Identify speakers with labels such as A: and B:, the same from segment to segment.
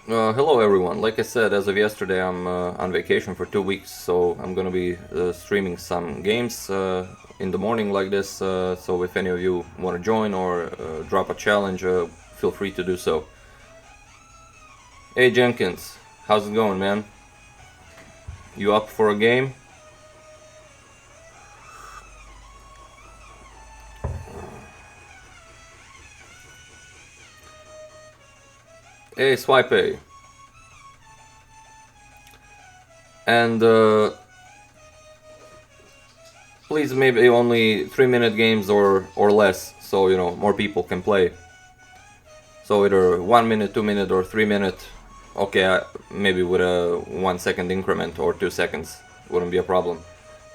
A: Hello everyone. Like I said, as of yesterday, I'm on vacation for 2 weeks, so I'm gonna be streaming some games in the morning like this. So if any of you want to join or drop a challenge, feel free to do so. Hey Jenkins, how's it going, man? You up for a game? Hey Swipe A. And please maybe only 3-minute games or less, so you know more people can play. So either 1 minute, 2 minute, or 3 minute. Okay, maybe with a 1 second increment or 2 seconds wouldn't be a problem.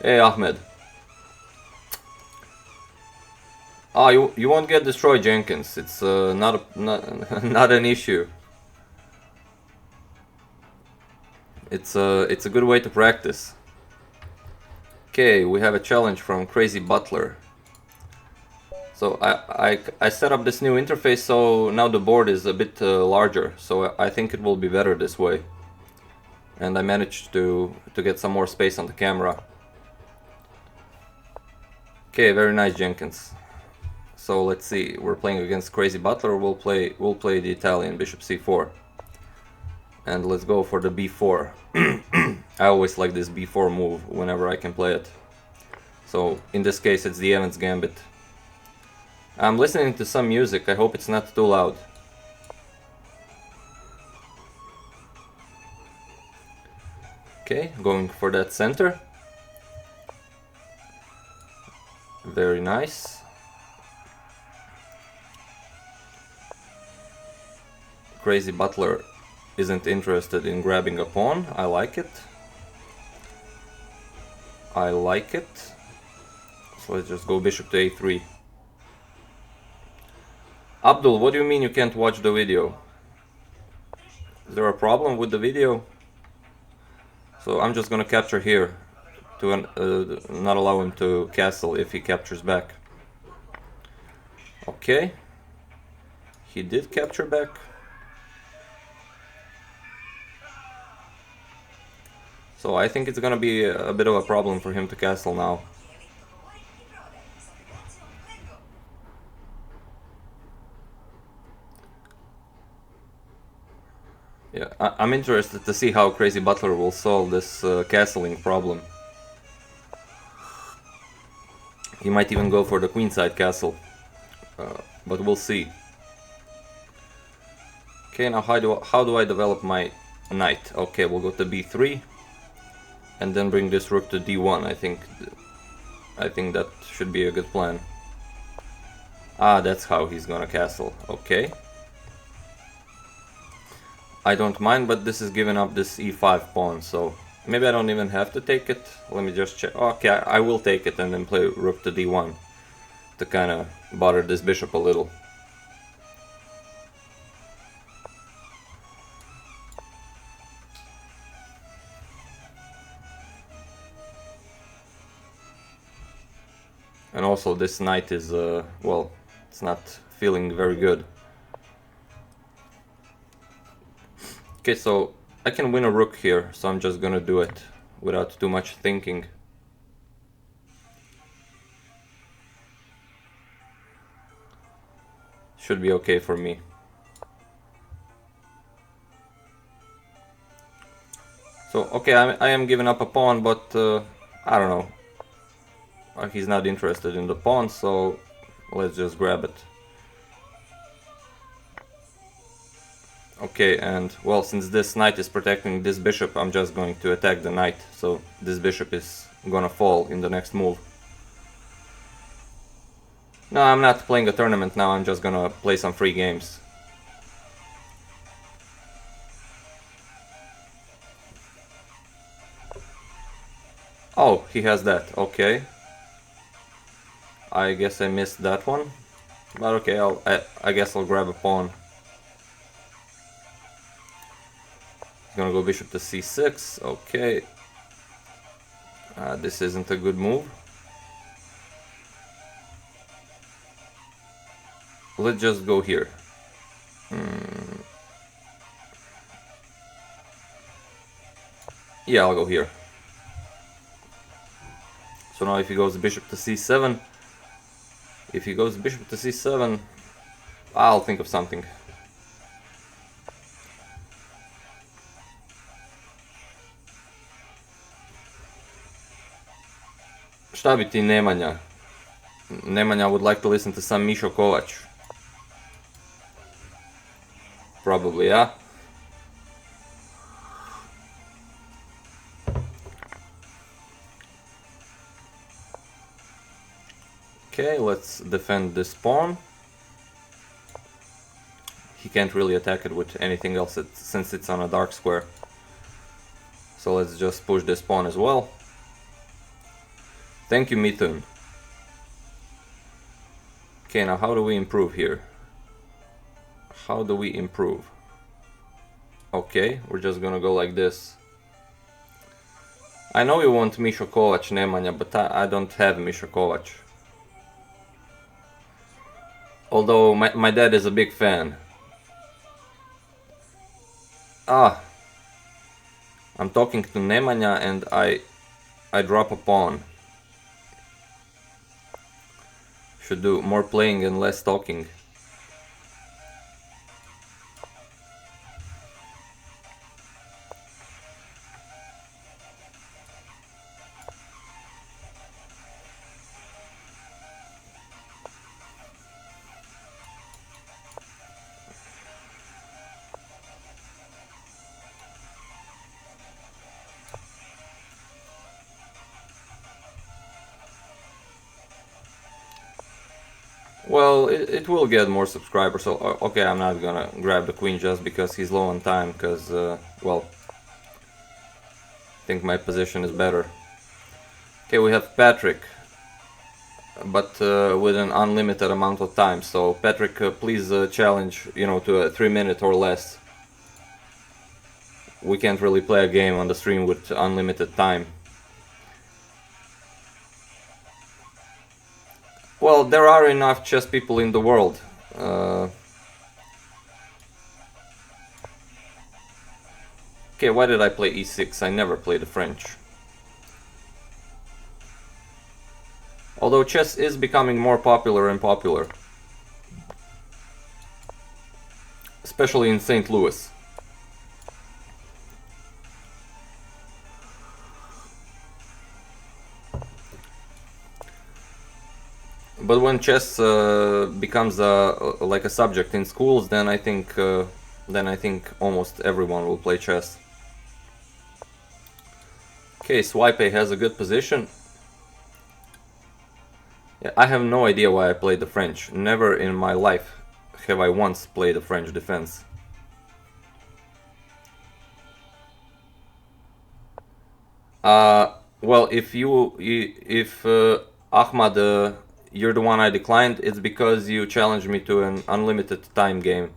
A: Hey Ahmed. Ah, you won't get destroyed, Jenkins. It's not an issue. It's a good way to practice. Okay, we have a challenge from Crazy Butler. So I set up this new interface, so now the board is a bit larger. So I think it will be better this way. And I managed to get some more space on the camera. Okay, very nice, Jenkins. So let's see. We're playing against Crazy Butler. We'll play the Italian Bishop C4. And let's go for the B4. I always like this B4 move whenever I can play it. So in this case it's the Evans Gambit. I'm listening to some music. I hope it's not too loud. Okay, going for that center. Very nice. Crazy Butler isn't interested in grabbing a pawn. I like it. I like it. So let's just go bishop to a3. Abdul, what do you mean you can't watch the video? Is there a problem with the video? So I'm just gonna capture here to not allow him to castle if he captures back. Okay. He did capture back. So I think it's gonna be a bit of a problem for him to castle now. Yeah, I'm interested to see how Crazy Butler will solve this castling problem. He might even go for the queenside castle, but we'll see. Okay, now how do I develop my knight? Okay, we'll go to b3, and then bring this rook to d1. I think that should be a good plan. Ah, that's how he's gonna castle. Okay. I don't mind, but this is giving up this e5 pawn, so maybe I don't even have to take it. Let me just check. Okay, I will take it and then play rook to d1 to kind of bother this bishop a little. And also this knight is, well, it's not feeling very good. Okay, so I can win a rook here, so I'm just gonna do it without too much thinking. Should be okay for me. So, okay, I am giving up a pawn, but I don't know. He's not interested in the pawn, so let's just grab it. Okay, and well, since this knight is protecting this bishop, I'm just going to attack the knight, so this bishop is gonna fall in the next move. No, I'm not playing a tournament now, I'm just gonna play some free games. Oh, he has that, okay. I guess I missed that one. But okay, I guess I'll grab a pawn. Gonna go bishop to c6, okay. This isn't a good move. Let's just go here. Yeah, I'll go here. So now if he goes bishop to c7, I'll think of something. Šta bi ti Nemanja? Nemanja would like to listen to some Mišo Kovač. Probably, yeah? Okay, let's defend this pawn. He can't really attack it with anything else since it's on a dark square. So let's just push this pawn as well. Thank you, Mithun. Okay, now how do we improve here? How do we improve? Okay, we're just gonna go like this. I know you want Mišo Kovač, Nemanja, but I don't have Mišo Kovač. Although my dad is a big fan. I'm talking to Nemanja and I drop a pawn. Should do more playing and less talking. Well, it will get more subscribers, so okay, I'm not gonna grab the queen just because he's low on time, because, well, I think my position is better. Okay, we have Patrick, but with an unlimited amount of time, so Patrick, please challenge, you know, to a 3-minute or less. We can't really play a game on the stream with unlimited time. Well, there are enough chess people in the world. Okay, why did I play e6? I never played the French. Although chess is becoming more popular and popular. Especially in St. Louis. But when chess becomes like a subject in schools, then I think almost everyone will play chess. Okay, Swipe has a good position. Yeah, I have no idea why I played the French. Never in my life have I once played a Fringe Defense. Well, if Ahmad, you're the one I declined, it's because you challenged me to an unlimited time game.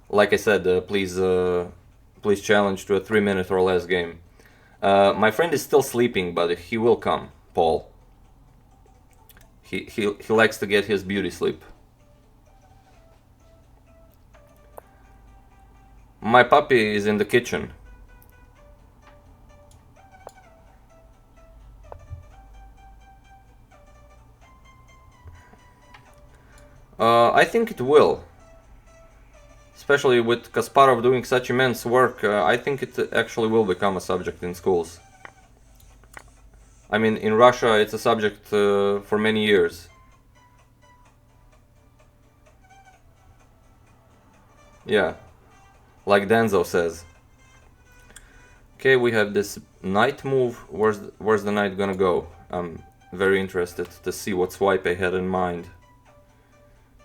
A: Like I said, please challenge to a 3-minute or less game. My friend is still sleeping, but he will come, Paul. He likes to get his beauty sleep. My puppy is in the kitchen. I think it will. Especially with Kasparov doing such immense work, I think it actually will become a subject in schools. I mean, in Russia it's a subject for many years. Yeah, like Denzo says. Okay, we have this knight move. Where's the knight gonna go? I'm very interested to see what Swipe had in mind.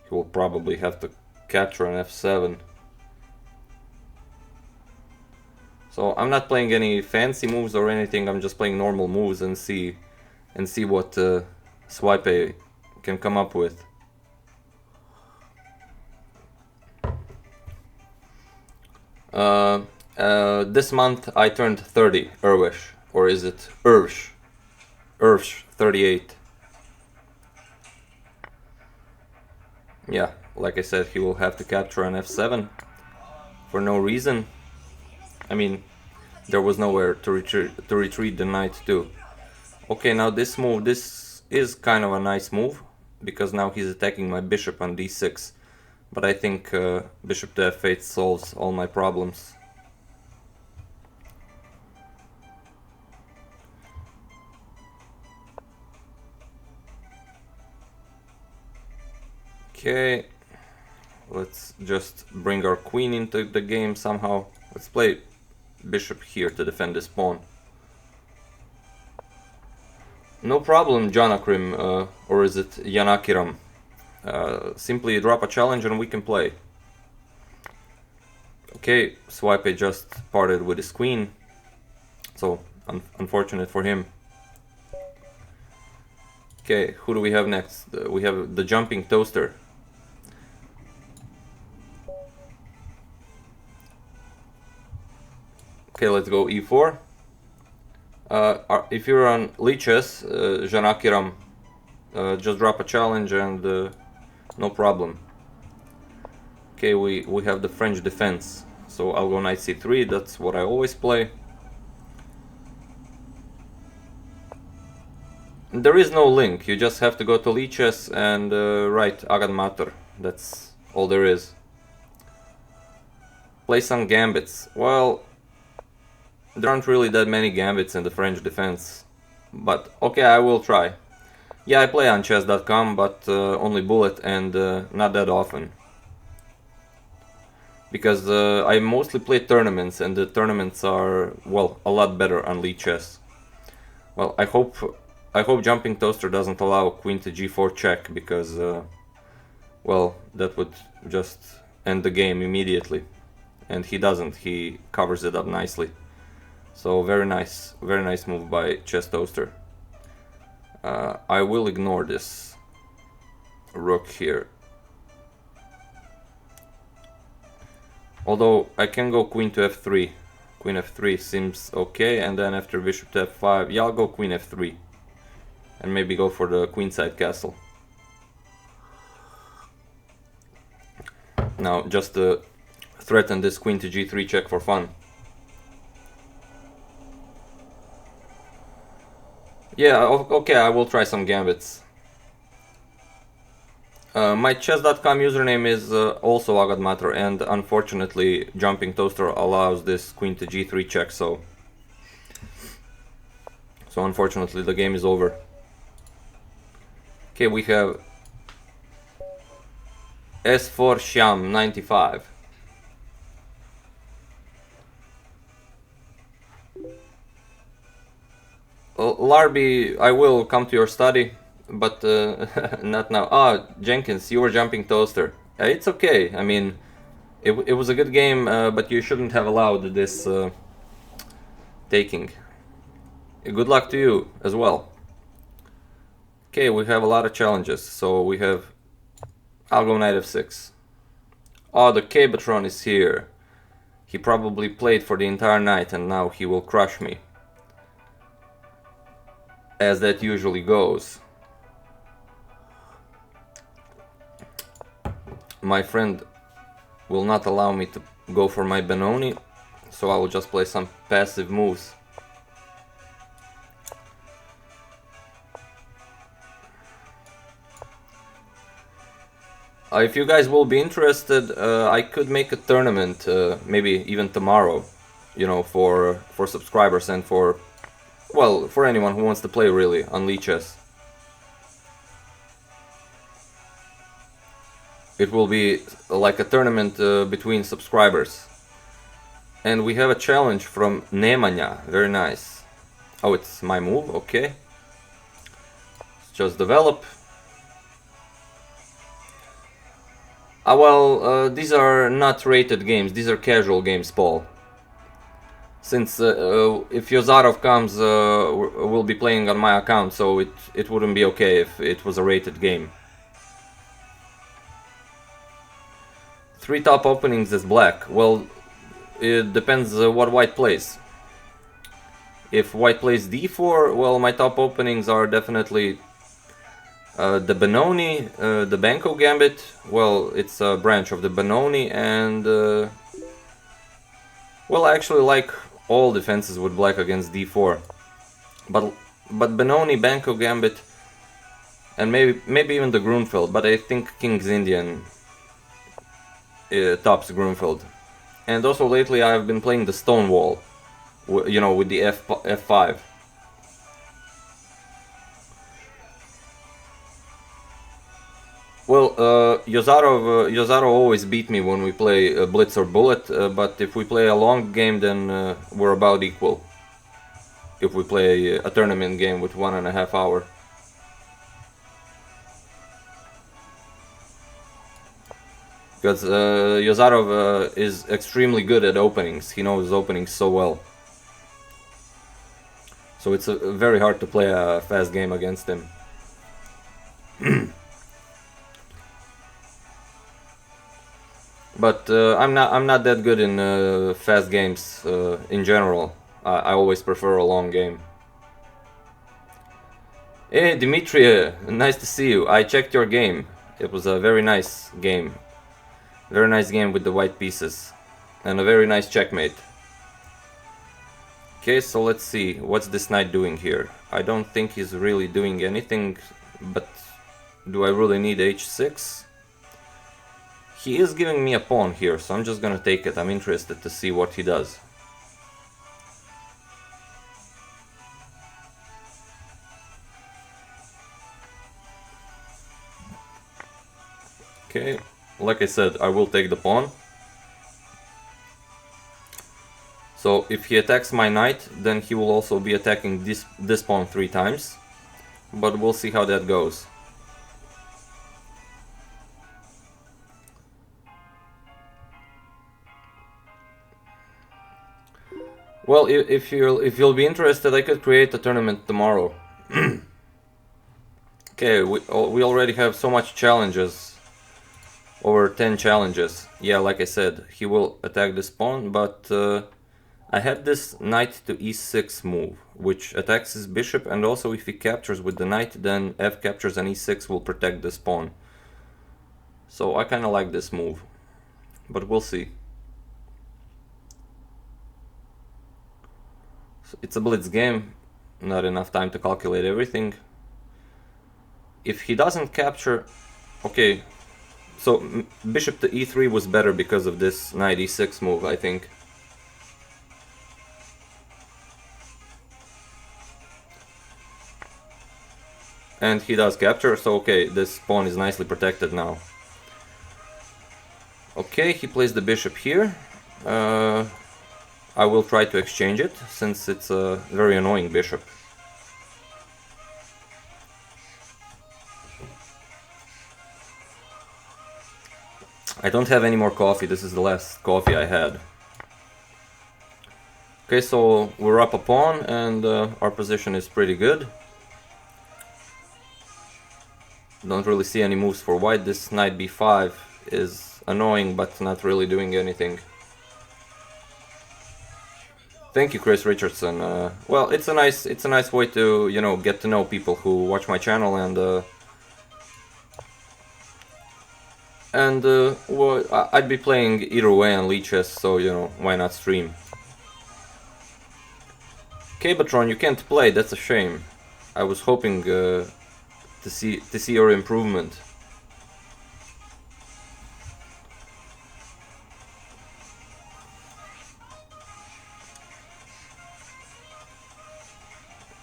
A: He will probably have to capture an f7. So I'm not playing any fancy moves or anything. I'm just playing normal moves and see what Swipe can come up with. This month I turned 30, Irwish, or is it Irvish? Irvish 38. Yeah, like I said, he will have to capture an f7 for no reason. I mean, There was nowhere to retreat the knight to. Okay, now this move, this is kind of a nice move, because now he's attacking my bishop on d6. But I think bishop to f8 solves all my problems. Okay, let's just bring our queen into the game somehow. Let's play bishop here to defend this pawn. No problem, Janakrim, or is it Yanakiram? Simply drop a challenge and we can play. Okay, Swipe just parted with his queen, so unfortunate for him. Okay, who do we have next? We have the jumping toaster. Okay, let's go e4. If you're on leeches, Janakiram, just drop a challenge and no problem. Okay, we have the Fringe Defense, so I'll go knight c3, that's what I always play. There is no link, you just have to go to leeches and write agadmator, that's all there is. Play some gambits. Well, there aren't really that many gambits in the Fringe Defense, but okay, I will try. Yeah, I play on chess.com, but only bullet and not that often. Because I mostly play tournaments, and the tournaments are, well, a lot better on League Chess. Well, I hope Jumping Toaster doesn't allow queen to g4 check, because, well, that would just end the game immediately. And he doesn't, he covers it up nicely. So very nice move by Chess Toaster. I will ignore this rook here. Although I can go queen to f3. Queen f3 seems okay, and then after bishop to f5, yeah, I'll go queen f3. And maybe go for the queenside castle. Now, just to threaten this queen to g3 check for fun. Yeah, okay, I will try some gambits. My chess.com username is also agadmator, and unfortunately Jumping Toaster allows this queen to g3 check, so unfortunately the game is over. Okay, we have S4 Sham 95. Larby, I will come to your study, but not now. Ah, Jenkins, you were Jumping Toaster. It's okay, I mean, it was a good game, but you shouldn't have allowed this taking. Good luck to you as well. Okay, we have a lot of challenges, so we have... I'll go knight f6. Oh, the K-Batron is here. He probably played for the entire night and now he will crush me. As that usually goes. My friend will not allow me to go for my Benoni, so I will just play some passive moves. If you guys will be interested, I could make a tournament, maybe even tomorrow, you know, for subscribers and for, well, for anyone who wants to play really on League Chess. It will be like a tournament between subscribers. And we have a challenge from Nemanja, very nice. Oh, it's my move, okay. Let's just develop. Well, these are not rated games, these are casual games, Paul. Since if Yozarov comes, we'll be playing on my account, so it wouldn't be okay if it was a rated game. 3 top openings is black. Well, it depends what white plays. If white plays d4, well, my top openings are definitely the Benoni, the Banco Gambit. Well, it's a branch of the Benoni, and well, I actually like all defenses with black against d4. But Benoni, Banco, Gambit, and maybe even the Grunfeld, but I think King's Indian tops Grunfeld. And also lately I've been playing the Stonewall, you know, with the f5. Well, Yozarov always beat me when we play blitz or bullet, but if we play a long game, then we're about equal. If we play a tournament game with 1.5 hours. Because Yozarov is extremely good at openings. He knows openings so well. So it's very hard to play a fast game against him. But I'm not that good in fast games in general. I always prefer a long game. Hey Dimitri, nice to see you. I checked your game. It was a very nice game. Very nice game with the white pieces. And a very nice checkmate. Okay, so let's see. What's this knight doing here? I don't think he's really doing anything, but do I really need h6? He is giving me a pawn here, so I'm just gonna take it. I'm interested to see what he does. Okay, like I said, I will take the pawn. So if he attacks my knight, then he will also be attacking this pawn 3 times. But we'll see how that goes. Well, if you'll be interested, I could create a tournament tomorrow. Okay, we already have so much challenges. Over 10 challenges. Yeah, like I said, he will attack this pawn, but I have this knight to e6 move, which attacks his bishop, and also if he captures with the knight, then f captures and e6 will protect this pawn. So I kind of like this move, but we'll see. So it's a blitz game, not enough time to calculate everything. If he doesn't capture, okay. So bishop to e3 was better because of this knight e6 move, I think. And he does capture, so okay, this pawn is nicely protected now. Okay, he plays the bishop here. I will try to exchange it, since it's a very annoying bishop. I don't have any more coffee, this is the last coffee I had. Okay, so we're up a pawn and our position is pretty good. Don't really see any moves for white. This knight b5 is annoying but not really doing anything. Thank you, Chris Richardson. Well, it's a nice way to, you know, get to know people who watch my channel, and well, I'd be playing either way on Lichess, so, you know, why not stream? Cabatron, you can't play, that's a shame. I was hoping to see your improvement.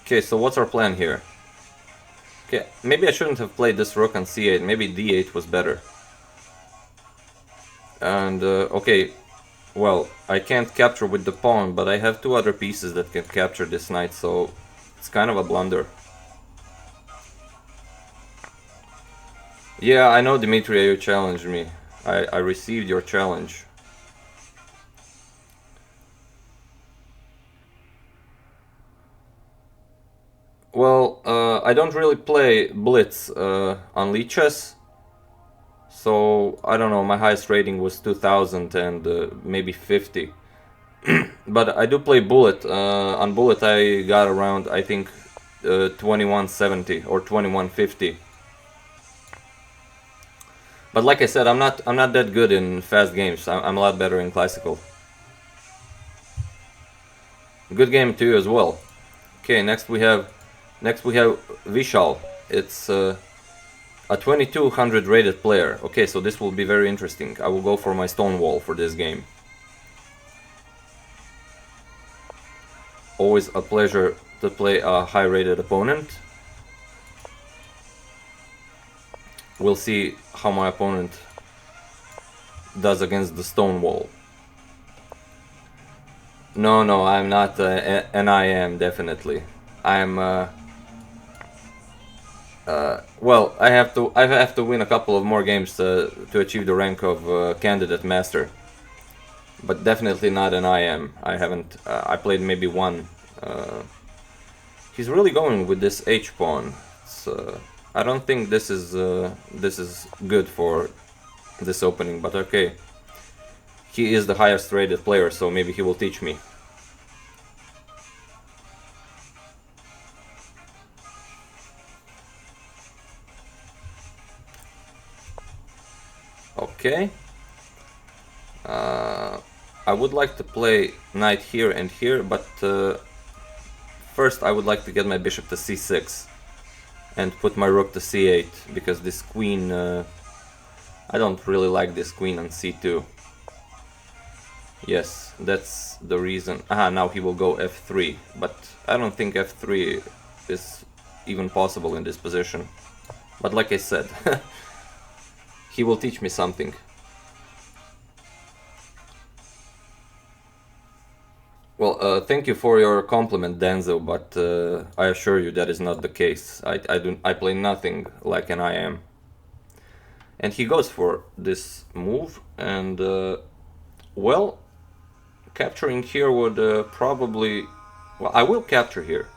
A: Okay, so what's our plan here? Okay, maybe I shouldn't have played this rook on c8, maybe d8 was better. And, okay, well, I can't capture with the pawn, but I have 2 other pieces that can capture this knight, so it's kind of a blunder. Yeah, I know, Dimitri, you challenged me. I received your challenge. Well, I don't really play blitz on Lichess. So, I don't know, my highest rating was 2000 and maybe 50. But I do play bullet. On bullet I got around, I think, 2170 or 2150. But like I said, I'm not that good in fast games. I'm a lot better in classical. Good game to you as well. Okay, next we have Vishal. It's a 2200 rated player. Okay, so this will be very interesting. I will go for my Stonewall for this game. Always a pleasure to play a high rated opponent. We'll see how my opponent does against the Stonewall. No, I'm not an IM, definitely. I'm well, I have to win a couple of more games to achieve the rank of candidate master, but definitely not an IM. I haven't. I played maybe one. He's really going with this H pawn. I don't think this is good for this opening, but okay. He is the highest rated player, so maybe he will teach me. Okay. I would like to play knight here and here, but first I would like to get my bishop to c6 and put my rook to c8, because this queen, I don't really like this queen on c2. Yes, that's the reason. Aha, now he will go f3, but I don't think f3 is even possible in this position. But like I said, he will teach me something. Well, thank you for your compliment, Denzel, but I assure you that is not the case. I play nothing like an IM. And he goes for this move, and well, capturing here would probably... Well, I will capture here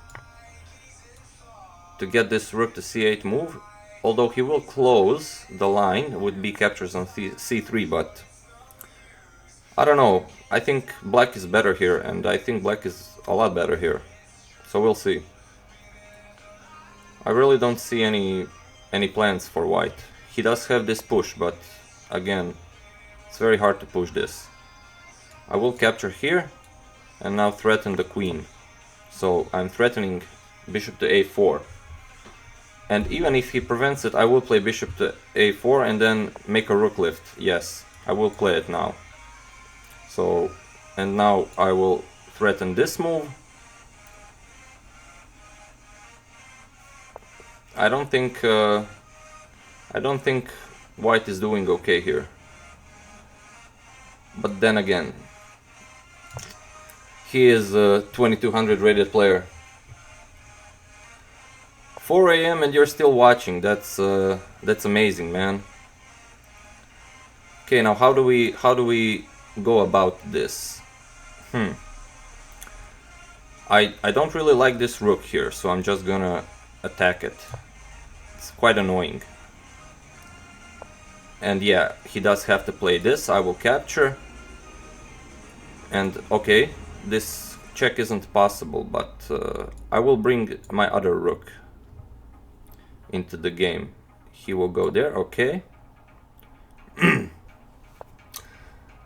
A: to get this rook to c8 move, although he will close the line with b captures on c3, but I don't know. I think black is better here, and I think black is a lot better here, so we'll see. I really don't see any plans for white. He does have this push, but again, it's very hard to push this. I will capture here and now threaten the queen. So I'm threatening bishop to a4. And even if he prevents it, I will play bishop to a4 and then make a rook lift. Yes, I will play it now. So, and now I will threaten this move. I don't think white is doing okay here. But then again, he is a 2200 rated player. 4 AM and you're still watching. That's amazing, man. Okay, now how do we go about this? I don't really like this rook here, so I'm just gonna attack it. It's quite annoying. And yeah, he does have to play this. I will capture. And okay, this check isn't possible, but I will bring my other rook into the game. He will go there, okay.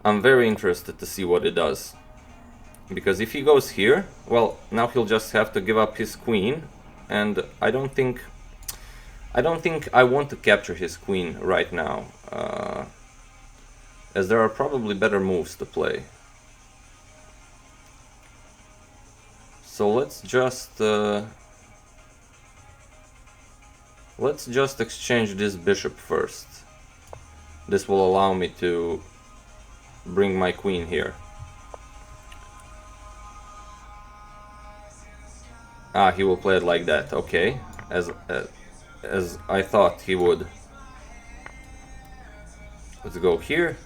A: I'm very interested to see what it does. Because if he goes here, well, now he'll just have to give up his queen, and I don't think I want to capture his queen right now, as there are probably better moves to play. So let's just exchange this bishop first. This will allow me to bring my queen here. Ah, he will play it like that. Okay, as I thought he would. Let's go here.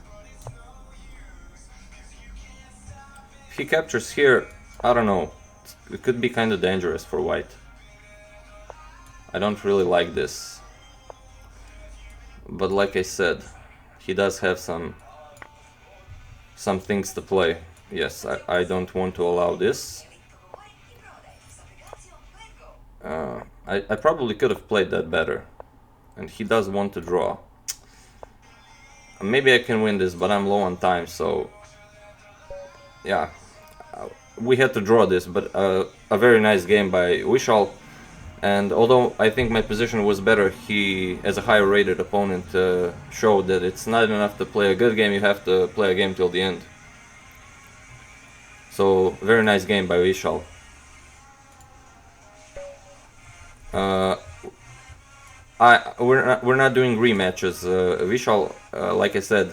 A: If he captures here, I don't know. It could be kind of dangerous for white. I don't really like this. But like I said, he does have some things to play. Yes, I don't want to allow this. I probably could have played that better. And he does want to draw. Maybe I can win this, but I'm low on time, so... Yeah. we had to draw this, but a very nice game by Vishal. And although I think my position was better, he, as a higher rated opponent, showed that it's not enough to play a good game, you have to play a game till the end. So, very nice game by Vishal. We're not doing rematches. Vishal, like I said,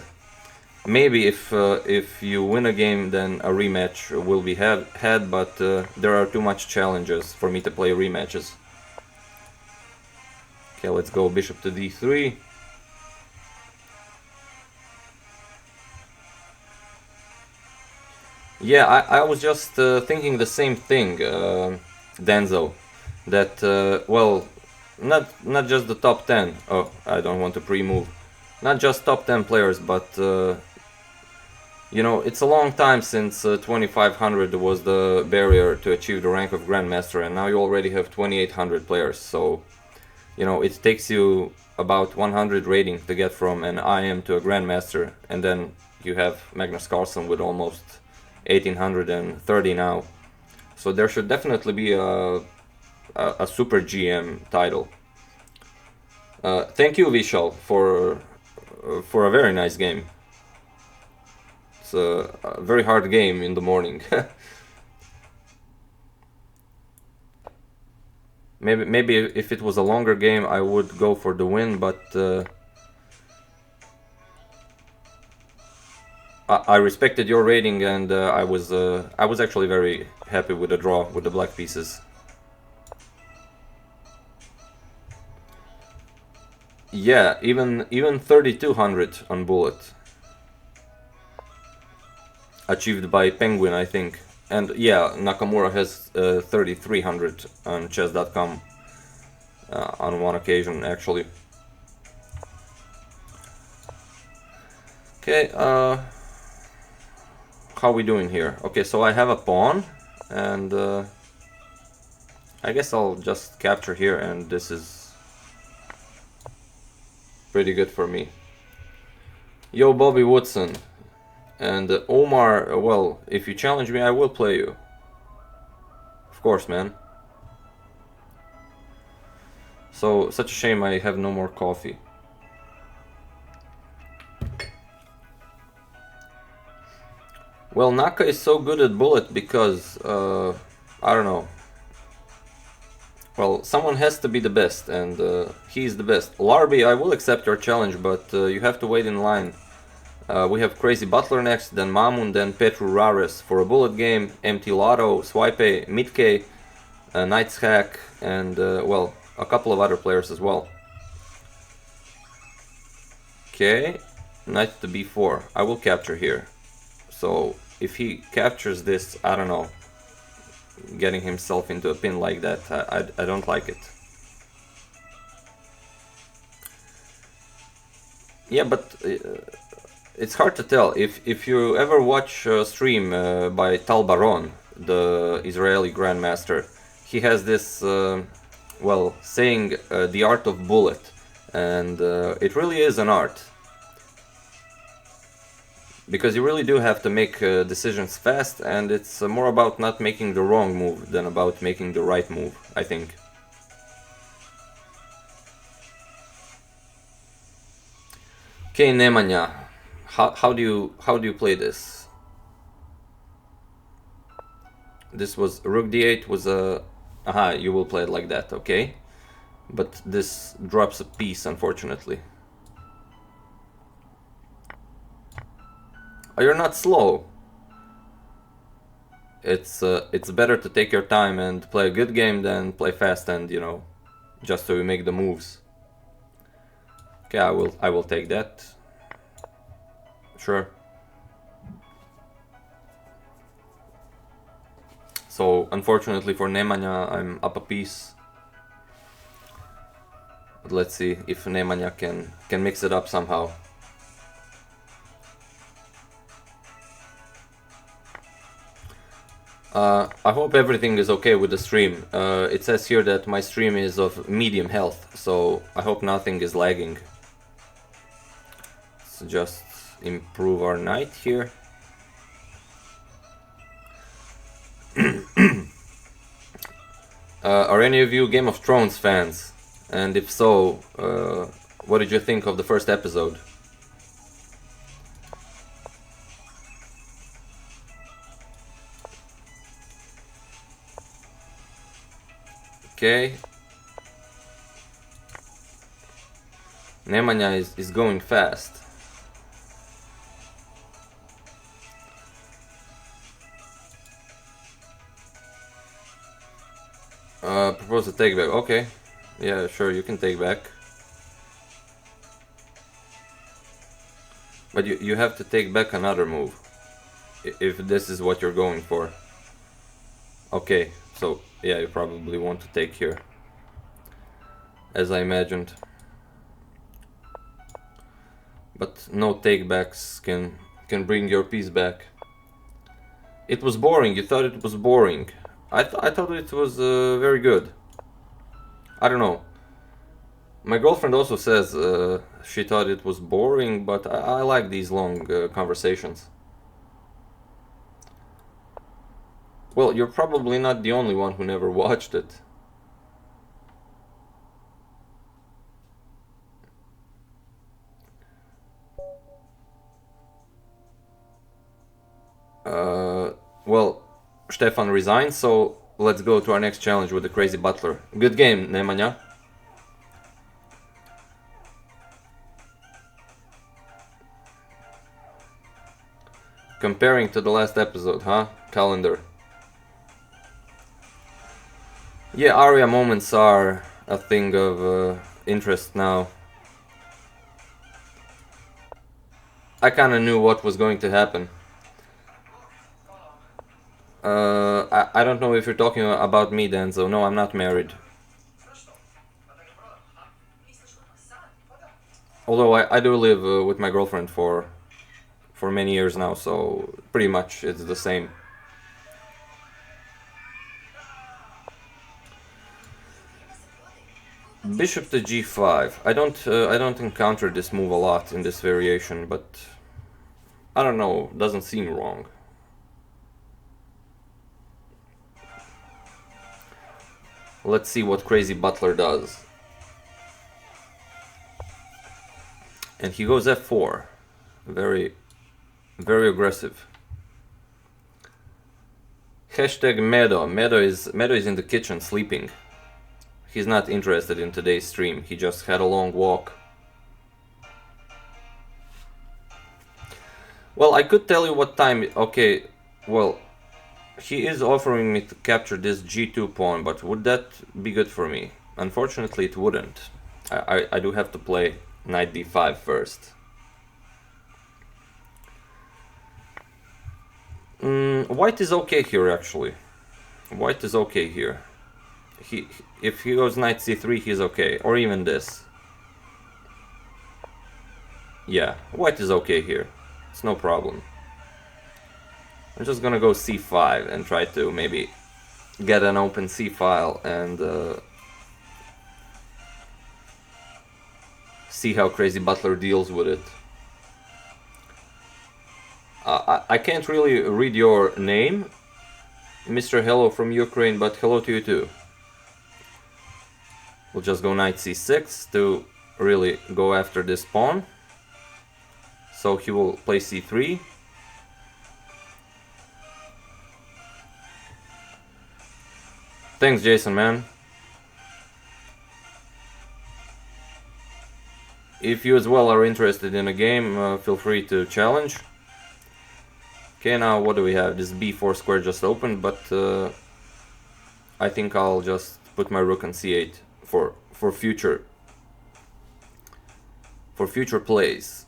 A: maybe if you win a game, then a rematch will be had, but there are too much challenges for me to play rematches. Okay, let's go bishop to d3. Yeah, I was just thinking the same thing, Denzo, that well, not just the top 10. Oh, I don't want to pre-move. Not just top 10 players, but you know, it's a long time since 2500 was the barrier to achieve the rank of Grandmaster, and now you already have 2800 players. So, you know, it takes you about 100 rating to get from an IM to a Grandmaster, and then you have Magnus Carlsen with almost 1830 now. So there should definitely be a Super GM title. Thank you, Vishal, for a very nice game. It's a very hard game in the morning. Maybe if it was a longer game, I would go for the win, but I respected your rating, and I was actually very happy with the draw with the black pieces. Yeah, even 3200 on bullet, achieved by Penguin, I think. And yeah, Nakamura has 3300 on chess.com on one occasion, actually. Okay, how are we doing here? Okay, so I have a pawn, and I guess I'll just capture here, and this is pretty good for me. Yo, Bobby Woodson. And Omar, well, if you challenge me, I will play you. Of course, man. So, such a shame I have no more coffee. Well, Naka is so good at bullet because, I don't know. Well, someone has to be the best, and he's the best. Larby, I will accept your challenge, but you have to wait in line. We have Crazy Butler next, then Mamun, then Petru Rares for a bullet game, MT Lotto, Swipe, Mitke, Knight's Hack, and well, a couple of other players as well. Okay, Knight to b4. I will capture here. So if he captures this, I don't know, getting himself into a pin like that, I don't like it. Yeah, but it's hard to tell. If you ever watch a stream by Tal Baron, the Israeli grandmaster, he has this well, saying the art of bullet, and it really is an art, because you really do have to make decisions fast, and it's more about not making the wrong move than about making the right move, I think. Okay, Nemanja. How do you play this? This was Rook d8 was a... Aha, you will play it like that, okay. But this drops a piece, unfortunately. Oh, you're not slow. It's better to take your time and play a good game than play fast and, you know, just so you make the moves. Okay, I will take that. Sure. So, unfortunately for Nemanja, I'm up a piece. But let's see if Nemanja can mix it up somehow. I hope everything is okay with the stream. It says here that my stream is of medium health, so I hope nothing is lagging. Let's just improve our knight here. Are any of you Game of Thrones fans? And if so, what did you think of the first episode? Okay. Nemanja is going fast. Propose to take back. Okay. Yeah, sure, you can take back. But you have to take back another move. If this is what you're going for. Okay, so yeah, you probably want to take here. As I imagined. But no takebacks can bring your piece back. It was boring. You thought it was boring. I thought it was very good. I don't know. My girlfriend also says she thought it was boring, but I like these long conversations. Well, you're probably not the only one who never watched it. Well, Stefan resigned, so let's go to our next challenge with the Crazy Butler. Good game, Nemanja. Comparing to the last episode, huh? Calendar. Yeah, Aria moments are a thing of interest now. I kinda knew what was going to happen. I don't know if you're talking about me, Denzo. No, I'm not married. Although I do live with my girlfriend for many years now, so pretty much it's the same. Bishop to g5. I don't encounter this move a lot in this variation, but I don't know, doesn't seem wrong. Let's see what Crazy Butler does. And he goes f4. Very aggressive. Hashtag Medo. Medo is in the kitchen sleeping. He's not interested in today's stream. He just had a long walk. Well, I could tell you what time. Okay, well, he is offering me to capture this g2 pawn, but would that be good for me? Unfortunately, it wouldn't. I do have to play knight d5 first. White is okay here, actually. White is okay here. If he goes knight c3, he's okay. Or even this. Yeah, white is okay here. It's no problem. I'm just gonna go c5 and try to maybe get an open c-file and see how Crazy Butler deals with it. I can't really read your name, Mr. Hello from Ukraine, but hello to you too. We'll just go knight c6 to really go after this pawn. So he will play c3. Thanks, Jason, man. If you as well are interested in a game, feel free to challenge. Okay, now what do we have? This b4 square just opened, but I think I'll just put my rook on c8 for future plays,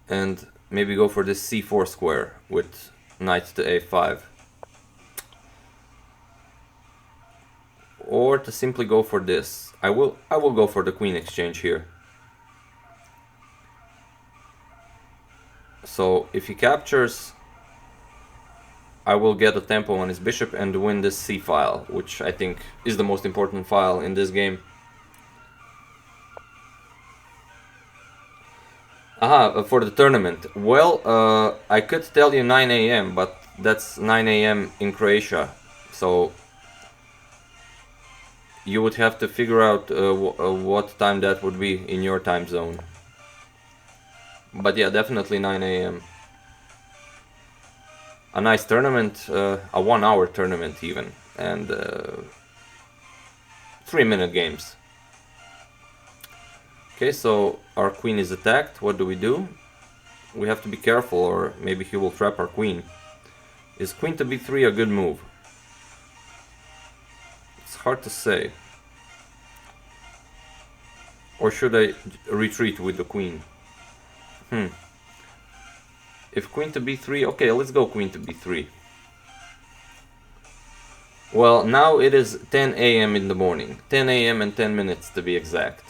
A: and maybe go for this c4 square with knight to a5, or to simply go for this. I will go for the queen exchange here. So if he captures, I will get a tempo on his bishop and win this c-file, which I think is the most important file in this game. Aha, for the tournament. Well, I could tell you 9 AM, but that's 9 AM in Croatia. So you would have to figure out what time that would be in your time zone. But yeah, definitely 9 a.m. A nice tournament, a 1-hour tournament even, and 3-minute games. Okay, so our queen is attacked. What do? We have to be careful, or maybe he will trap our queen. Is queen to b3 a good move? It's hard to say. Or should I retreat with the queen? If queen to b3, okay, let's go queen to b3. Well, now it is 10 a.m. in the morning. 10 a.m. and 10 minutes to be exact.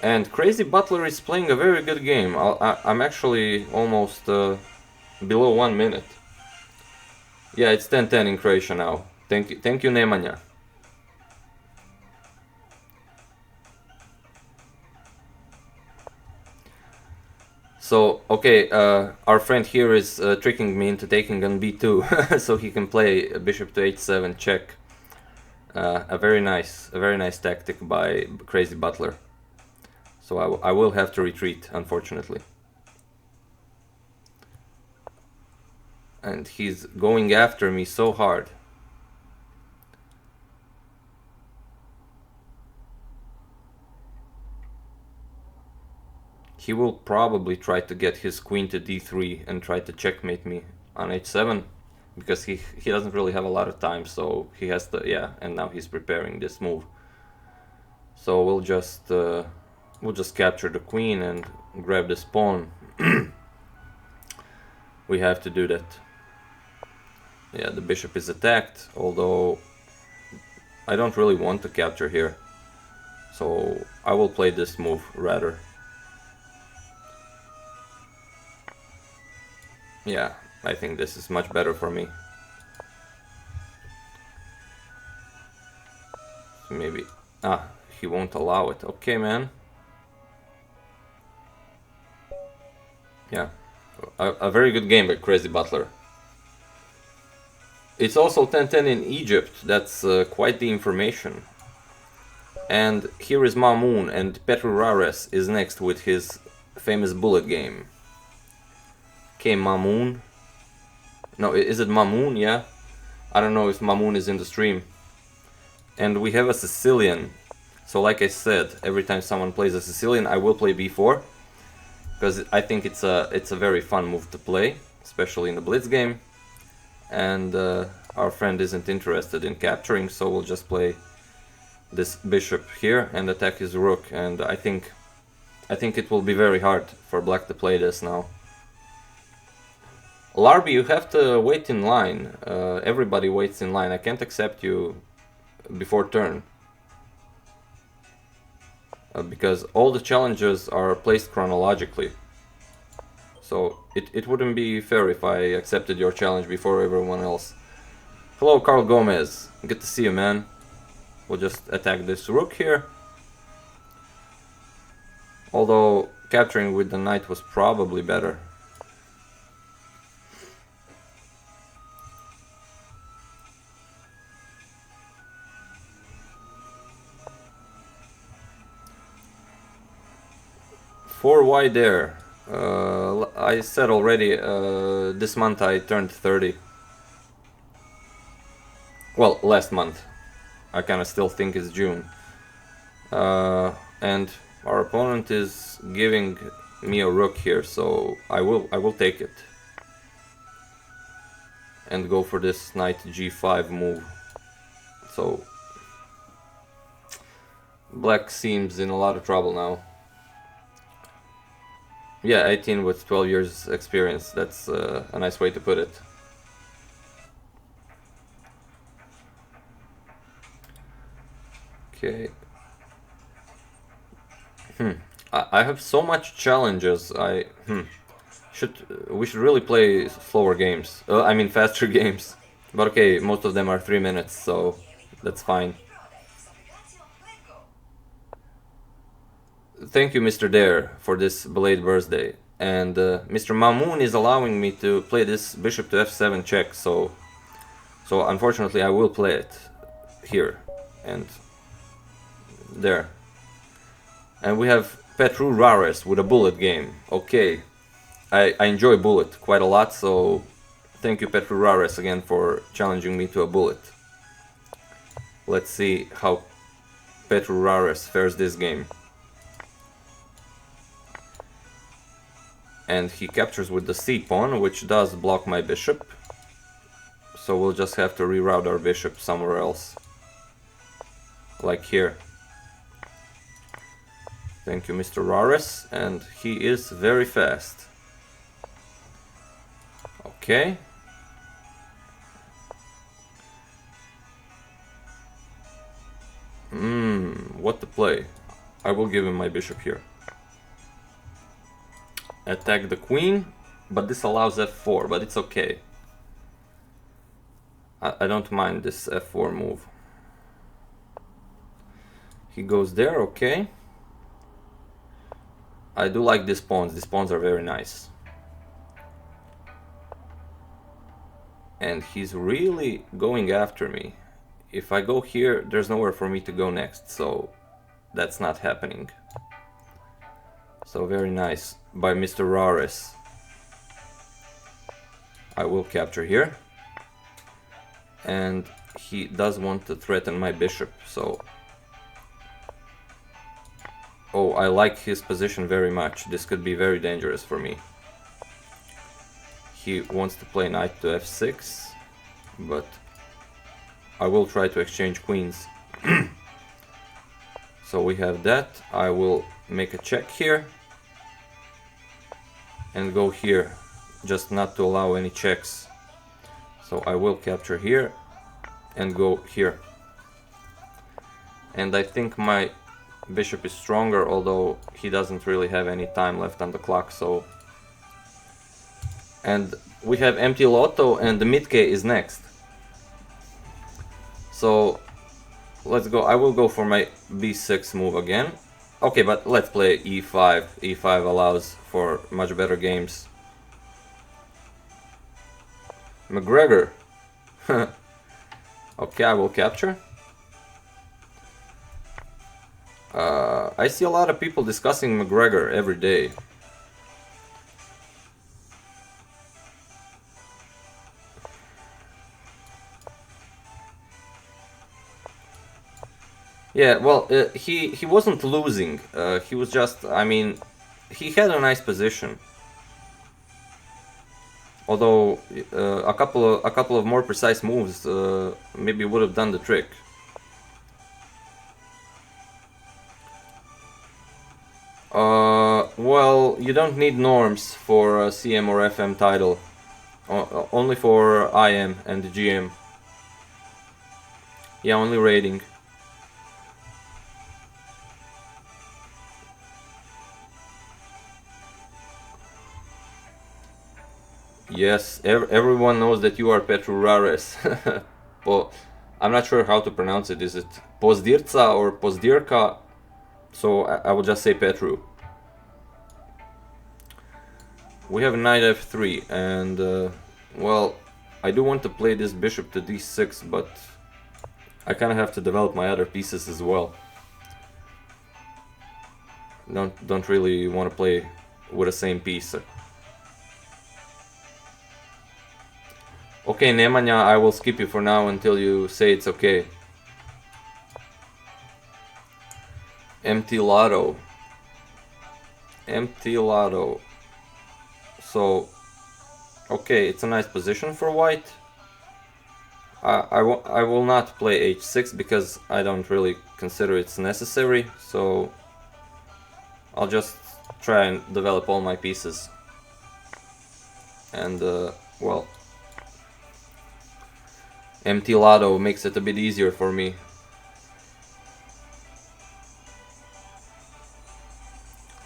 A: And Crazy Butler is playing a very good game. I'm actually almost below 1 minute. Yeah, it's 10-10 in Croatia now. Thank you, Nemanja. So, okay, our friend here is tricking me into taking on b2, so he can play bishop to h7 check. A very nice tactic by Crazy Butler. So I will have to retreat, unfortunately. And he's going after me so hard. He will probably try to get his queen to d3 and try to checkmate me on h7, because he doesn't really have a lot of time, so he has to, yeah, and now he's preparing this move. So we'll just capture the queen and grab this pawn. We have to do that. Yeah, the bishop is attacked, although I don't really want to capture here, so I will play this move rather. Yeah, I think this is much better for me. Maybe... he won't allow it. Okay, man. Yeah, a very good game by Crazy Butler. It's also 10-10 in Egypt. That's quite the information. And here is Mamoun, and Petru Rares is next with his famous bullet game. Okay, Mamoun. No, is it Mamoun? Yeah. I don't know if Mamoun is in the stream. And we have a Sicilian. So like I said, every time someone plays a Sicilian, I will play b4. Because I think it's a very fun move to play, especially in the blitz game. And our friend isn't interested in capturing, so we'll just play this bishop here and attack his rook. And I think it will be very hard for black to play this now. Larby, you have to wait in line. Everybody waits in line. I can't accept you before turn. Because all the challenges are placed chronologically. So it wouldn't be fair if I accepted your challenge before everyone else. Hello, Carl Gomez. Good to see you, man. We'll just attack this rook here. Although capturing with the knight was probably better. Why there? I said already, this month I turned 30. Well, last month. I kinda still think it's June. And our opponent is giving me a rook here, so I will take it. And go for this knight g5 move. So black seems in a lot of trouble now. Yeah, 18 with 12 years experience. That's a nice way to put it. Okay. I have so much challenges. We should really play slower games. I mean faster games. But okay, most of them are 3 minutes, so that's fine. Thank you, Mr. Dare, for this belated birthday. And Mr. Mamoun is allowing me to play this bishop to f7 check, so unfortunately I will play it here. and there. And we have Petru Rares with a bullet game. Okay, I enjoy bullet quite a lot, so thank you Petru Rares again for challenging me to a bullet. Let's see how Petru Rares fares this game. And he captures with the c pawn, which does block my bishop. So we'll just have to reroute our bishop somewhere else. Like here. Thank you, Mr. Rares, and he is very fast. Okay. What to play? I will give him my bishop here. Attack the queen, but this allows f4, but it's okay. I don't mind this f4 move. He goes there, okay. I do like these pawns are very nice. And he's really going after me. If I go here, there's nowhere for me to go next, so that's not happening. So very nice by Mr. Rares. I will capture here. And he does want to threaten my bishop, so... Oh, I like his position very much. This could be very dangerous for me. He wants to play knight to f6, but I will try to exchange queens. So we have that. I will make a check here and go here, just not to allow any checks. So I will capture here and go here. And I think my bishop is stronger, although he doesn't really have any time left on the clock, so... And we have empty lotto and the Mitke is next. So let's go. I will go for my b6 move again. Okay, but let's play e5. e5 allows for much better games. McGregor. Okay, I will capture. I see a lot of people discussing McGregor every day. Yeah, well, he wasn't losing. He was just, I mean, he had a nice position. Although a couple of more precise moves maybe would have done the trick. Well, you don't need norms for CM or FM title. Only for IM and GM. Yeah, only rating. Yes, everyone knows that you are Petru Rares. Well, I'm not sure how to pronounce it. Is it Pozdirca or Pozdirka? So I will just say Petru. We have knight f3 and well, I do want to play this bishop to d6, but I kind of have to develop my other pieces as well. Don't really want to play with the same piece. Okay, Nemanja, I will skip you for now until you say it's okay. Empty lotto. Empty lotto. So, okay, it's a nice position for white. I will not play h6 because I don't really consider it's necessary. So, I'll just try and develop all my pieces. And, well... Empty lotto makes it a bit easier for me.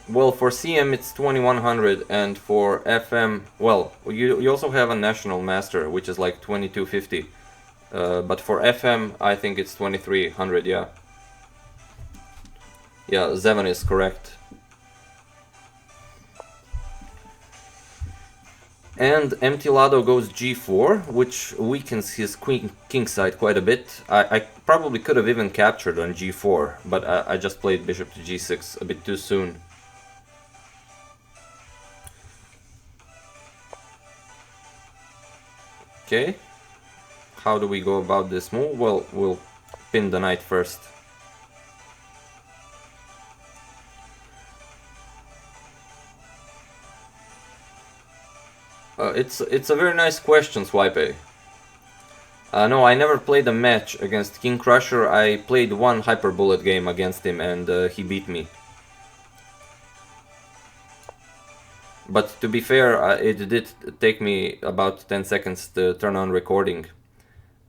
A: Well, for CM it's 2100 and for FM, well, you also have a national master which is like 2250. But for FM I think it's 2300, yeah. Yeah, Zevan is correct. And empty Lado goes g4, which weakens his king side quite a bit. I probably could have even captured on g4, but I just played bishop to g6 a bit too soon. Okay, how do we go about this move? Well, we'll pin the knight first. It's a very nice question, Swipe. No, I never played a match against King Crusher. I played one Hyper Bullet game against him and he beat me. But to be fair, it did take me about 10 seconds to turn on recording.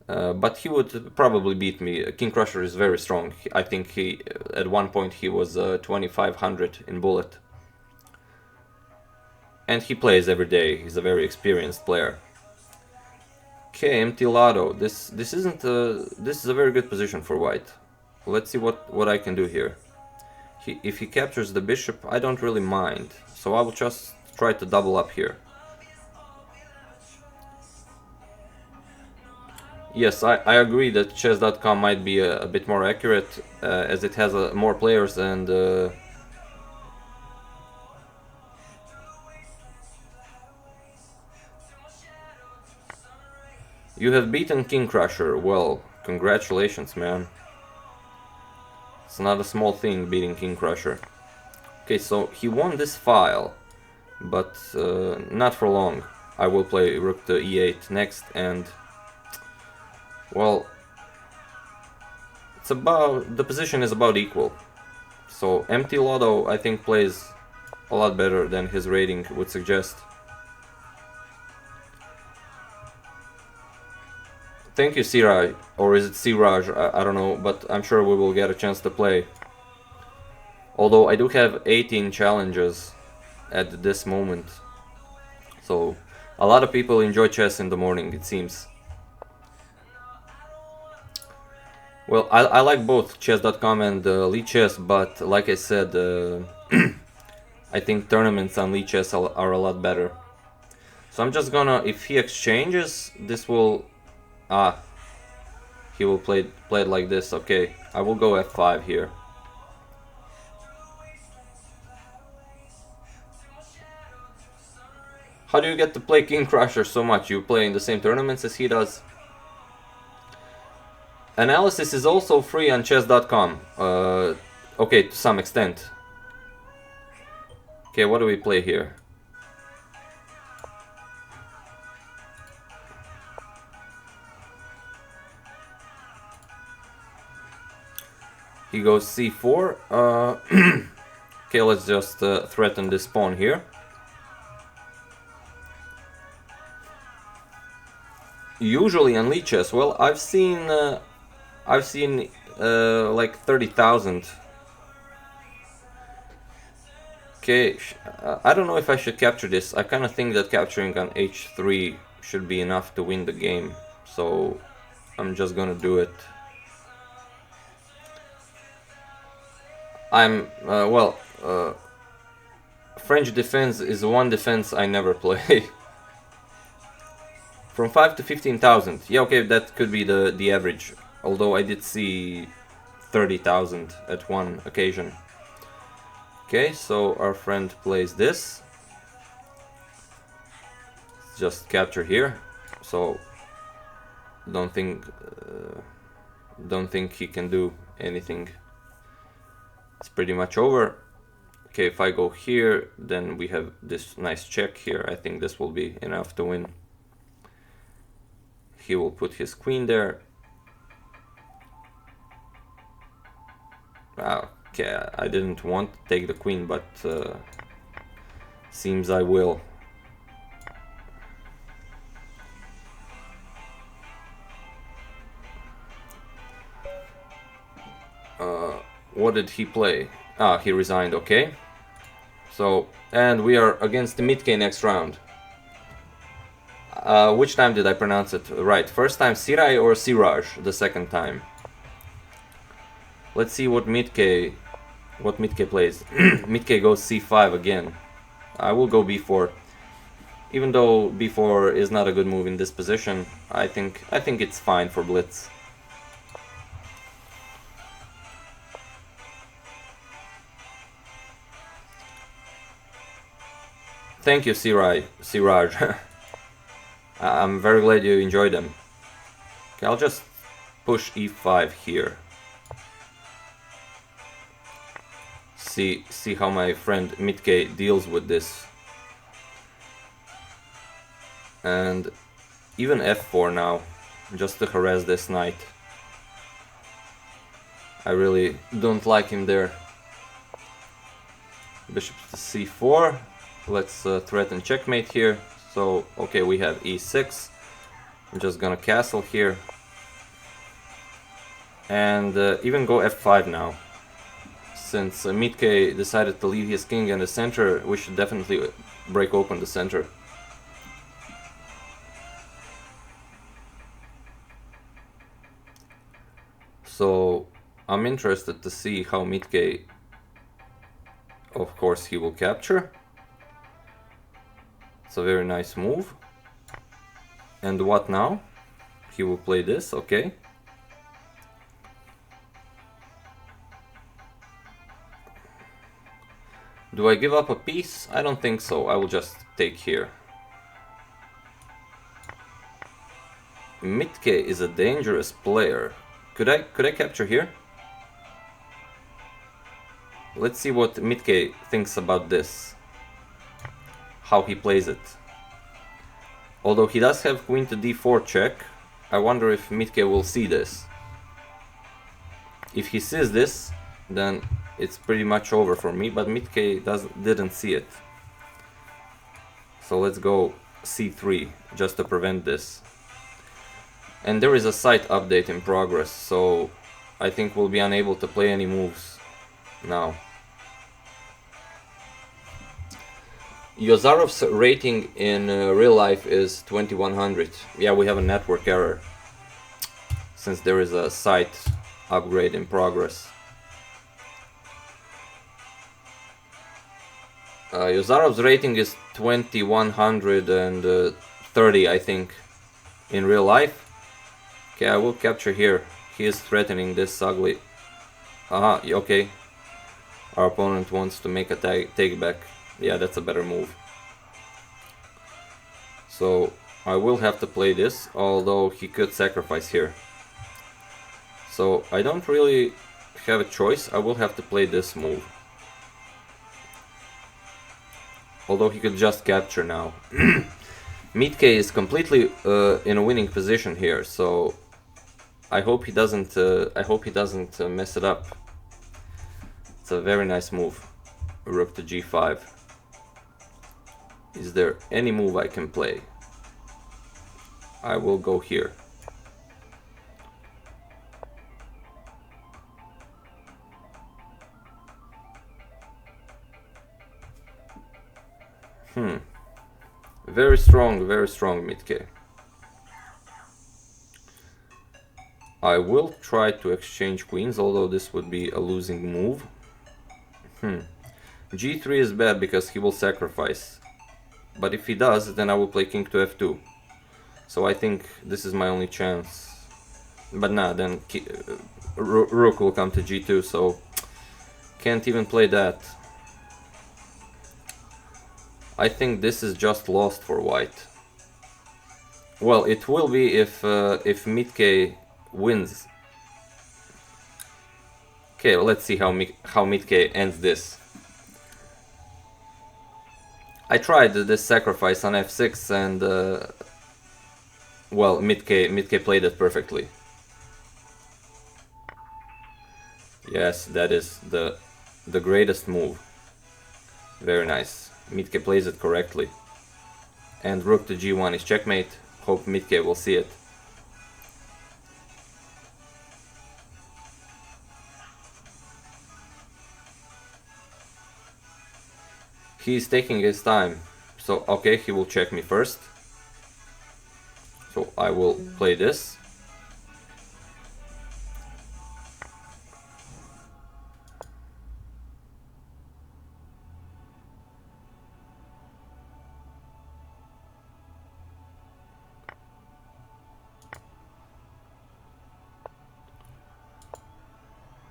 A: But he would probably beat me. King Crusher is very strong. I think at one point he was 2500 in Bullet. And he plays every day. He's a very experienced player. Okay, empty Lado. This is a very good position for White. Let's see what I can do here. If he captures the bishop, I don't really mind. So I will just try to double up here. Yes, I agree that chess.com might be a bit more accurate as it has more players and you have beaten King Crusher. Well, congratulations, man. It's not a small thing beating King Crusher. Okay, so he won this file, but not for long. I will play rook to e8 next, and well, the position is about equal. So empty Lado, I think, plays a lot better than his rating would suggest. Thank you, Siraj, or is it Siraj? I don't know, but I'm sure we will get a chance to play. Although I do have 18 challenges at this moment. So a lot of people enjoy chess in the morning, it seems. Well, I like both chess.com and Lichess, but like I said, I think tournaments on Lichess are a lot better. So I'm just gonna, if he exchanges, this will... he will play it like this. Okay, I will go f5 here. How do you get to play King Crusher so much? You play in the same tournaments as he does? Analysis is also free on chess.com. Okay, to some extent. Okay, what do we play here? He goes c4. Okay, let's just threaten this pawn here. Usually on Lichess, well, I've seen like 30,000. Okay, I don't know if I should capture this. I kind of think that capturing on h3 should be enough to win the game. So I'm just gonna do it. Fringe Defense is one defense I never play. From 5 to 15,000. Yeah, okay, that could be the average. Although I did see 30,000 at one occasion. Okay, so our friend plays this. Just capture here. So don't think he can do anything. It's pretty much over. Okay, if I go here, then we have this nice check here. I think this will be enough to win. He will put his queen there. Okay, I didn't want to take the queen, but seems I will. What did he play? He resigned, okay. So, and we are against the Mitke next round. Which time did I pronounce it right? First time Sirai or Siraj the second time? Let's see what Mitke plays. Mitke goes c5 again. I will go b4. Even though b4 is not a good move in this position, I think it's fine for blitz. Thank you, Siraj. I'm very glad you enjoyed them. Okay, I'll just push e5 here. See how my friend Mitke deals with this. And even f4 now, just to harass this knight. I really don't like him there. Bishop to c4. Let's threaten checkmate here. So, okay, we have e6. I'm just gonna castle here. And even go f5 now. Since Mitke decided to leave his king in the center, we should definitely break open the center. So I'm interested to see how Mitke, of course he will capture. It's a very nice move. And what now? He will play this, okay. Do I give up a piece? I don't think so. I will just take here. Mitke is a dangerous player. Could I capture here? Let's see what Mitke thinks about this. How he plays it. Although he does have queen to d4 check, I wonder if Mitke will see this. If he sees this, then it's pretty much over for me, but Mitke didn't see it. So let's go c3, just to prevent this. And there is a site update in progress, so I think we'll be unable to play any moves now. Yozarov's rating in real life is 2100. Yeah, we have a network error, since there is a site upgrade in progress. Yozarov's rating is 2130, I think, in real life. Okay, I will capture here. He is threatening this ugly. Aha, okay. Our opponent wants to make a take back. Yeah, that's a better move. So I will have to play this, although he could sacrifice here. So I don't really have a choice. I will have to play this move. Although he could just capture now. Mitke is completely in a winning position here, so I hope he doesn't. Mess it up. It's a very nice move. Rook to g5. Is there any move I can play? I will go here. Very strong Mitke. I will try to exchange queens, although this would be a losing move. g3 is bad because he will sacrifice. But if he does, then I will play king to f2. So I think this is my only chance. But nah, then rook will come to g2, so can't even play that. I think this is just lost for white. Well, it will be if Mitke wins. Okay, well, let's see how Mitke ends this. I tried this sacrifice on f6 and well, Mitke played it perfectly. Yes, that is the greatest move. Very nice. Mitke plays it correctly. And rook to g1 is checkmate. Hope Mitke will see it. He's taking his time. So, okay, he will check me first. So I will play this.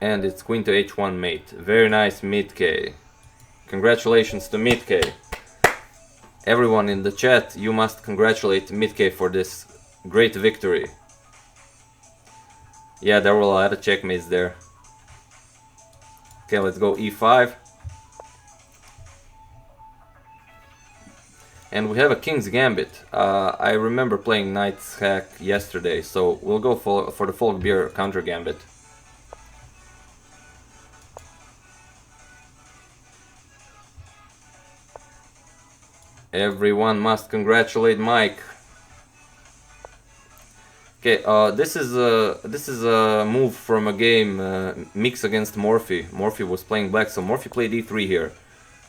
A: And it's queen to h1 mate. Very nice, Mid-K. Congratulations to Mid-K. Everyone in the chat, you must congratulate Mid-K for this great victory. Yeah, there were a lot of checkmates there. Okay, let's go e5. And we have a King's Gambit. I remember playing Knight's Hack yesterday, so we'll go for the Folk Beer counter Gambit. Everyone must congratulate Mike. Okay, this is a move from a game Mix against Morphy. Morphy was playing black, so Morphy played e3 here.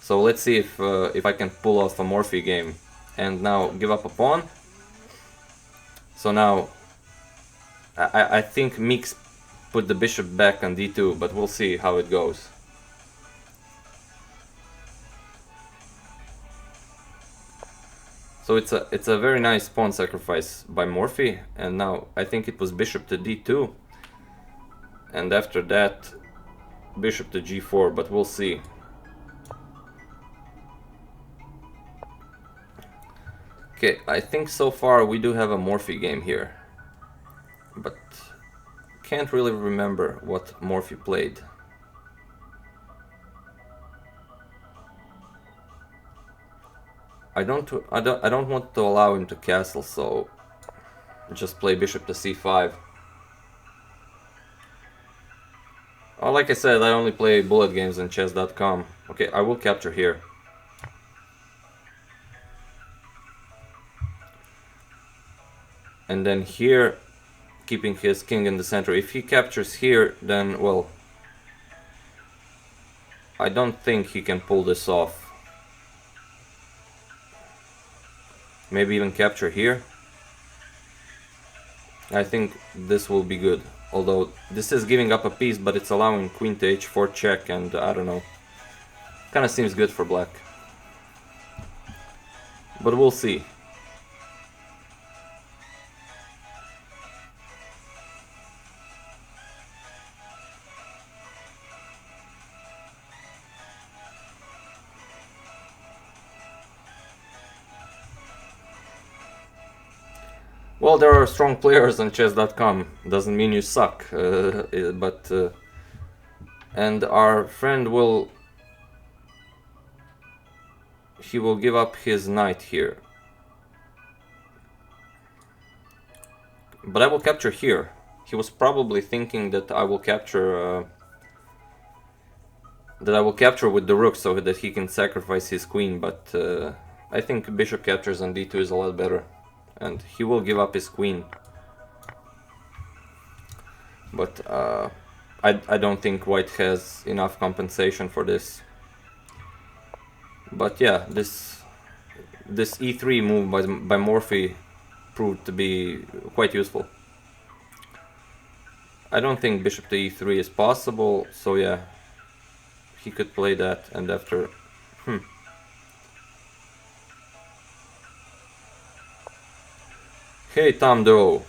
A: So let's see if I can pull off a Morphy game. And now give up a pawn. So now I think Mix put the bishop back on d2, but we'll see how it goes. So it's a very nice pawn sacrifice by Morphy, and now I think it was bishop to d2, and after that bishop to g4, but we'll see. Okay, I think so far we do have a Morphy game here, but can't really remember what Morphy played. I don't want to allow him to castle, so just play bishop to c5. Oh, like I said, I only play bullet games on chess.com. Okay, I will capture here. And then here, keeping his king in the center. If he captures here, then, well, I don't think he can pull this off. Maybe even capture here. I think this will be good. Although this is giving up a piece, but it's allowing queen to h4 check, and I don't know. Kind of seems good for black. But we'll see. Well, there are strong players on chess.com. Doesn't mean you suck, and our friend will give up his knight here. But I will capture here. He was probably thinking that I will capture with the rook so that he can sacrifice his queen, but I think bishop captures on d2 is a lot better. And he will give up his queen. But I don't think white has enough compensation for this. But yeah, this e3 move by Morphy proved to be quite useful. I don't think bishop to e3 is possible, so yeah, he could play that, and after Hey Tom Doe,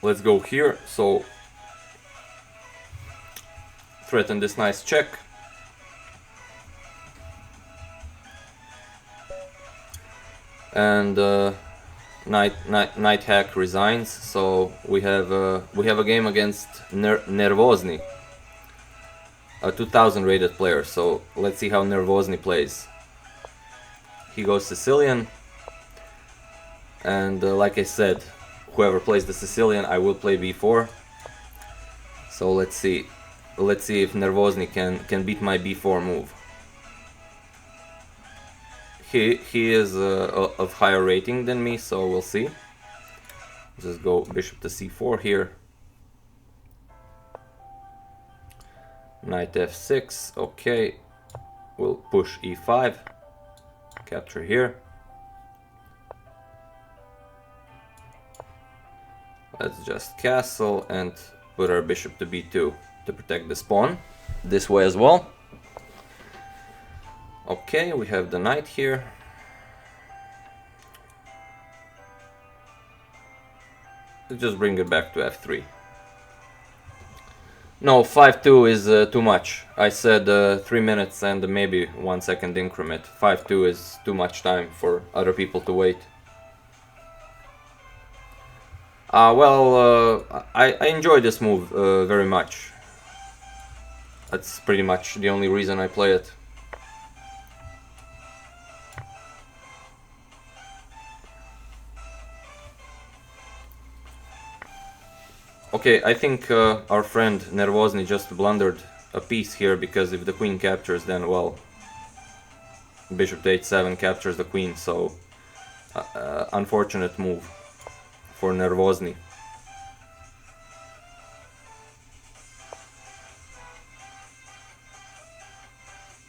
A: let's go here. So threaten this nice check, and Knight Hack resigns. So we have a game against Nervozny, a 2000 rated player. So let's see how Nervozny plays. He goes Sicilian. And like I said, whoever plays the Sicilian, I will play b4. So let's see if Nervozny can beat my b4 move. He is of higher rating than me, so we'll see. Just go bishop to c4 here. Knight f6. Okay, we'll push e5. Capture here. Let's just castle and put our bishop to b2 to protect this pawn. This way as well. Okay, we have the knight here. Let's just bring it back to f3. No, 5-2 is too much. I said 3 minutes and maybe 1 second increment. 5-2 is too much time for other people to wait. I enjoy this move very much. That's pretty much the only reason I play it. Okay, I think our friend Nervozny just blundered a piece here, because if the queen captures, then, well, bishop to h7 captures the queen, so unfortunate move for Nervozny.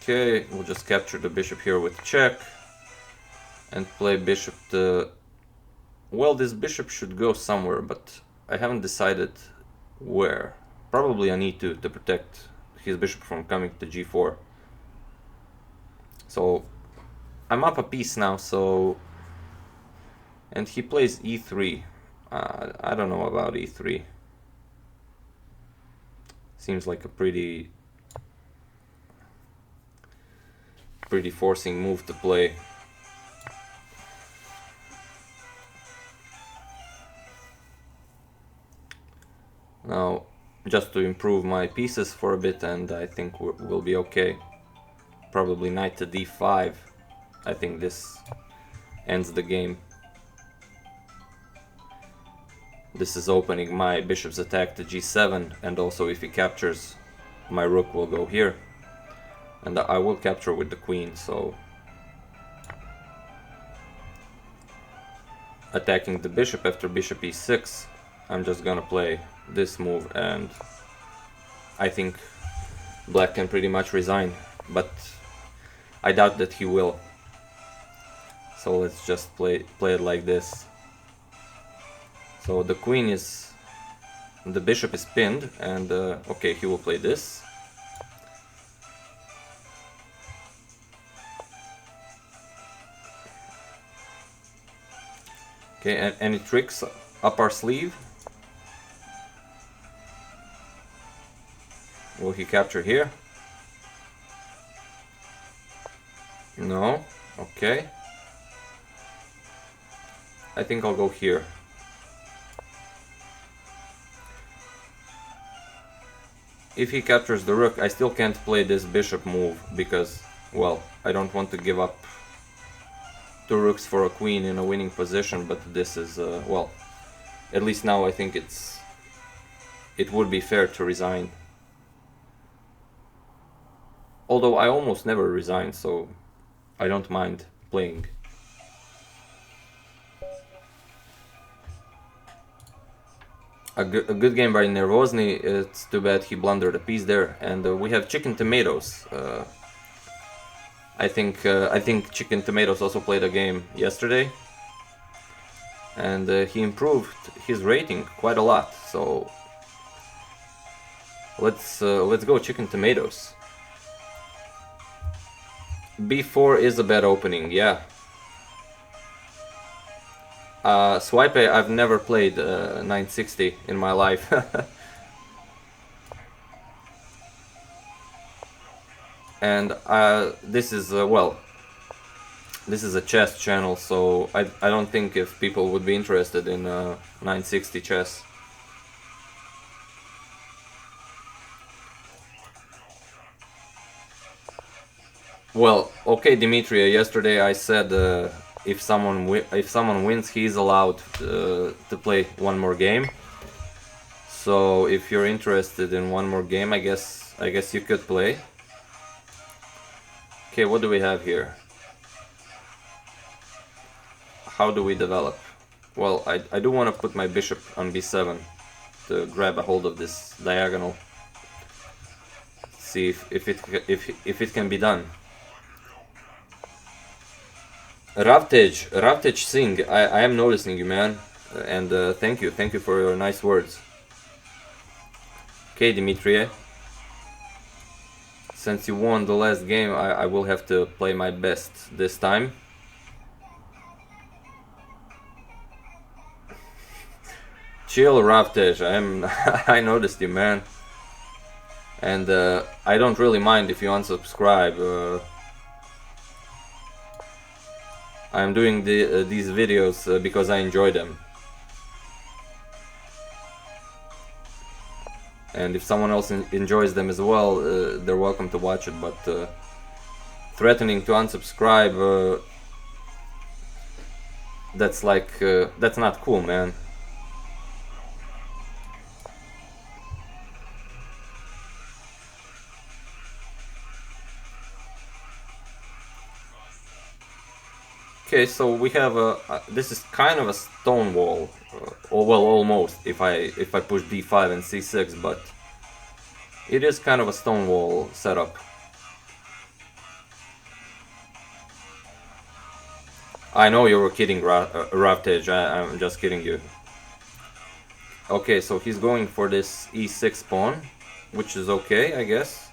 A: Okay, we'll just capture the bishop here with check and play bishop to... Well, this bishop should go somewhere, but I haven't decided where. Probably on e2 to protect his bishop from coming to g4. So I'm up a piece now, so... And he plays e3. I don't know about e3. Seems like a pretty forcing move to play. Now, just to improve my pieces for a bit, and I think we'll be okay. Probably knight to d5. I think this ends the game. This is opening my bishop's attack to g7, and also if he captures, my rook will go here. And I will capture with the queen, so... Attacking the bishop after bishop e6, I'm just gonna play this move, and I think black can pretty much resign, but I doubt that he will. So let's just play it like this. So the queen is... the bishop is pinned, and okay, he will play this. Okay, any tricks up our sleeve? Will he capture here? No? Okay. I think I'll go here. If he captures the rook, I still can't play this bishop move, because, well, I don't want to give up two rooks for a queen in a winning position, but this is, well, at least now I think it would be fair to resign. Although I almost never resign, so I don't mind playing. A good game by Nervozny. It's too bad he blundered a piece there, and we have Chicken Tomatoes. I think Chicken Tomatoes also played a game yesterday, and he improved his rating quite a lot. So let's go Chicken Tomatoes. B4 is a bad opening, yeah. Swipe A, I've never played 960 in my life. And this is, well, this is a chess channel, so I don't think if people would be interested in 960 chess. Well, okay, Dimitri, yesterday I said if someone wins, he's allowed to play one more game. So if you're interested in one more game, I guess you could play. Okay, what do we have here? How do we develop? Well, I do want to put my bishop on b7 to grab a hold of this diagonal. See if it can be done. Ravtej Singh, I am noticing you, man, and thank you for your nice words. Okay, Dimitri, since you won the last game, I will have to play my best this time. Chill, Ravtej, I noticed you, man. And I don't really mind if you unsubscribe. I'm doing these videos because I enjoy them. And if someone else enjoys them as well, they're welcome to watch it. But threatening to unsubscribe, that's like, that's not cool, man. Okay, so we have this is kind of a stone wall, or well, almost. If I push d5 and c6, but it is kind of a stone wall setup. I know you were kidding, Ravtage. I'm just kidding you. Okay, so he's going for this e6 pawn, which is okay, I guess.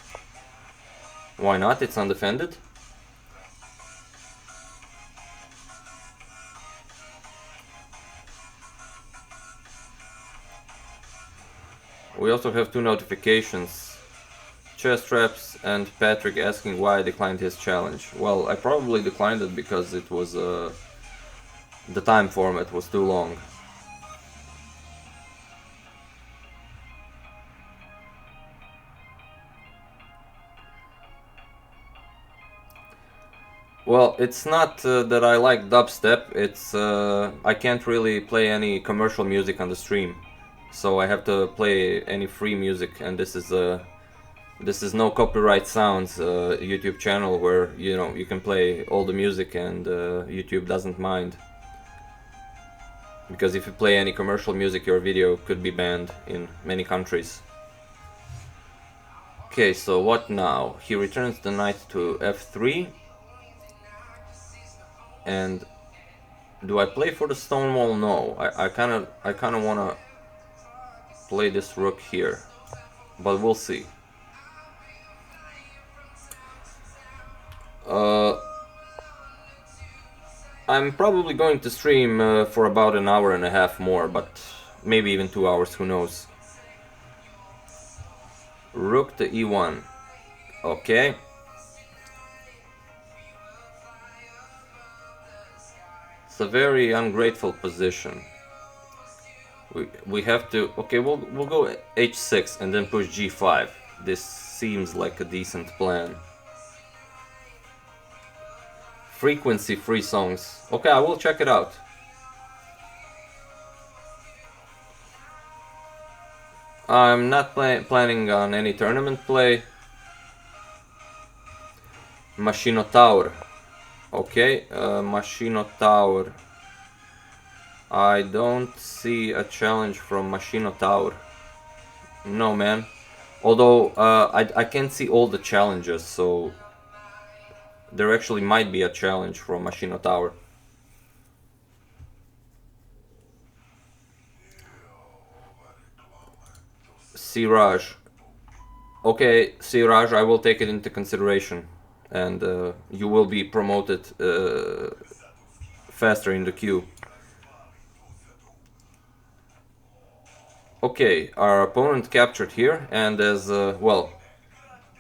A: Why not? It's undefended. We also have two notifications, chest traps and Patrick asking why I declined his challenge. Well, I probably declined it because it was the time format was too long. Well, it's not that I like dubstep, it's I can't really play any commercial music on the stream. So I have to play any free music, and this is no copyright sounds YouTube channel where you can play all the music and YouTube doesn't mind. Because if you play any commercial music, your video could be banned in many countries. Okay, so what now? He returns the knight to f3, and do I play for the stone wall? No, I kind of wanna play this rook here, but we'll see. I'm probably going to stream for about an hour and a half more, but maybe even 2 hours, who knows. Rook to e1. Okay. It's a very ungrateful position. We have to... Okay, we'll go h6 and then push g5. This seems like a decent plan. Frequency free songs. Okay, I will check it out. I'm not planning on any tournament play. Machinotaur. Okay, Machinotaur. I don't see a challenge from Machinotaur. No, man. Although I can't see all the challenges, so there actually might be a challenge from Machinotaur. Siraj. Okay, Siraj, I will take it into consideration, and you will be promoted faster in the queue. Okay, our opponent captured here, and as well,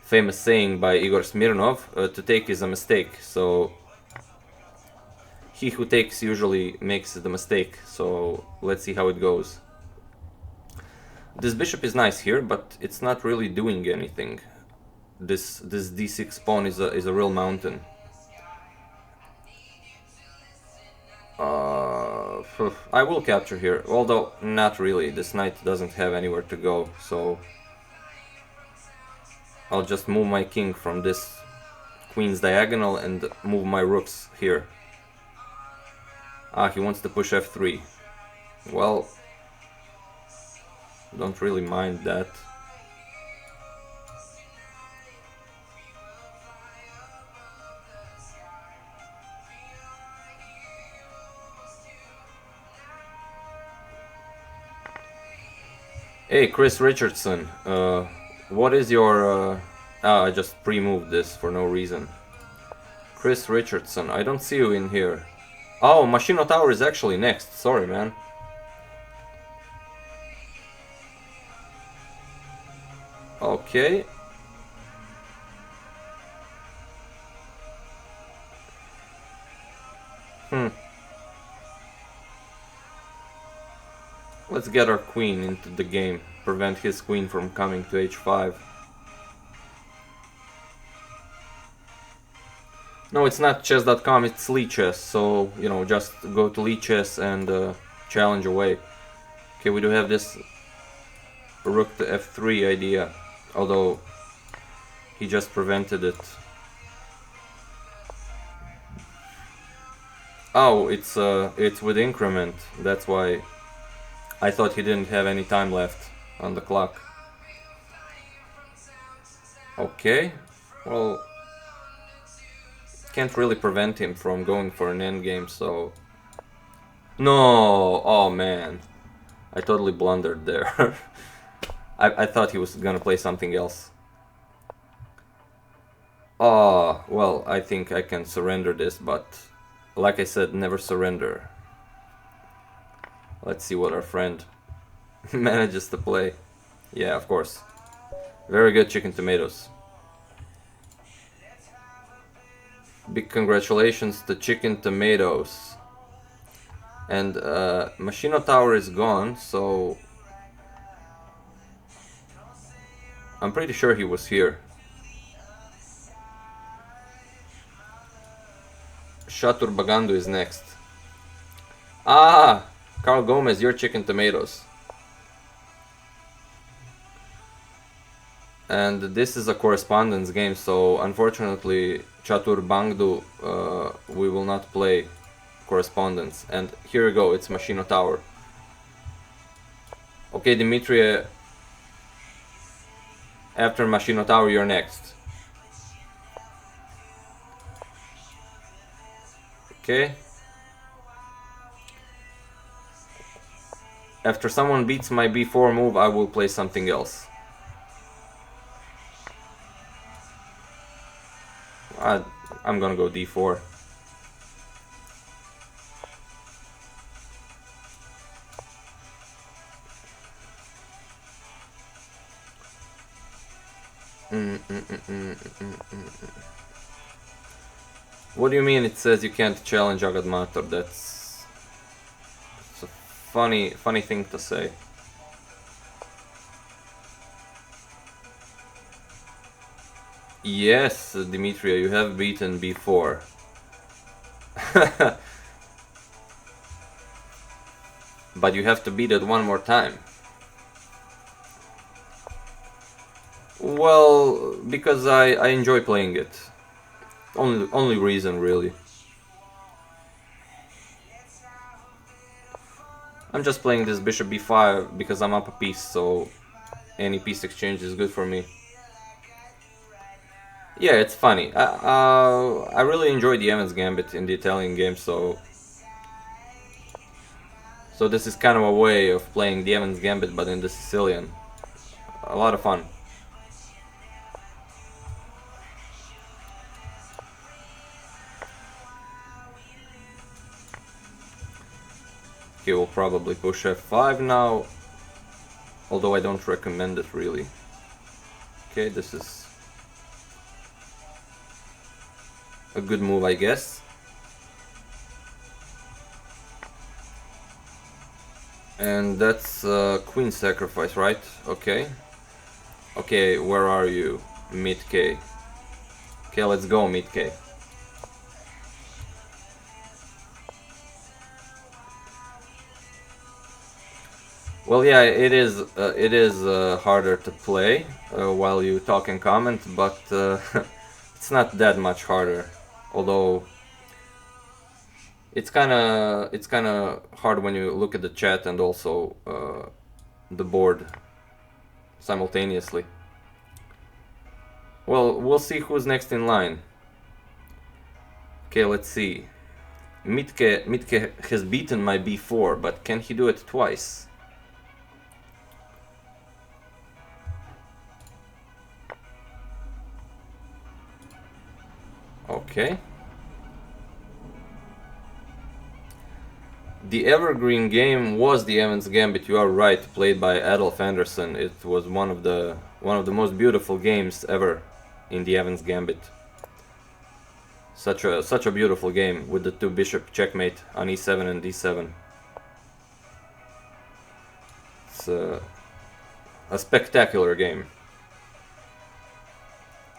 A: famous saying by Igor Smirnov, to take is a mistake, so he who takes usually makes the mistake, so let's see how it goes. This bishop is nice here, but it's not really doing anything. This d6 pawn is a real mountain. I will capture here, although not really. This knight doesn't have anywhere to go, so I'll just move my king from this queen's diagonal and move my rooks here. Ah, he wants to push f3. Well, don't really mind that. Hey, Chris Richardson, what is your... I just pre-moved this for no reason. Chris Richardson, I don't see you in here. Oh, Machinotaur is actually next, sorry man. Okay, Let's get our queen into the game. Prevent his queen from coming to h5. No, it's not chess.com, it's Lichess. So, you know, just go to Lichess and challenge away. Okay, we do have this rook to f3 idea, although he just prevented it. Oh, it's with increment. That's why I thought he didn't have any time left on the clock. Okay, well, can't really prevent him from going for an endgame, so... No! Oh man, I totally blundered there. I thought he was gonna play something else. Oh, well, I think I can surrender this, but like I said, never surrender. Let's see what our friend manages to play. Yeah, of course. Very good chicken tomatoes. Big congratulations to chicken tomatoes. And Machino Tower is gone, so I'm pretty sure he was here. Shatur Bagandu is next. Ah! Carl Gomez, your chicken tomatoes. And this is a correspondence game, so unfortunately Chatur Bangdu, we will not play correspondence. And here we go, it's Machino Tower. Okay, Dimitri, after Machino Tower you're next. Okay. After someone beats my b4 move, I will play something else. I'm gonna go d4. What do you mean it says you can't challenge agadmator? That's a funny thing to say. Yes, Dimitria, you have beaten b4. But you have to beat it one more time. Well, because I enjoy playing it. Only reason, really. I'm just playing this bishop b5 because I'm up a piece, so any piece exchange is good for me. Yeah, it's funny. I really enjoy the Evans Gambit in the Italian game, so this is kind of a way of playing the Evans Gambit, but in the Sicilian. A lot of fun. He will probably push f5 now, although I don't recommend it really. Okay, this is a good move, I guess. And that's queen sacrifice, right? Okay. Okay, where are you? Mid K. Okay, let's go mid K. Well, yeah, it is harder to play while you talk and comment, but it's not that much harder. Although it's kind of hard when you look at the chat and also the board simultaneously. Well, we'll see who's next in line. Okay, let's see. Mitke has beaten my b4, but can he do it twice? Okay. The evergreen game was the Evans Gambit, you are right, played by Adolf Anderson. It was one of the most beautiful games ever in the Evans Gambit. Such a beautiful game with the two bishop checkmate on e7 and d7. It's a spectacular game.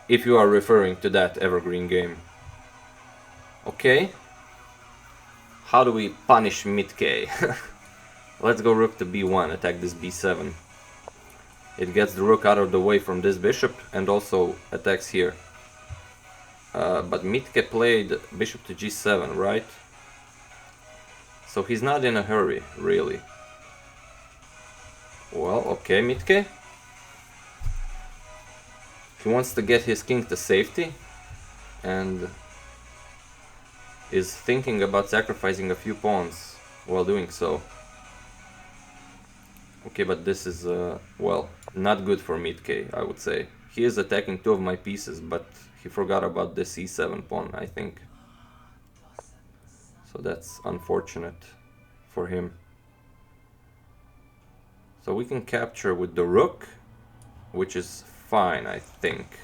A: If you are referring to that evergreen game. Okay. How do we punish mid-k? Let's go rook to b1, attack this b7. It gets the rook out of the way from this bishop and also attacks here. But Mitke played bishop to g7, right? So he's not in a hurry, really. Well, okay, Mitke. He wants to get his king to safety and is thinking about sacrificing a few pawns while doing so. Okay, but this is, well, not good for Mitke, I would say. He is attacking two of my pieces, but he forgot about this e7 pawn, I think. So that's unfortunate for him. So we can capture with the rook, which is fine, I think.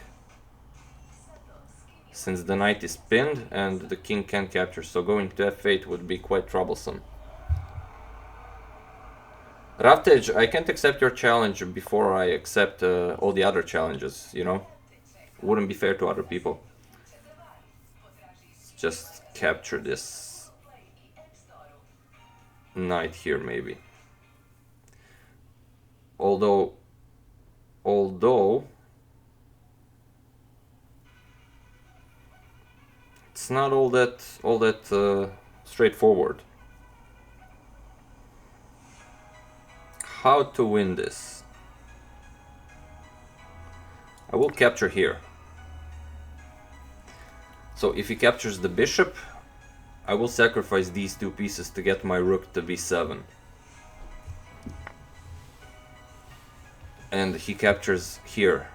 A: Since the knight is pinned and the king can capture, so going to f8 would be quite troublesome. Ravtej, I can't accept your challenge before I accept all the other challenges, you know? Wouldn't be fair to other people. Just capture this knight here, maybe. Although it's not all that straightforward. How to win this? I will capture here. So if he captures the bishop, I will sacrifice these two pieces to get my rook to b7. And he captures here.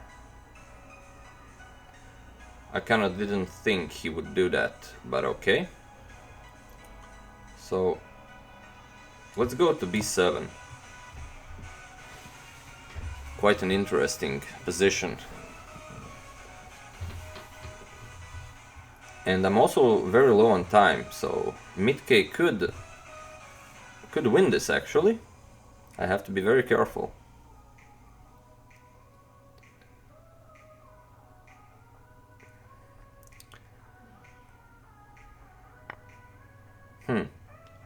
A: I kinda didn't think he would do that, but okay. So let's go to b7. Quite an interesting position. And I'm also very low on time, so Mitke could win this actually. I have to be very careful.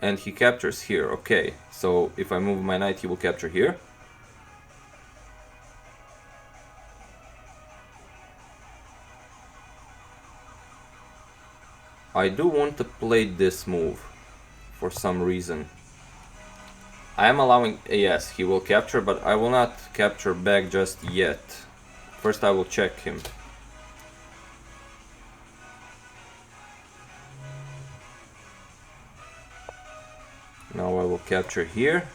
A: And he captures here, okay. So if I move my knight, he will capture here. I do want to play this move for some reason. I am allowing, yes, he will capture, but I will not capture back just yet. First I will check him. Now I will capture here.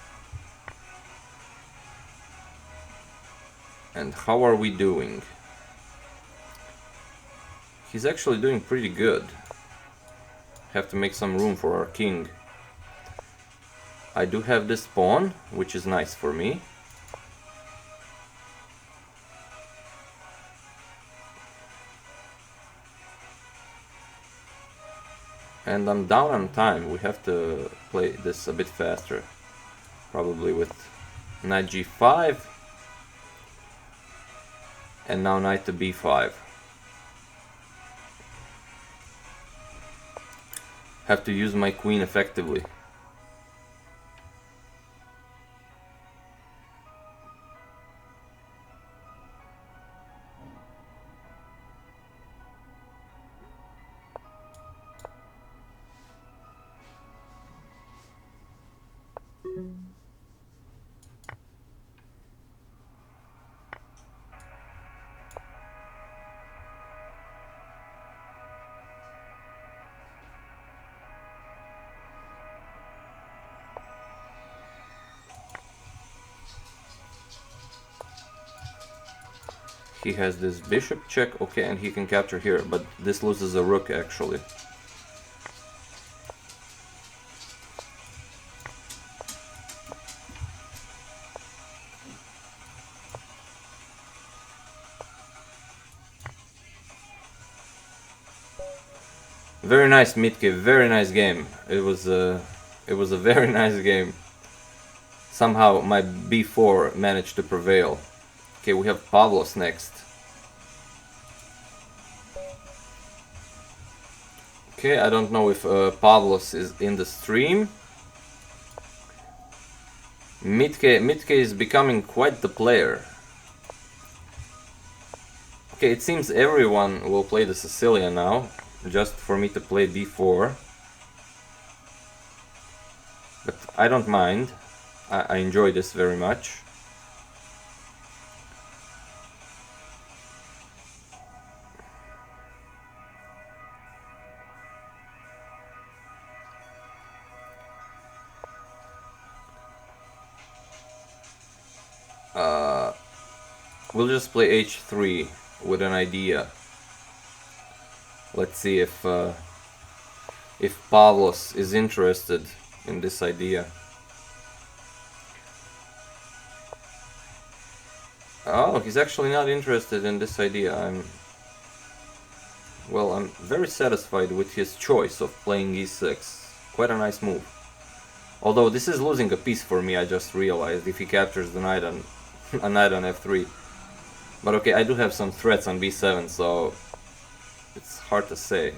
A: And how are we doing? He's actually doing pretty good. Have to make some room for our king. I do have this pawn, which is nice for me. And I'm down on time. We have to play this a bit faster. Probably with knight g5. And now knight to b5. Have to use my queen effectively. He has this bishop check, okay, and he can capture here, but this loses a rook actually. Very nice, Mitke. Very nice game. It was a very nice game. Somehow my b4 managed to prevail. Okay, we have Pavlos next. Okay, I don't know if Pavlos is in the stream. Mitke is becoming quite the player. Okay, it seems everyone will play the Sicilian now, just for me to play b4. But I don't mind. I enjoy this very much. We'll just play h3 with an idea. Let's see if Pavlos is interested in this idea. Oh, he's actually not interested in this idea. I'm very satisfied with his choice of playing e6. Quite a nice move. Although this is losing a piece for me, I just realized, if he captures the knight on a knight on f3. But okay, I do have some threats on b7, so it's hard to say.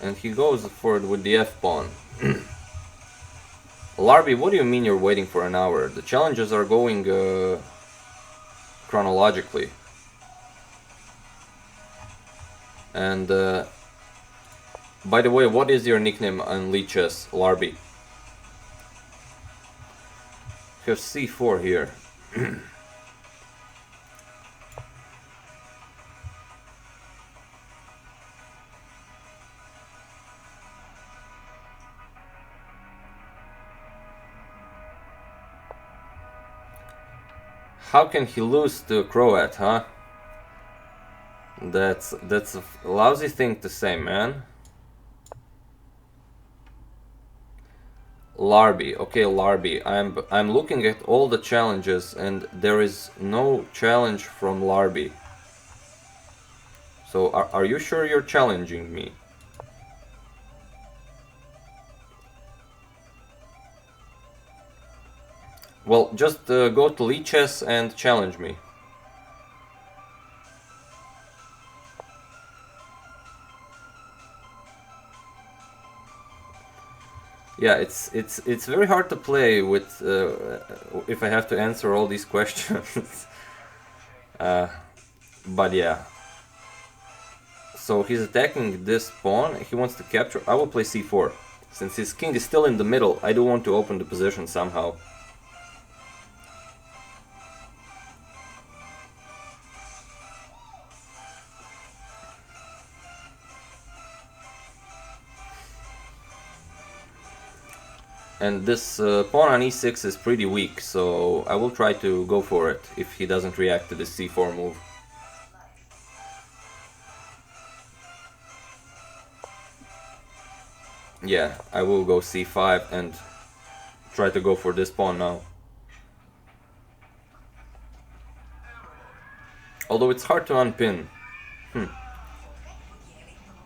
A: And he goes for it with the f-pawn. Larby, what do you mean you're waiting for an hour? The challenges are going chronologically. And by the way, what is your nickname on Lichess, Larby? You have c4 here. How can he lose to a Croat, huh? That's a lousy thing to say, man. Larby, okay, Larby. I'm looking at all the challenges and there is no challenge from Larby. So are you sure you're challenging me? Well, just go to Lichess and challenge me. Yeah, it's very hard to play with if I have to answer all these questions. But yeah. So he's attacking this pawn. He wants to capture. I will play c4. Since his king is still in the middle, I do want to open the position somehow. And this pawn on e6 is pretty weak, so I will try to go for it if he doesn't react to this c4 move. Yeah, I will go c5 and try to go for this pawn now. Although it's hard to unpin.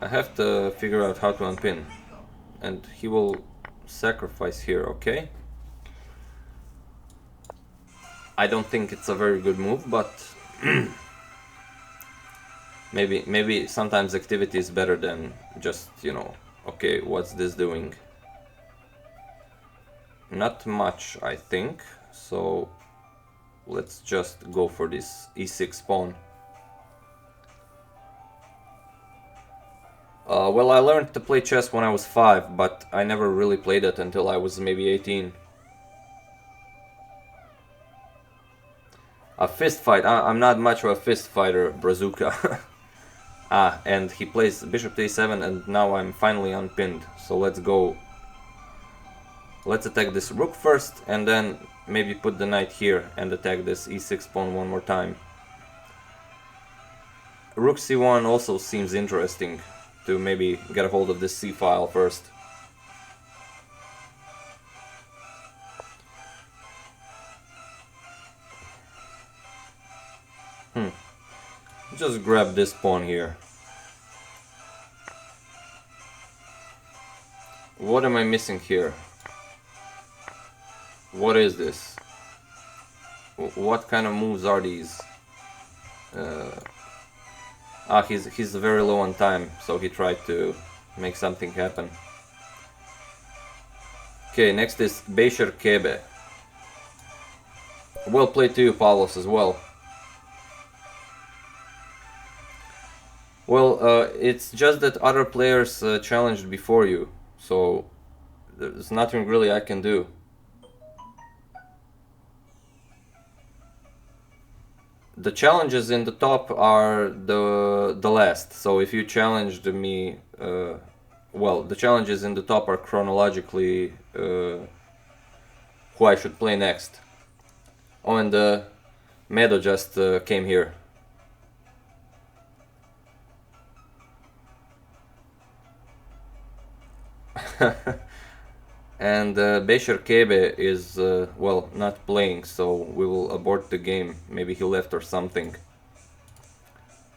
A: I have to figure out how to unpin. And he will sacrifice here, okay? I don't think it's a very good move, but maybe sometimes activity is better than just, you know, okay, what's this doing? Not much, I think, so let's just go for this e6 pawn. Well, I learned to play chess when I was 5, but I never really played it until I was maybe 18. A fist fight. I'm not much of a fist fighter, Brazuca. And he plays bishop to a7, and now I'm finally unpinned. So let's go. Let's attack this rook first, and then maybe put the knight here and attack this e6 pawn one more time. Rook c1 also seems interesting, to maybe get a hold of this c file first. Just grab this pawn here. What am I missing here? What is this? What kind of moves are these? He's very low on time, so he tried to make something happen. Okay, next is Beisher Kebe. Well played to you, Pavlos, as well. Well, it's just that other players challenged before you, so there's nothing really I can do. The challenges in the top are the last, so if you challenged me, well, the challenges in the top are chronologically who I should play next. Oh, and Meadow just came here. And Beisher Kebe is, well, not playing, so we will abort the game. Maybe he left or something.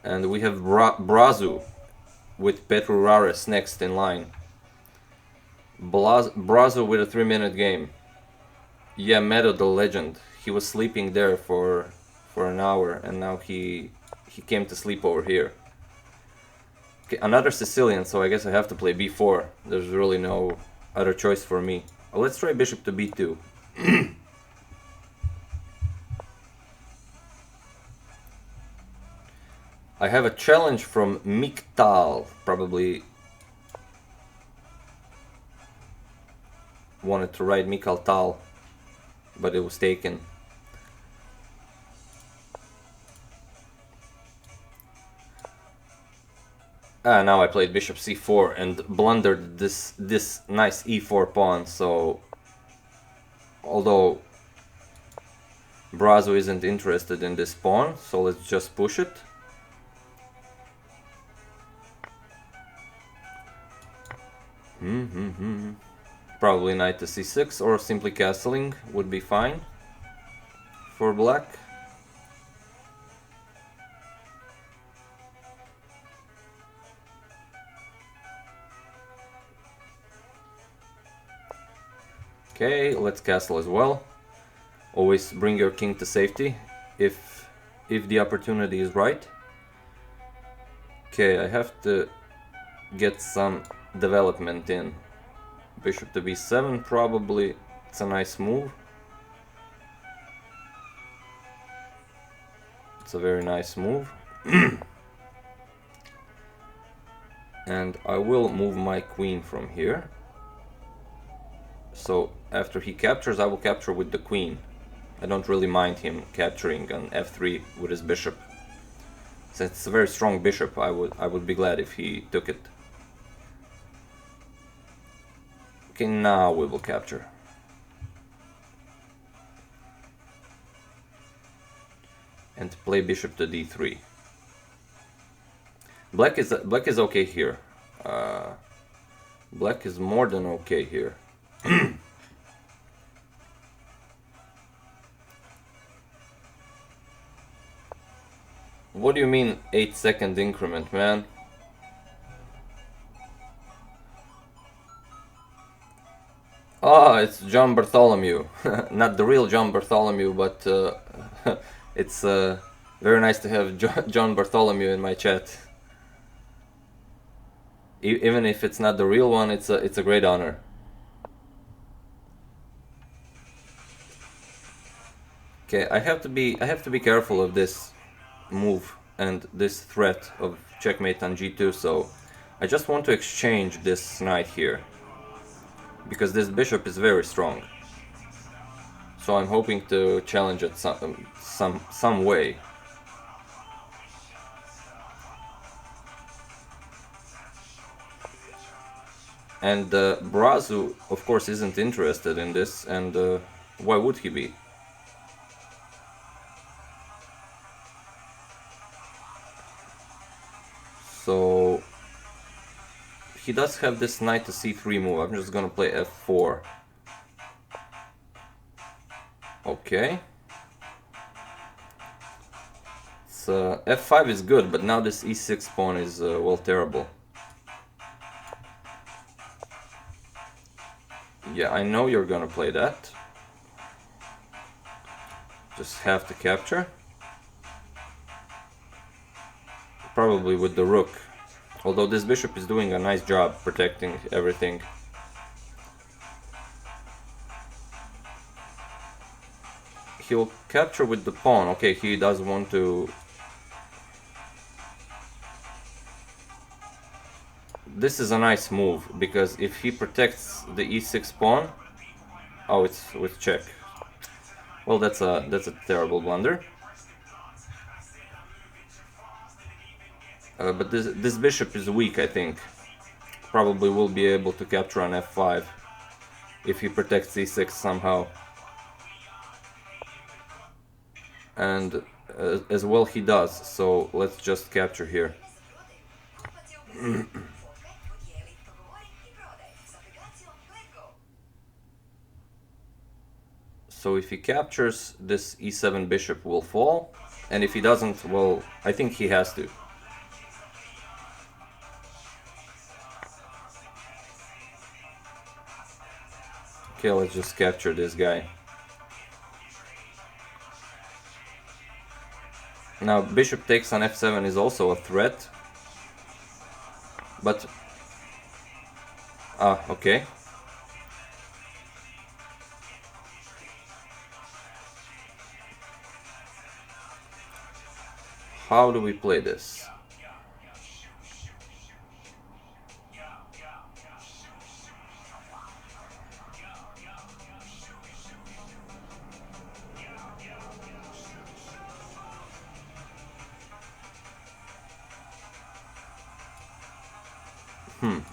A: And we have Brazu with Petru Rares next in line. Brazu with a 3-minute game. Yeah, Meadow the legend. He was sleeping there for an hour, and now he came to sleep over here. Okay, another Sicilian, so I guess I have to play b4. There's really no other choice for me. Let's try bishop to b2. I have a challenge from Miktal. Probably wanted to write Mikal Tal, but it was taken. Now I played bishop c4 and blundered this nice e4 pawn, so although Brazo isn't interested in this pawn, so let's just push it. Probably knight to c6 or simply castling would be fine for black. Okay, let's castle as well. Always bring your king to safety if the opportunity is right. Okay, I have to get some development in. Bishop to b7 probably. It's a nice move. It's a very nice move. And I will move my queen from here. So after he captures, I will capture with the queen. I don't really mind him capturing on f3 with his bishop. Since it's a very strong bishop, I would be glad if he took it. Okay, now we will capture. And play bishop to d3. Black is okay here. Black is more than okay here. What do you mean 8-second increment, man? Ah, it's John Bartholomew. Not the real John Bartholomew, but it's very nice to have John Bartholomew in my chat. Even if it's not the real one, it's a great honor. Okay, I have to be careful of this move and this threat of checkmate on g2, so I just want to exchange this knight here because this bishop is very strong. So I'm hoping to challenge it some way. And Brazu, of course, isn't interested in this, and why would he be? So he does have this knight to c3 move. I'm just gonna play f4. Okay. It's f5 is good, but now this e6 pawn is, well, terrible. Yeah, I know you're gonna play that. Just have to capture. Probably with the rook. Although this bishop is doing a nice job protecting everything. He'll capture with the pawn. Okay, he does want to... This is a nice move, because if he protects the e6 pawn... Oh, it's with check. Well, that's a terrible blunder. But this bishop is weak, I think. Probably will be able to capture on f5 if he protects e6 somehow. And as well he does, so let's just capture here. So if he captures, this e7 bishop will fall, and if he doesn't, well, I think he has to. Okay, let's just capture this guy. Now, bishop takes on f7 is also a threat. But... okay. How do we play this?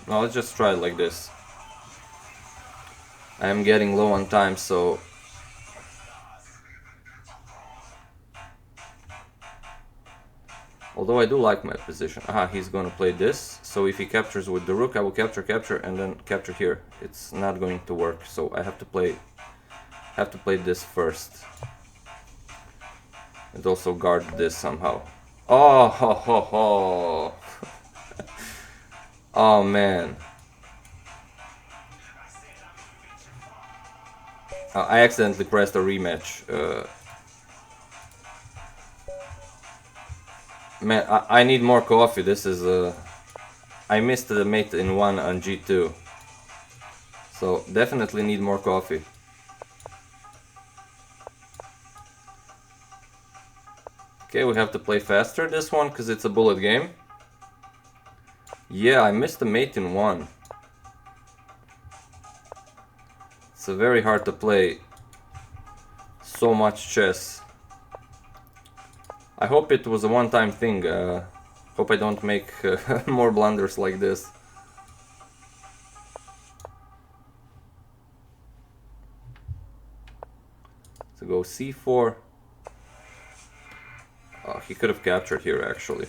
A: Now let's just try it like this. I am getting low on time, so... Although I do like my position. Aha, he's gonna play this. So if he captures with the rook, I will capture, and then capture here. It's not going to work, so I have to play this first. And also guard this somehow. Oh, ho, ho, ho. Oh, man. I accidentally pressed a rematch. Man, I need more coffee. This is... I missed the mate in 1 on g2. So, definitely need more coffee. Okay, we have to play faster this one, because it's a bullet game. Yeah, I missed the mate in 1. It's very hard to play so much chess. I hope it was a one-time thing. Hope I don't make more blunders like this. So go c4. Oh, he could have captured here actually.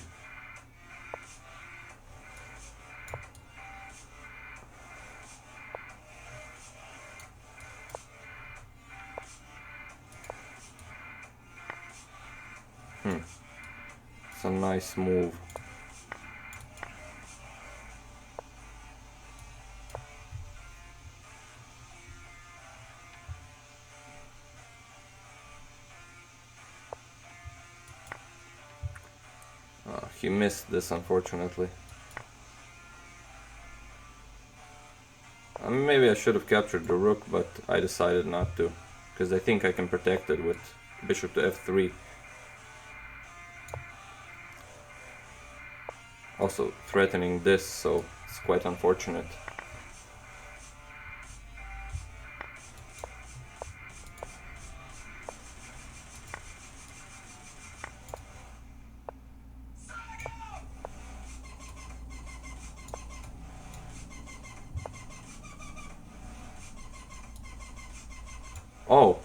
A: It's a nice move. He missed this, unfortunately. Maybe I should have captured the rook, but I decided not to, because I think I can protect it with bishop to f3. Also threatening this, so it's quite unfortunate. Oh,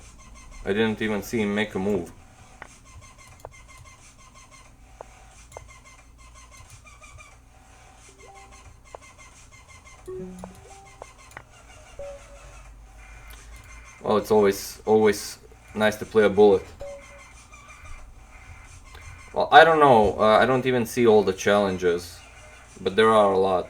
A: I didn't even see him make a move. Well, it's always nice to play a bullet. Well, I don't know. I don't even see all the challenges, but there are a lot.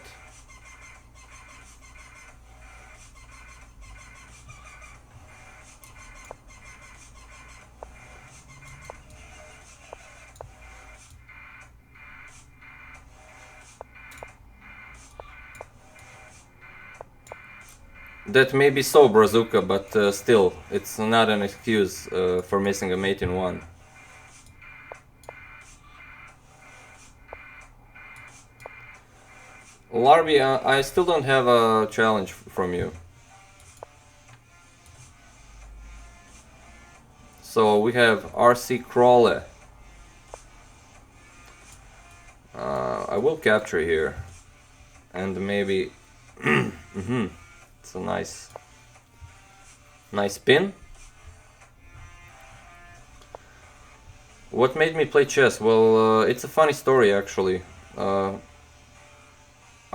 A: That may be so, Brazuca, but still, it's not an excuse for missing a mate in one. Larby, I still don't have a challenge from you. So we have RC Crawler. I will capture here. And maybe... It's a nice pin. What made me play chess? Well, it's a funny story actually.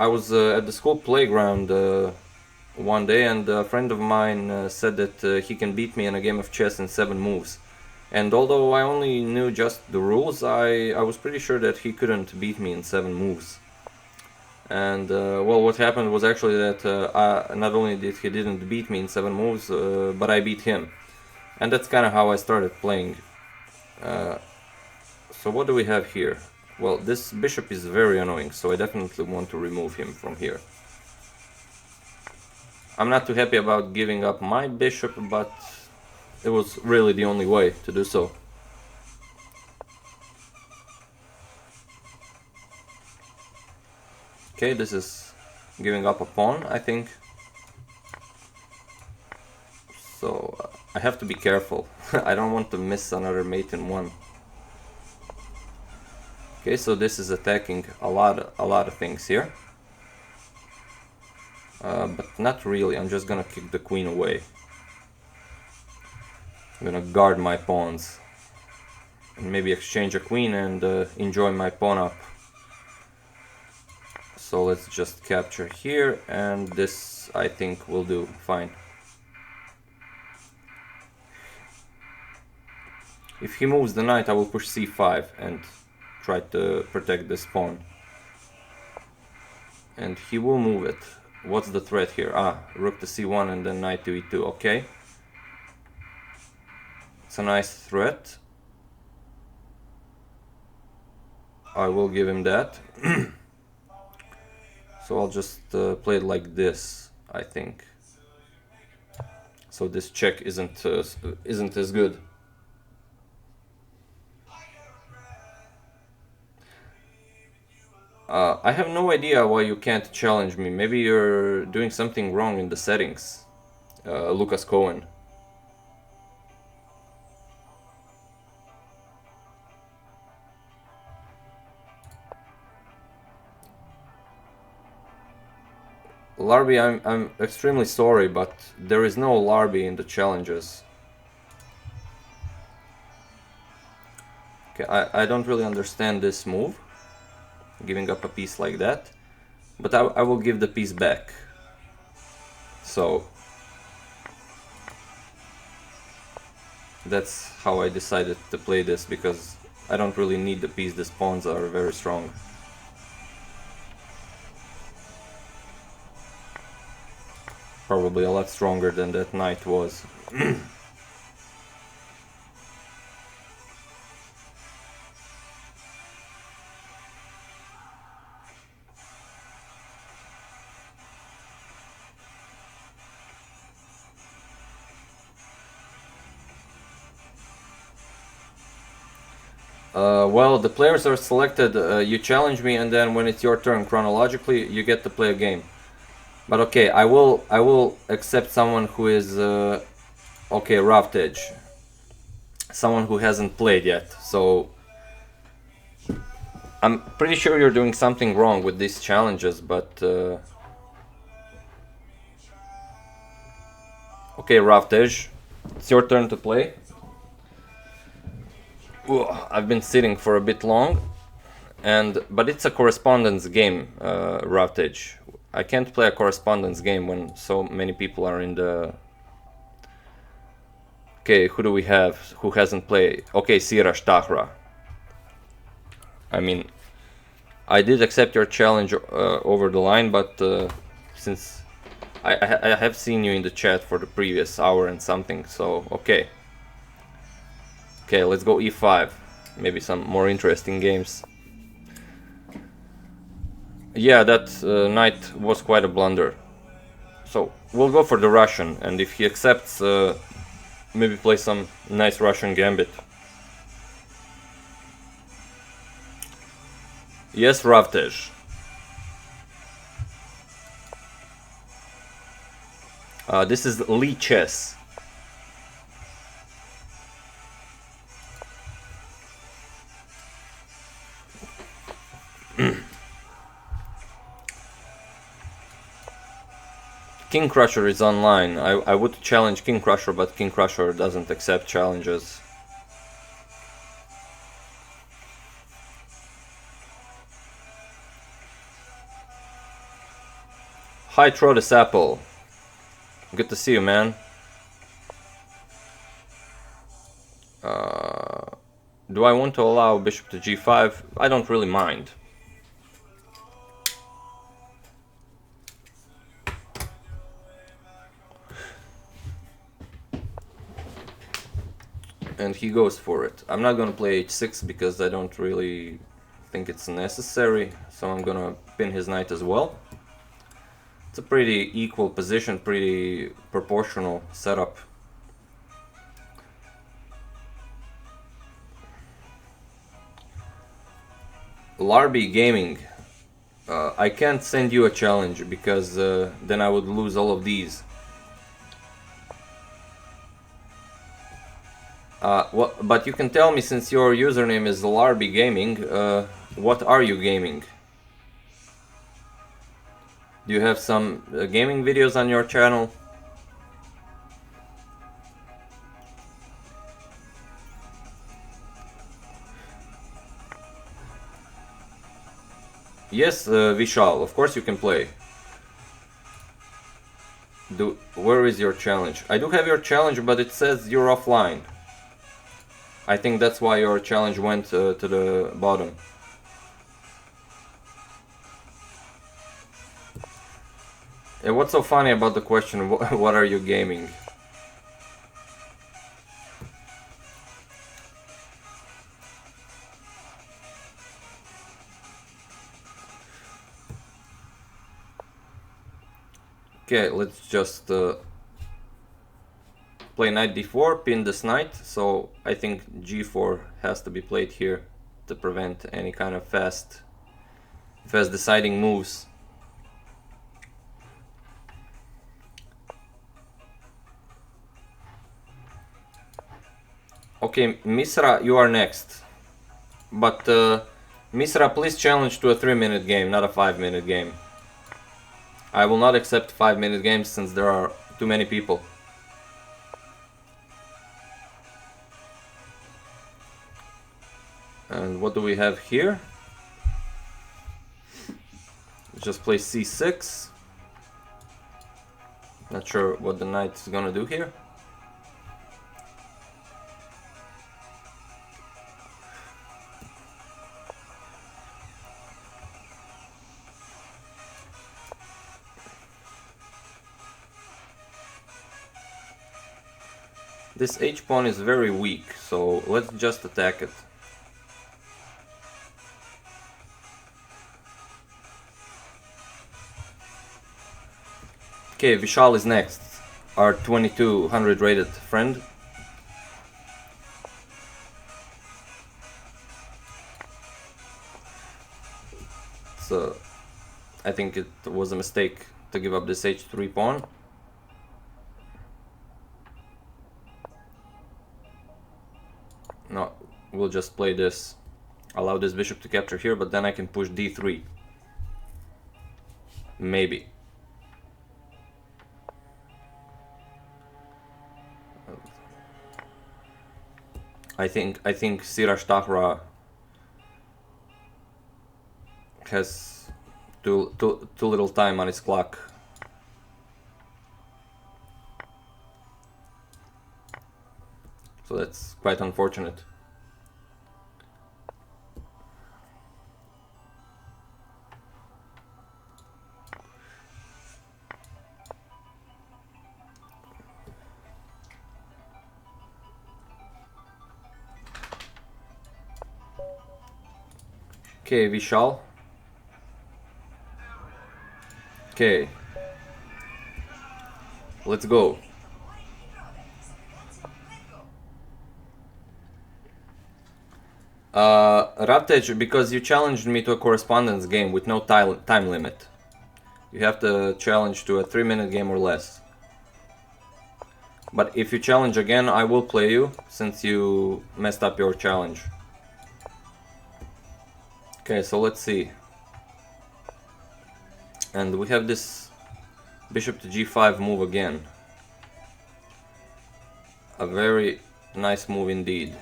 A: I was at the school playground one day, and a friend of mine said that he can beat me in a game of chess in 7 moves. And although I only knew just the rules, I was pretty sure that he couldn't beat me in 7 moves. And well, what happened was actually that not only did he didn't beat me in 7 moves, but I beat him. And that's kind of how I started playing. So what do we have here? Well, this bishop is very annoying, so I definitely want to remove him from here. I'm not too happy about giving up my bishop, but it was really the only way to do so. Okay, this is giving up a pawn, I think. So I have to be careful. I don't want to miss another mate in one. Okay, so this is attacking a lot of things here. But not really, I'm just gonna kick the queen away. I'm gonna guard my pawns. And maybe exchange a queen and enjoy my pawn up. So let's just capture here, and this I think will do fine. If he moves the knight, I will push c5 and try to protect this pawn. And he will move it. What's the threat here? Rook to c1 and then knight to e2. Okay. It's a nice threat. I will give him that. So I'll just play it like this, I think. So this check isn't as good. I have no idea why you can't challenge me. Maybe you're doing something wrong in the settings, Lucas Cohen. Larby, I'm extremely sorry, but there is no Larby in the challenges. Okay, I don't really understand this move, giving up a piece like that, but I will give the piece back. So that's how I decided to play this, because I don't really need the piece. These pawns are very strong. Probably a lot stronger than that knight was. Well, the players are selected, you challenge me, and then when it's your turn chronologically, you get to play a game. But okay, I will accept someone who is okay, rough edge. Someone who hasn't played yet. So I'm pretty sure you're doing something wrong with these challenges, but okay, rough edge. It's your turn to play. I've been sitting for a bit long, but it's a correspondence game, rough edge. I can't play a correspondence game when so many people are in the... Okay, who do we have who hasn't played? Okay, Siraj Tahra. I mean, I did accept your challenge over the line, but since I have seen you in the chat for the previous hour and something, so okay. Okay, let's go e5. Maybe some more interesting games. Yeah, that knight was quite a blunder. So we'll go for the Russian, and if he accepts, maybe play some nice Russian Gambit. Yes, Ravtej. This is Lee Chess. King Crusher is online. I would challenge King Crusher, but King Crusher doesn't accept challenges. Hi, Trotus Apple. Good to see you, man. Do I want to allow bishop to g5? I don't really mind. And he goes for it. I'm not gonna play h6 because I don't really think it's necessary, so I'm gonna pin his knight as well. It's a pretty equal position, pretty proportional setup. Larby Gaming, I can't send you a challenge because then I would lose all of these. But you can tell me, since your username is Larby Gaming, what are you gaming? Do you have some gaming videos on your channel? Yes, Vishal, of course you can play. Where is your challenge? I do have your challenge, but it says you're offline. I think that's why your challenge went to the bottom. And what's so funny about the question, what are you gaming? Okay, let's just play knight d4, pin this knight, so I think g4 has to be played here to prevent any kind of fast deciding moves. Okay, Misra, you are next. But Misra, please challenge to a 3-minute game, not a 5-minute game. I will not accept 5-minute games since there are too many people. And what do we have here? Let's just play c6. Not sure what the knight's gonna do here. This h-pawn is very weak, so let's just attack it. Okay, Vishal is next, our 2200 rated friend. So I think it was a mistake to give up this h3 pawn. No, we'll just play this. Allow this bishop to capture here, but then I can push d3. Maybe. I think Siraj Tahra has too little time on his clock. So that's quite unfortunate. Okay, Vishal. Okay. Let's go. Raptage, because you challenged me to a correspondence game with no time limit. You have to challenge to a 3-minute game or less. But if you challenge again, I will play you, since you messed up your challenge. Okay, so let's see. And we have this bishop to g5 move again. A very nice move indeed.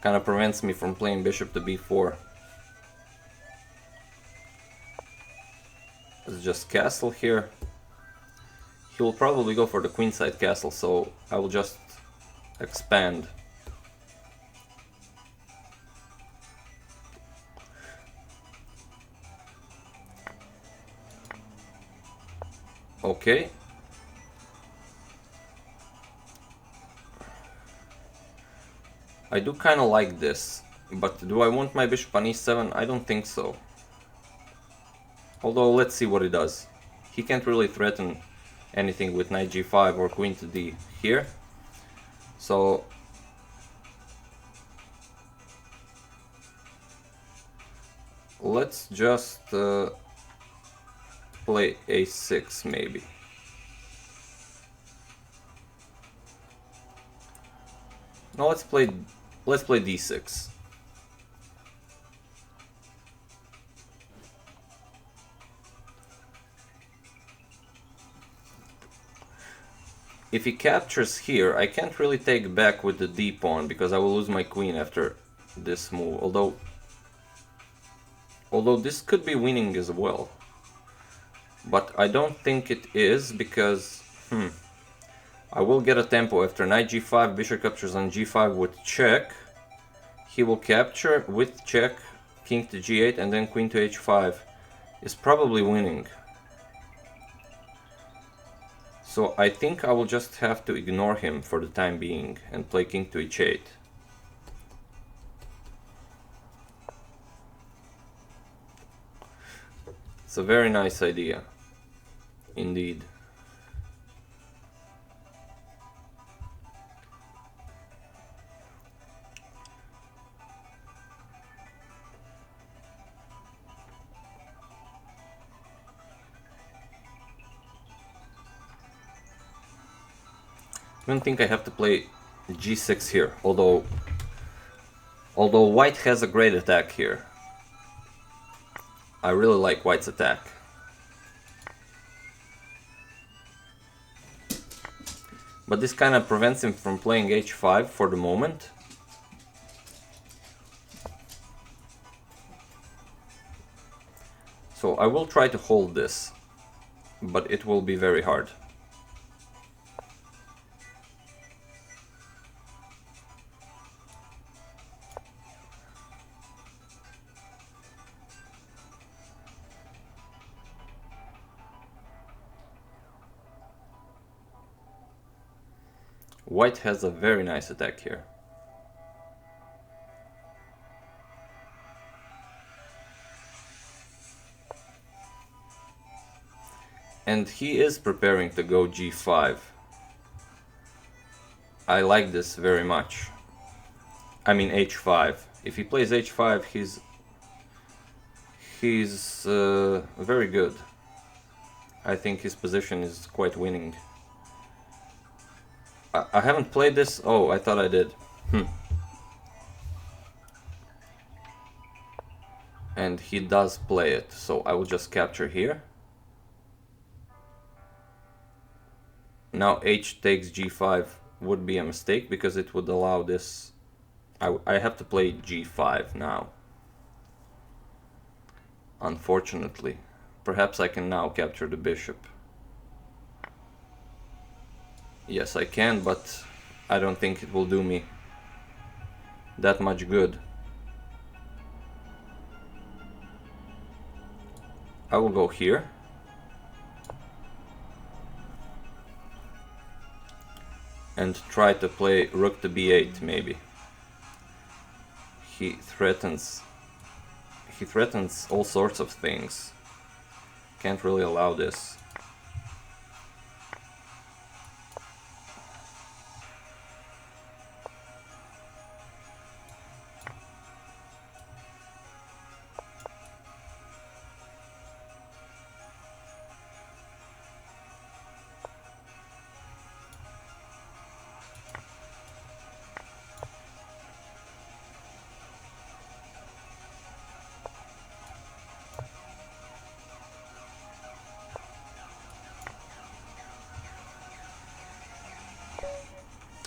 A: Kind of prevents me from playing bishop to b4. Let's just castle here. He will probably go for the queenside castle, so I will just expand. Okay. I do kind of like this, but do I want my bishop on e7? I don't think so. Although, let's see what he does. He can't really threaten anything with knight g5 or queen to d here. So let's just play a6 maybe. No, let's play d6. If he captures here, I can't really take back with the d pawn because I will lose my queen after this move. Although this could be winning as well. But I don't think it is because I will get a tempo after knight g5, bishop captures on g5 with check. He will capture with check, king to g8, and then queen to h5. Is probably winning. So I think I will just have to ignore him for the time being and play king to h8. It's a very nice idea, indeed. I don't think I have to play g6 here, although white has a great attack here. I really like white's attack. But this kind of prevents him from playing h5 for the moment. So I will try to hold this, but it will be very hard. White has a very nice attack here. And he is preparing to go g5. I like this very much. I mean h5. If he plays h5, he's very good. I think his position is quite winning. I haven't played this. Oh, I thought I did. And he does play it, so I will just capture here. Now h takes g5 would be a mistake because it would allow this. I have to play g5 now. Unfortunately. Perhaps I can now capture the bishop. Yes, I can, but I don't think it will do me that much good. I will go here. And try to play rook to b8, maybe. He threatens he threatens all sorts of things. Can't really allow this.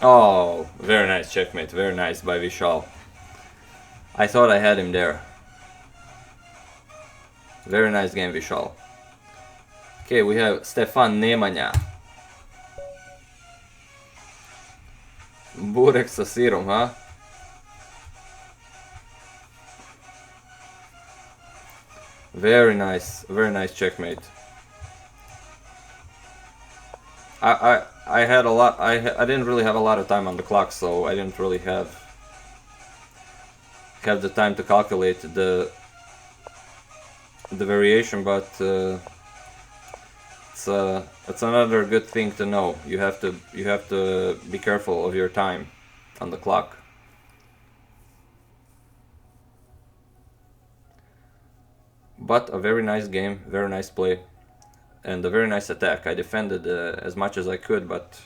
A: Oh, very nice checkmate, very nice by Vishal. I thought I had him there. Very nice game, Vishal. Okay, we have Stefan Nemanja. Burek sa sirom, huh? Very nice checkmate. I had a lot. I didn't really have a lot of time on the clock, so I didn't really have the time to calculate the variation. But it's another good thing to know. You have to be careful of your time on the clock. But a very nice game, very nice play. And a very nice attack. I defended as much as I could, but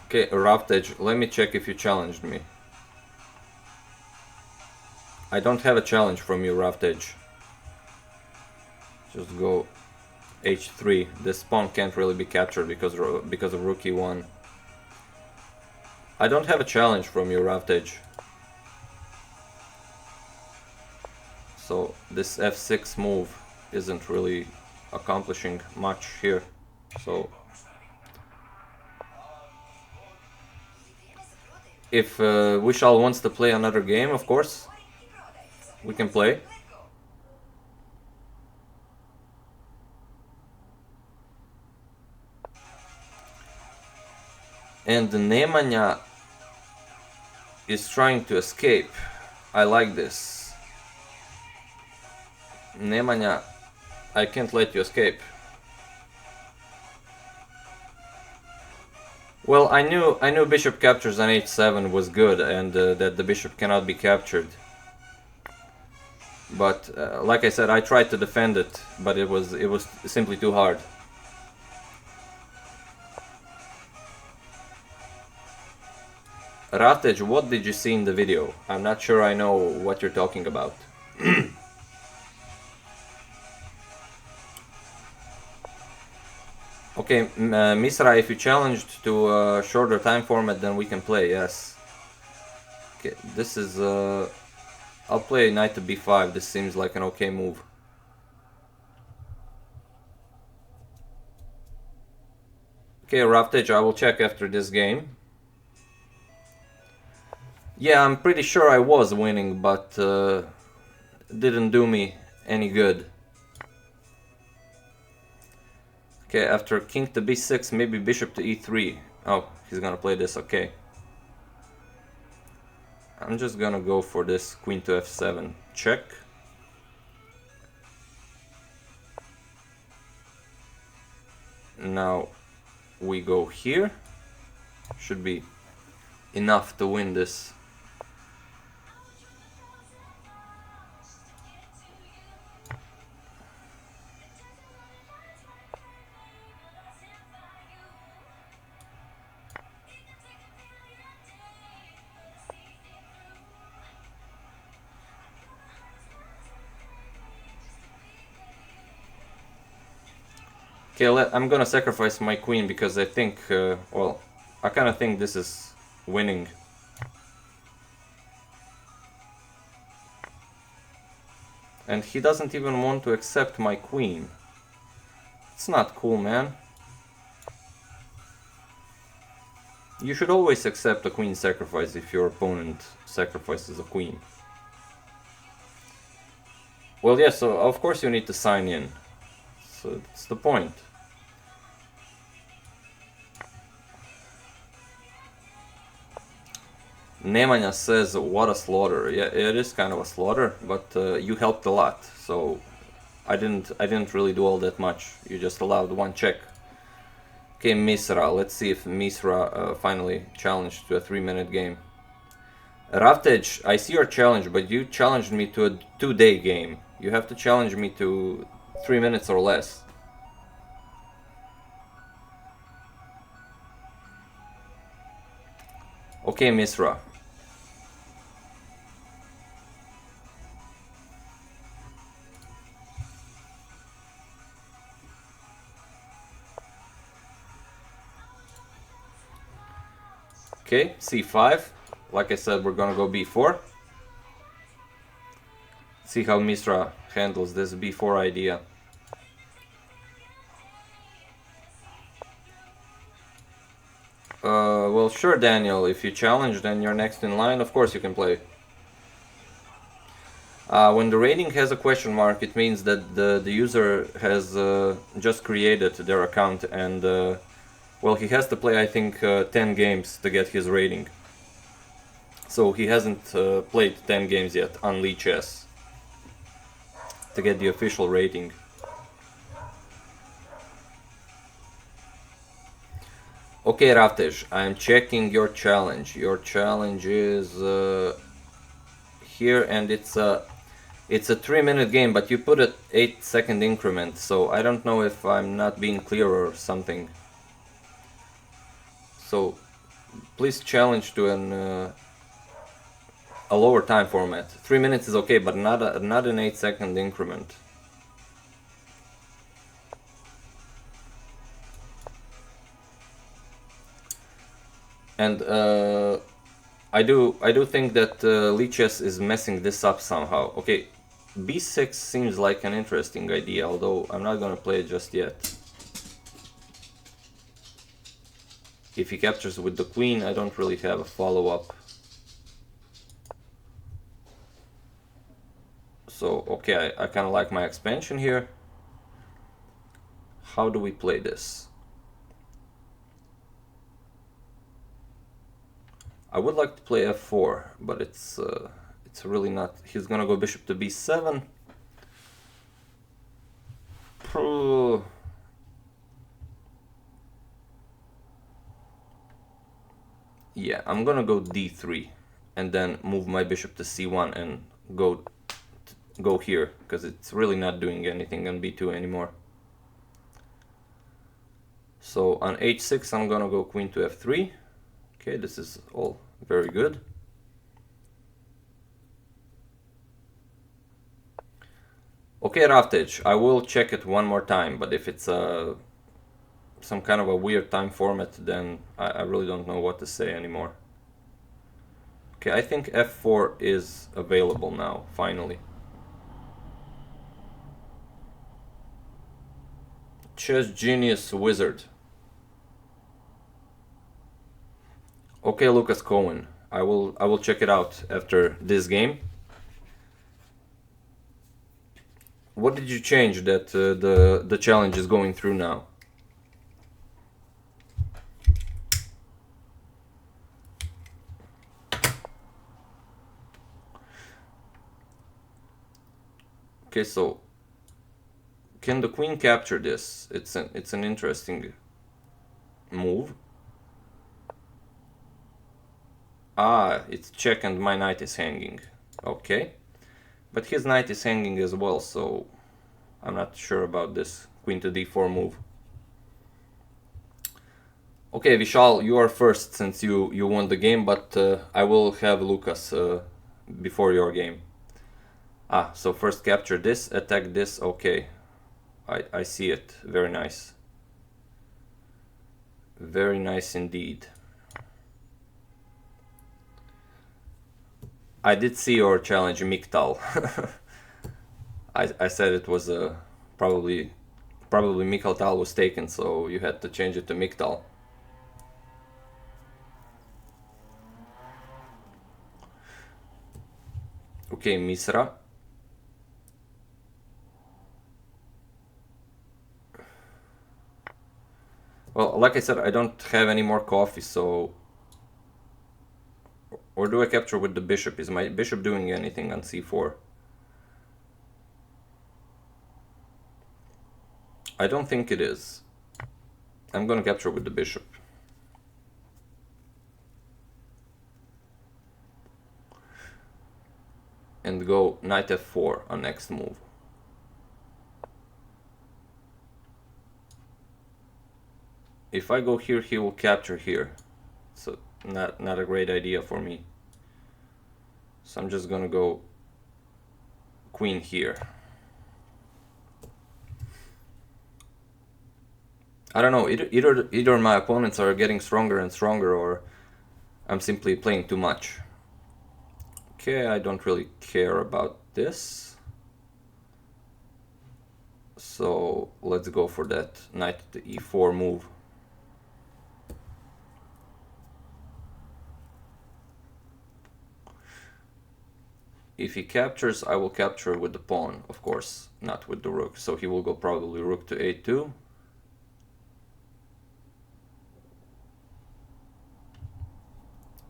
A: okay, Rough Edge, let me check if you challenged me. I don't have a challenge from you, Rough Edge. Just go h3. This pawn can't really be captured because of rook e1. I don't have a challenge from you, Rough Edge. So this f6 move isn't really accomplishing much here. So if Vishal wants to play another game, of course, we can play. And Nemanja is trying to escape. I like this. Nemanja, I can't let you escape. Well, I knew bishop captures on h7 was good, and that the bishop cannot be captured. But like I said, I tried to defend it, but it was simply too hard. Ratej, what did you see in the video? I'm not sure I know what you're talking about. Okay, Misra, if you challenged to a shorter time format, then we can play, yes. Okay, this is... I'll play knight to b5, this seems like an okay move. Okay, Ratej, I will check after this game. Yeah, I'm pretty sure I was winning, but didn't do me any good. Okay, after king to b6, maybe bishop to e3. Oh, he's gonna play this, okay. I'm just gonna go for this queen to f7 check. Now we go here. Should be enough to win this. Okay, I'm gonna sacrifice my queen because I think, well, I kind of think this is winning. And he doesn't even want to accept my queen. It's not cool, man. You should always accept a queen sacrifice if your opponent sacrifices a queen. Well, yeah, so of course you need to sign in. So that's the point. Nemanja says, "What a slaughter!" Yeah, it is kind of a slaughter, but you helped a lot. So I didn't really do all that much. You just allowed one check. Okay, Misra. Let's see if Misra finally challenged to a 3-minute game. Ravtej, I see your challenge, but you challenged me to a 2-day game. You have to challenge me to 3 minutes or less. Okay, Misra. Okay, c5. Like I said, we're gonna go b4. See how Misra handles this b4 idea. Well, sure, Daniel. If you challenge, then you're next in line. Of course you can play. When the rating has a question mark, it means that the user has just created their account and, well, he has to play, I think, 10 games to get his rating. So he hasn't played 10 games yet on Lichess to get the official rating. Okay, Ravtej, I'm checking your challenge. Your challenge is here, and it's a 3-minute game, but you put an 8-second increment, so I don't know if I'm not being clear or something. So please challenge to a lower time format. 3 minutes is okay, but not an 8-second increment. And I do think that Lichess is messing this up somehow. Okay, b6 seems like an interesting idea, although I'm not gonna play it just yet. If he captures with the queen, I don't really have a follow-up. So, okay, I kind of like my expansion here. How do we play this? I would like to play f4, but it's really not. He's gonna go bishop to b7. Yeah, I'm gonna go d3 and then move my bishop to c1 and go here, because it's really not doing anything on b2 anymore. So on h6 I'm gonna go queen to f3. Okay, this is all very good. Okay, Ravtej, I will check it one more time, but if it's some kind of a weird time format, then I really don't know what to say anymore. Okay, I think f4 is available now, finally. Chess Genius Wizard. Okay, Lucas Cohen, I will check it out after this game. What did you change that the challenge is going through now? Okay, so can the queen capture this? It's an interesting move. Ah, it's check and my knight is hanging. Okay, but his knight is hanging as well, so I'm not sure about this queen to d4 move. Okay, Vishal, you are first since you won the game, but I will have Lucas before your game. Ah, so first capture this, attack this. Okay, I see it. Very nice. Very nice indeed. I did see your challenge, Miktal. I said it was probably Miktal was taken, so you had to change it to Miktal. Okay, Misra. Well, like I said, I don't have any more coffee, so... Or do I capture with the bishop? Is my bishop doing anything on c4? I don't think it is. I'm gonna capture with the bishop. And go knight f4 on next move. If I go here, he will capture here. So not a great idea for me. So I'm just gonna go queen here. I don't know, either my opponents are getting stronger and stronger, or I'm simply playing too much. Okay, I don't really care about this. So let's go for that knight to e4 move. If he captures, I will capture with the pawn, of course, not with the rook. So he will go probably rook to a2.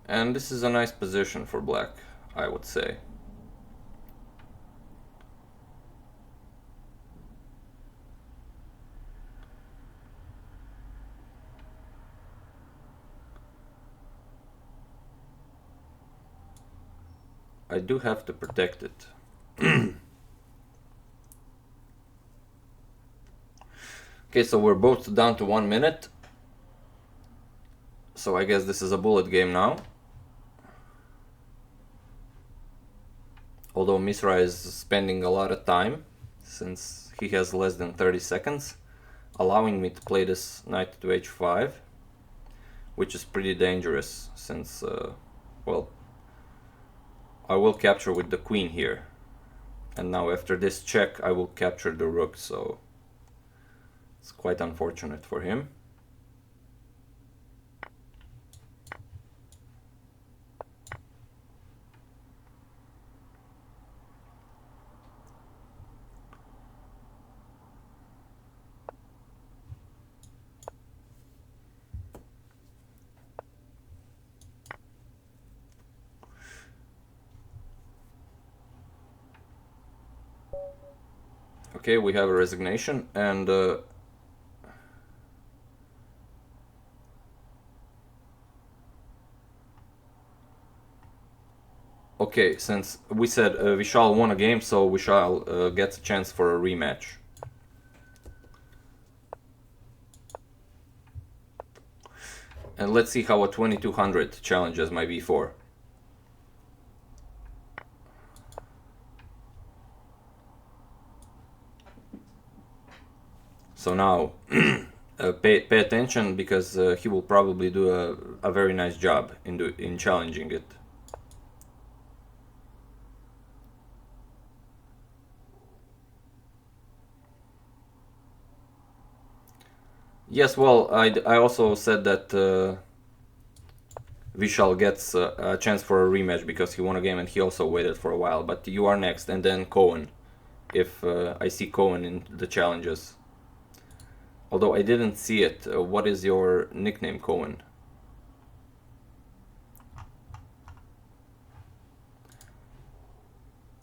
A: And this is a nice position for black, I would say. I do have to protect it. Okay, so we're both down to 1 minute. So I guess this is a bullet game now. Although Misra is spending a lot of time, since he has less than 30 seconds, allowing me to play this knight to h5, which is pretty dangerous, since, well, I will capture with the queen here. And now after this check, I will capture the rook, so it's quite unfortunate for him. Okay, we have a resignation, and okay, since we said Vishal won a game, so Vishal gets a chance for a rematch. And let's see how a 2200 challenges my v4. So now, pay attention, because he will probably do a very nice job in challenging it. Yes, well, I also said that Vishal gets a chance for a rematch because he won a game and he also waited for a while. But you are next, and then Cohen, if I see Cohen in the challenges. Although I didn't see it. What is your nickname, Cohen?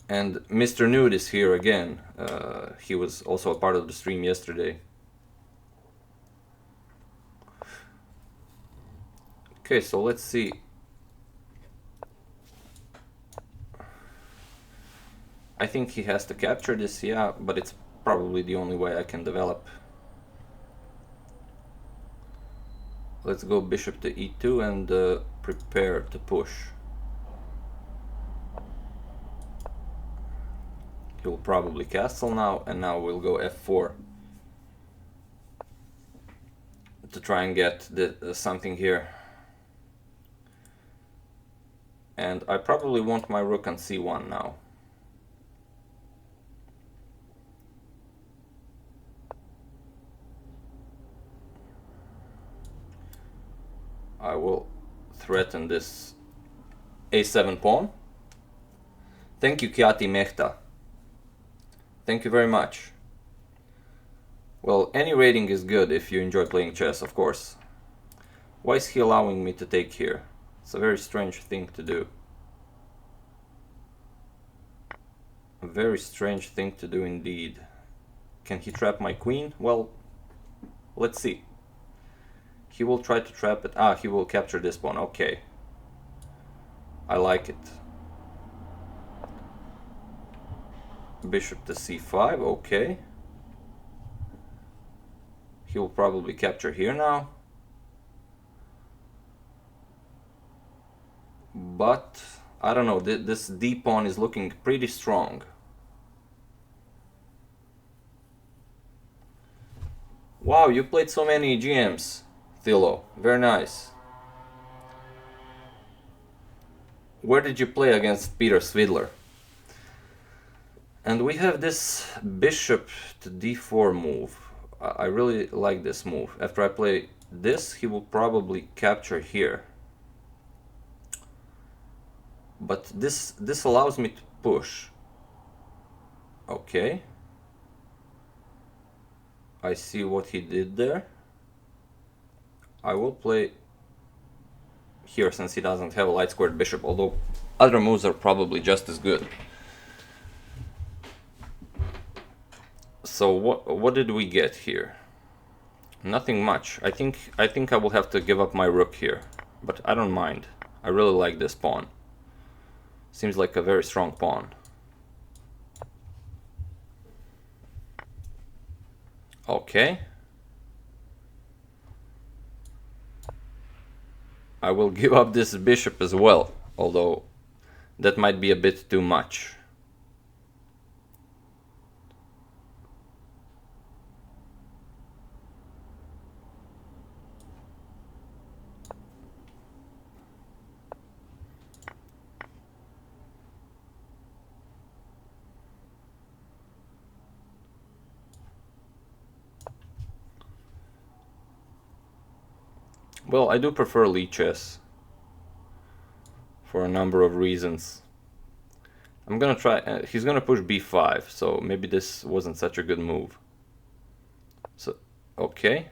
A: And Mr. Nude is here again. He was also a part of the stream yesterday. Okay, so let's see. I think he has to capture this, yeah, but it's probably the only way I can develop. Let's go bishop to e2 and prepare to push. He'll probably castle now, and now we'll go f4 to try and get something here. And I probably want my rook on c1 now. I will threaten this a7 pawn. Thank you, Kyati Mehta. Thank you very much. Well, any rating is good if you enjoy playing chess, of course. Why is he allowing me to take here? It's a very strange thing to do. A very strange thing to do indeed. Can he trap my queen? Well, let's see. He will try to trap it. Ah, he will capture this pawn. Okay. I like it. Bishop to c5. Okay. He will probably capture here now. But I don't know, this d pawn is looking pretty strong. Wow, you played so many GMs, Thilo. Very nice. Where did you play against Peter Svidler? And we have this bishop to d4 move. I really like this move. After I play this, he will probably capture here. But this allows me to push. Okay. I see what he did there. I will play here since he doesn't have a light squared bishop, although other moves are probably just as good. So what did we get here? Nothing much. I think I will have to give up my rook here, but I don't mind. I really like this pawn. Seems like a very strong pawn. Okay. I will give up this bishop as well, although that might be a bit too much. Well, I do prefer lead chess for a number of reasons. I'm gonna try, he's gonna push b5, so maybe this wasn't such a good move. So, okay.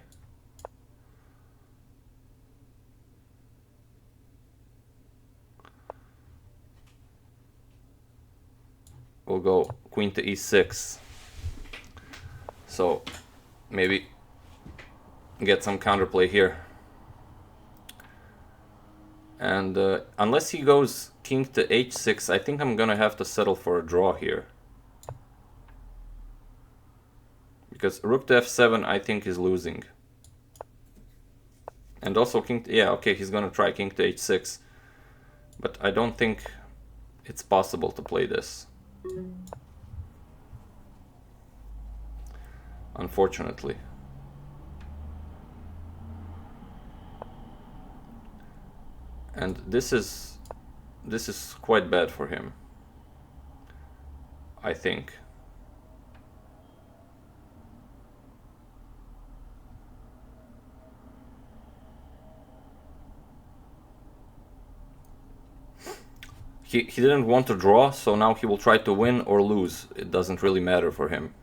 A: We'll go queen to e6. So, maybe get some counterplay here. And unless he goes king to h6, I think I'm gonna have to settle for a draw here. Because rook to f7 I think is losing. And also king to, yeah, okay, he's gonna try king to h6. But I don't think it's possible to play this. Unfortunately. And this is quite bad for him, I think. He didn't want to draw, so now he will try to win or lose. It doesn't really matter for him.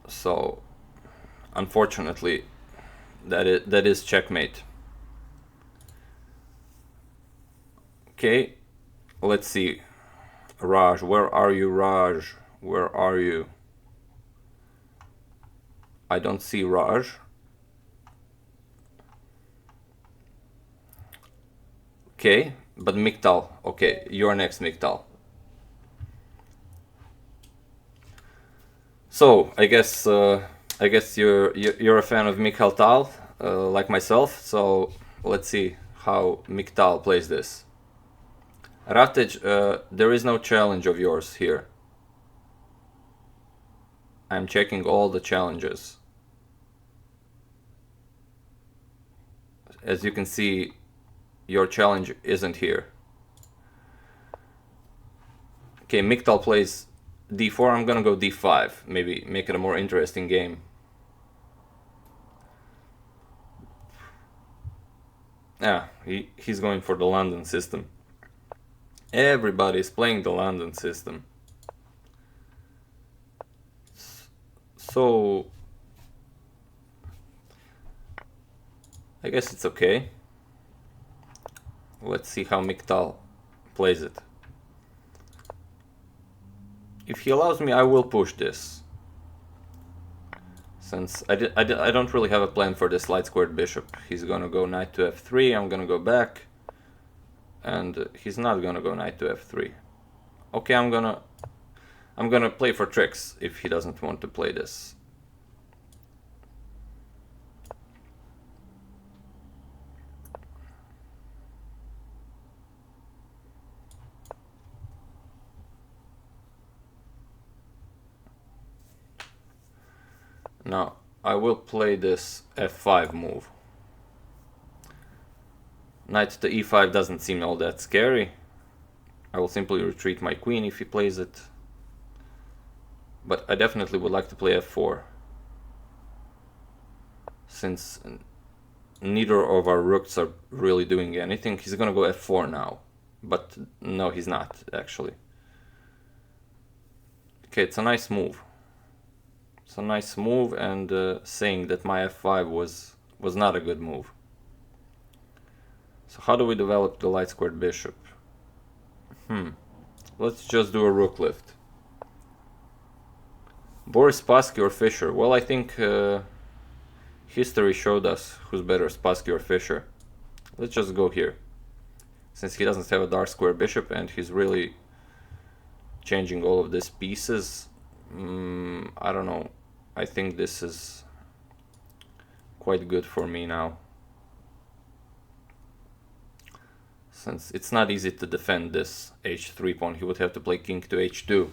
A: So, unfortunately, that is checkmate. Okay, let's see. Raj, where are you, Raj? Where are you? I don't see Raj. Okay, but Miktal. Okay, you're next, Miktal. So I guess you're a fan of Mikhail Tal, like myself. So let's see how Miktal plays this. Ratej, there is no challenge of yours here. I'm checking all the challenges. As you can see, your challenge isn't here. Okay, Miktal plays d4, I'm gonna go d5, maybe make it a more interesting game. Yeah, he's going for the London system. Everybody's playing the London system. So I guess it's okay. Let's see how Miktal plays it. If he allows me, I will push this. Since I don't really have a plan for this light squared bishop. He's gonna go knight to f3, I'm gonna go back. And he's not gonna go knight to f3. Okay, I'm gonna play for tricks if he doesn't want to play this. Now, I will play this f5 move. Knight to e5 doesn't seem all that scary. I will simply retreat my queen if he plays it. But I definitely would like to play f4. Since neither of our rooks are really doing anything, he's gonna go f4 now. But no, he's not, actually. Okay, it's a nice move. It's a nice move, and saying that my f5 was not a good move. So how do we develop the light squared bishop? Let's just do a rook lift. Boris, Spassky or Fischer? Well, I think history showed us who's better, Spassky or Fischer. Let's just go here. Since he doesn't have a dark square bishop and he's really changing all of these pieces, I don't know. I think this is quite good for me now. Since it's not easy to defend this h3 pawn, he would have to play king to h2.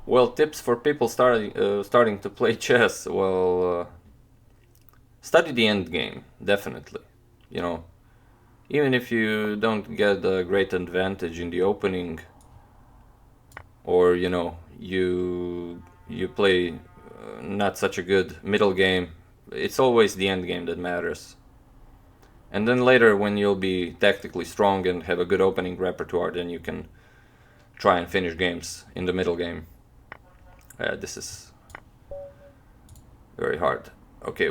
A: Well, tips for people starting to play chess. Well, study the end game, definitely. You know, even if you don't get a great advantage in the opening, or you know, you play not such a good middle game, it's always the end game that matters. And then later, when you'll be tactically strong and have a good opening repertoire, then you can try and finish games in the middle game. This is very hard. Okay,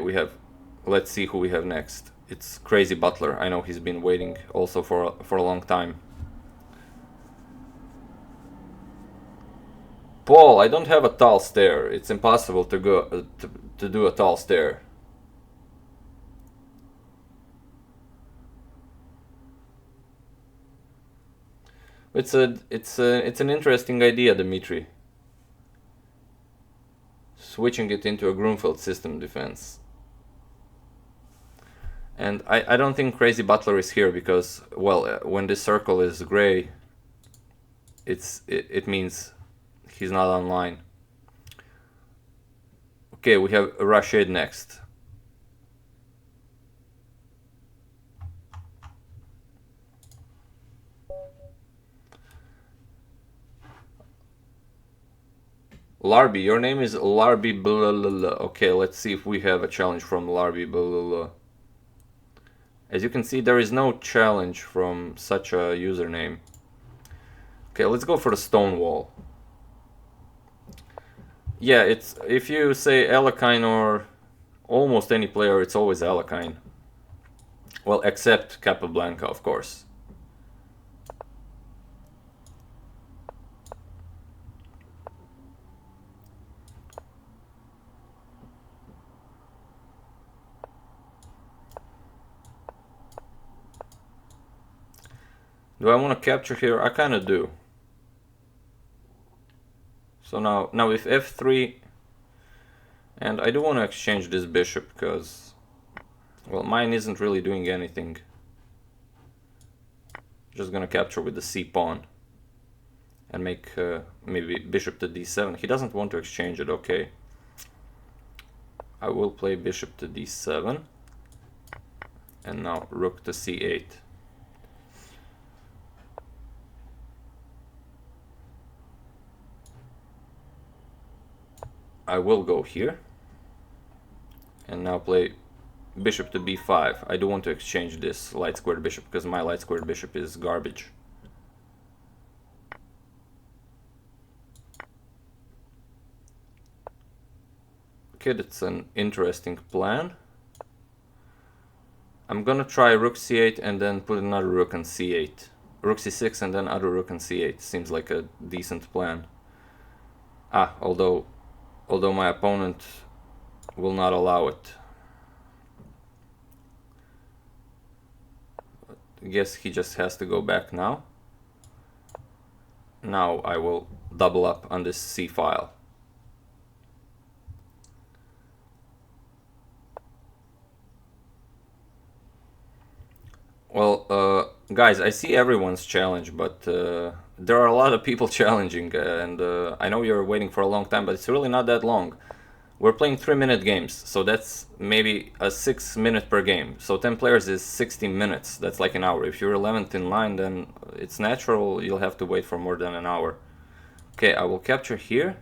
A: let's see who we have next. It's Crazy Butler. I know he's been waiting also for a long time. Paul, I don't have a tall stair. It's impossible to go to do a tall stair. It's an interesting idea, Dmitry. Switching it into a Grunfeld system defense. And I don't think Crazy Butler is here because, well, when this circle is gray, it means he's not online. Okay, we have Rashid next. Larby, your name is Larby blah. Okay, let's see if we have a challenge from Larby blah. As you can see, there is no challenge from such a username. Okay, let's go for the stone wall. Yeah, it's if you say Alekhine or almost any player, it's always Alekhine. Well, except Capablanca, of course. Do I want to capture here? I kind of do. So now with f3, and I do want to exchange this bishop because, well, mine isn't really doing anything. Just gonna capture with the c pawn and make maybe bishop to d7. He doesn't want to exchange it. Okay. I will play bishop to d7, and now rook to c8. I will go here and now play bishop to b5. I do want to exchange this light squared bishop because my light squared bishop is garbage. Okay, that's an interesting plan. I'm gonna try rook c8 and then put another rook on c8. Rook c6 and then other rook on c8. Seems like a decent plan. Although my opponent will not allow it. I guess he just has to go back now. Now I will double up on this c file. Well, guys, I see everyone's challenge, but there are a lot of people challenging, and I know you're waiting for a long time, but it's really not that long. We're playing 3-minute games, so that's maybe a 6 minute per game. So 10 players is 60 minutes, that's like an hour. If you're 11th in line, then it's natural you'll have to wait for more than an hour. Okay, I will capture here.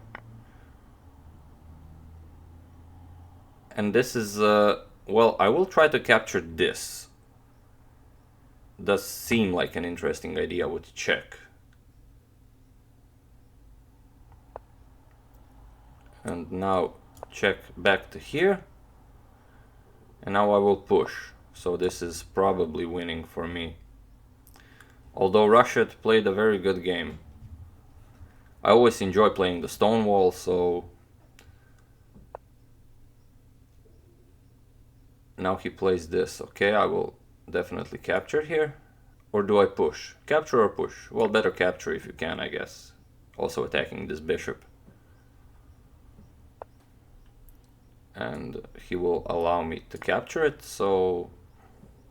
A: And this is, well, I will try to capture this. Does seem like an interesting idea with check. And now check back to here. And now I will push. So this is probably winning for me. Although Russia played a very good game. I always enjoy playing the stone wall, so now he plays this. Okay, I will definitely capture here. Or do I push? Capture or push? Well, better capture if you can, I guess. Also attacking this bishop. And he will allow me to capture it, so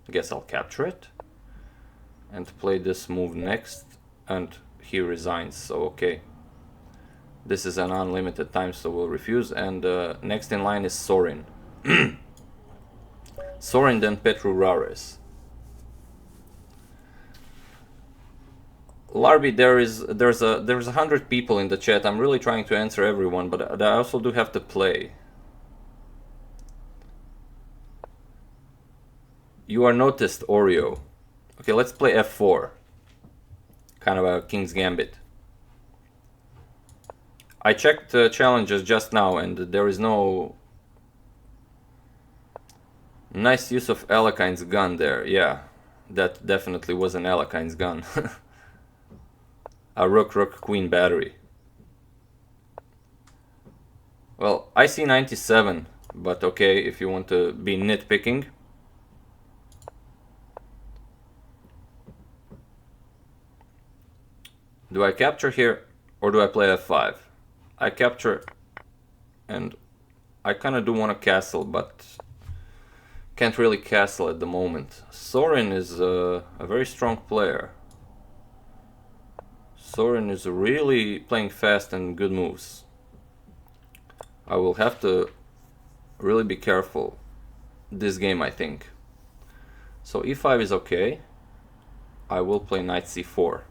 A: I guess I'll capture it. And play this move next, and he resigns, so okay. This is an unlimited time, so we'll refuse. And next in line is Sorin. Sorin, then Petru Rares. Larby, there's 100 people in the chat. I'm really trying to answer everyone, but I also do have to play. You are noticed, Oreo. Okay, let's play f4. Kind of a King's Gambit. I checked challenges just now, and there is no nice use of Alekine's gun there. Yeah, that definitely was an Alekine's gun. A rook queen battery. Well, I see 97, but okay, if you want to be nitpicking. Do I capture here or do I play f5? I capture, and I kind of do want to castle, but can't really castle at the moment. Sorin is a very strong player. Sorin is really playing fast and good moves. I will have to really be careful this game, I think. So e5 is okay. I will play knight c4.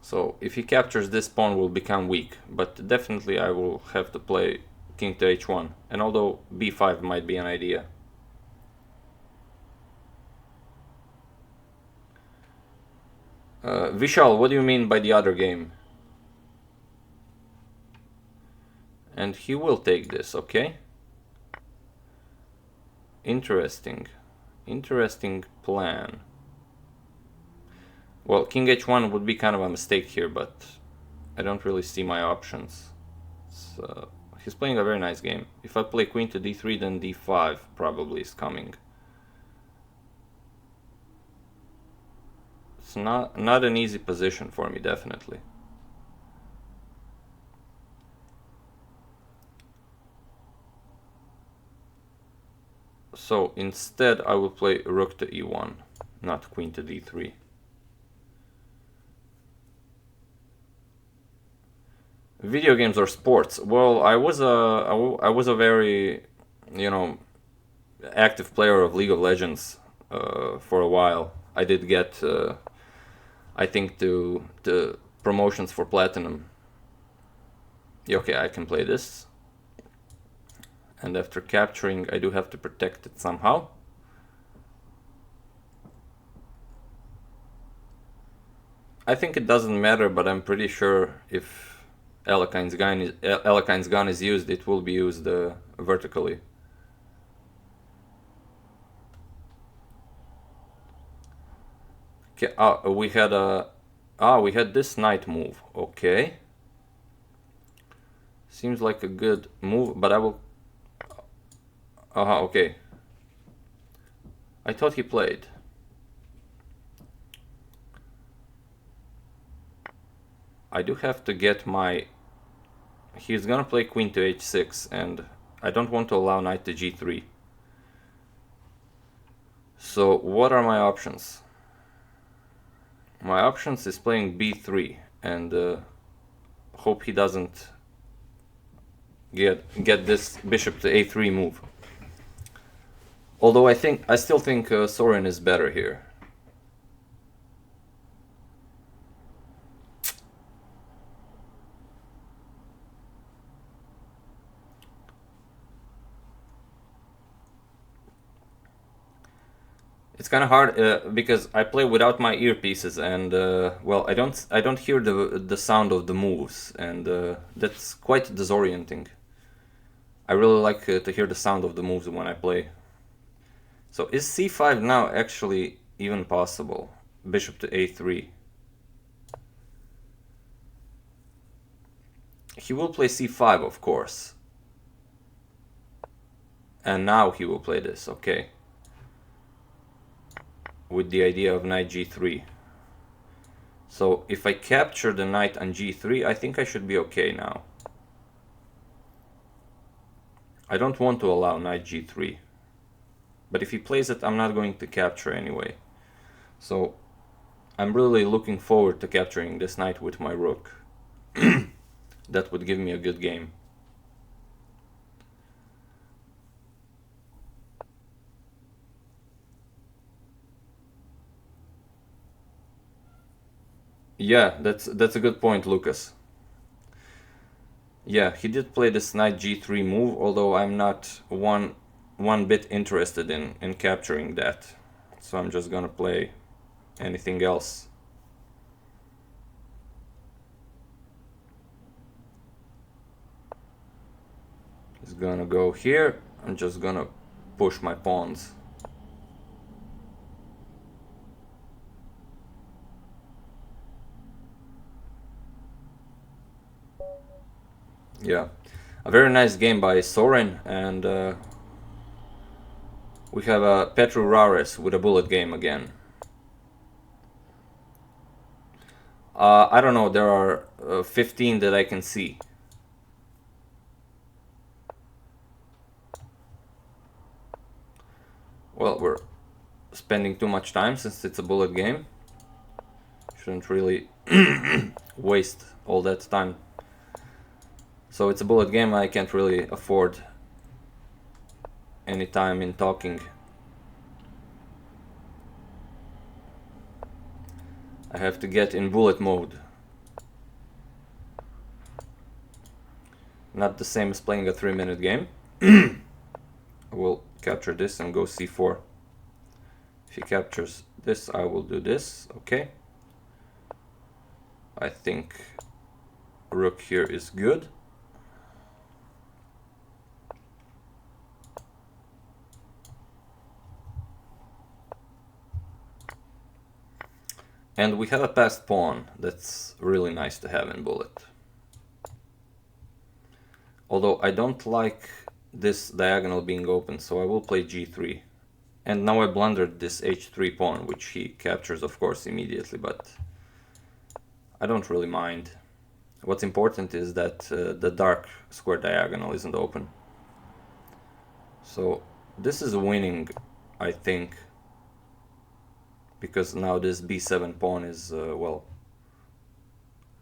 A: So if he captures, this pawn will become weak, but definitely I will have to play king to h1, and although b5 might be an idea. Vishal, what do you mean by the other game? And he will take this, okay? Interesting. Interesting plan. Well, king h1 would be kind of a mistake here, but I don't really see my options. So he's playing a very nice game. If I play queen to d3, then d5 probably is coming. It's not an easy position for me, definitely. So instead I will play rook to e1, not queen to d3. Video games or sports? Well, I was a very, you know, active player of League of Legends for a while. I did get, I think, to promotions for platinum. Yeah, okay, I can play this. And after capturing, I do have to protect it I think it doesn't matter, but I'm pretty sure if Elakine's gun is used, it will be used vertically. Okay, we had this knight move. Okay. Seems like a good move, but I will... okay. I thought he played. I do have to get my... He's gonna play queen to h6, and I don't want to allow knight to g3. So what are my options? My options is playing b3, and hope he doesn't get this bishop to a3 move. Although I still think Soren is better here. It's kind of hard because I play without my earpieces, and well, I don't hear the sound of the moves, and that's quite disorienting. I really like to hear the sound of the moves when I play. So is c5 now actually even possible? Bishop to a3. He will play c5, of course. And now he will play this, okay. With the idea of knight g3. So if I capture the knight on g3, I think I should be okay now. I don't want to allow knight g3. But if he plays it, I'm not going to capture anyway. So I'm really looking forward to capturing this knight with my rook. That would give me a good game. Yeah, that's a good point, Lucas. Yeah, he did play this knight g3 move, although I'm not one bit interested in capturing that. So I'm just gonna play anything else. He's gonna go here. I'm just gonna push my pawns. Yeah, a very nice game by Soren, and we have a Petru Rares with a bullet game again. I don't know, there are 15 that I can see. Well, we're spending too much time since it's a bullet game. Shouldn't really waste all that time. So it's a bullet game, I can't really afford any time in talking. I have to get in bullet mode. Not the same as playing a 3-minute game. I will capture this and go c4. If he captures this, I will do this. Okay. I think rook here is good. And we have a passed pawn. That's really nice to have in bullet. Although I don't like this diagonal being open, so I will play g3. And now I blundered this h3 pawn, which he captures, of course, immediately, but I don't really mind. What's important is that the dark square diagonal isn't open. So this is winning, I think, because now this b7 pawn is, well,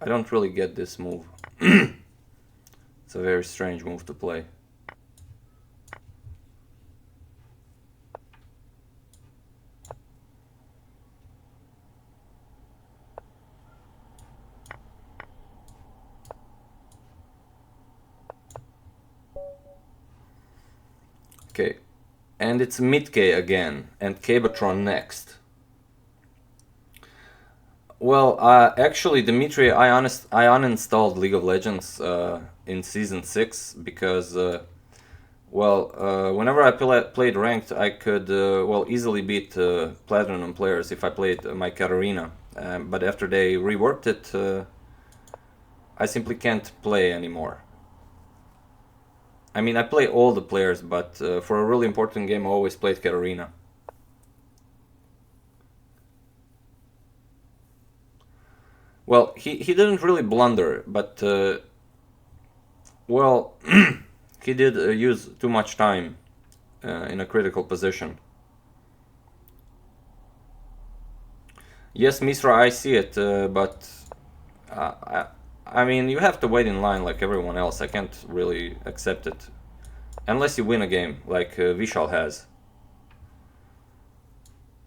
A: I don't really get this move. It's a very strange move to play. Okay, and it's mid-K again, and K-Batron next. Well, actually, Dimitri, I uninstalled League of Legends in season 6 because, whenever I played ranked, I could easily beat platinum players if I played my Katarina. But after they reworked it, I simply can't play anymore. I mean, I play all the players, but for a really important game, I always played Katarina. Well, he didn't really blunder, but well, he did use too much time in a critical position. Yes, Misra, I see it, but I mean, you have to wait in line like everyone else. I can't really accept it. Unless you win a game, like Vishal has.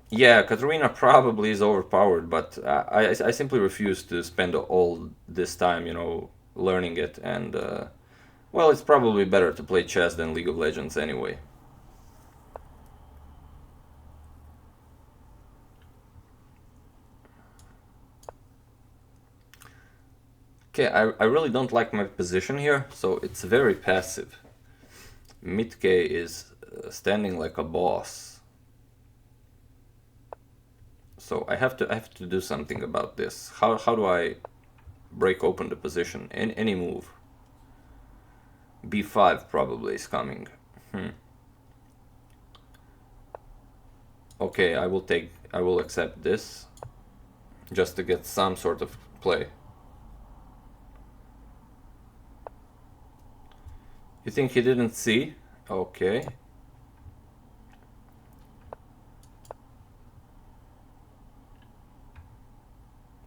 A: Yeah, Katarina probably is overpowered, but I simply refuse to spend all this time, learning it. And, well, it's probably better to play chess than League of Legends anyway. Okay, I really don't like my position here, so it's very passive. Mid K is standing like a boss. So I have to do something about this. How do I break open the position? Any move. B5 probably is coming. Okay, I will accept this just to get some sort of play. You think he didn't see? Okay.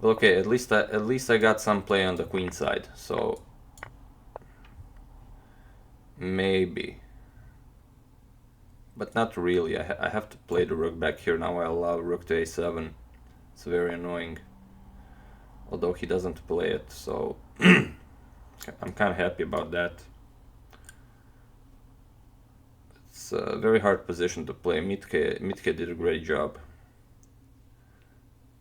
A: Okay, at least I got some play on the queen side, so maybe. But not really. I have to play the rook back here now. I allow rook to a7. It's very annoying. Although he doesn't play it, so I'm kind of happy about that. It's a very hard position to play. Mitke did a great job.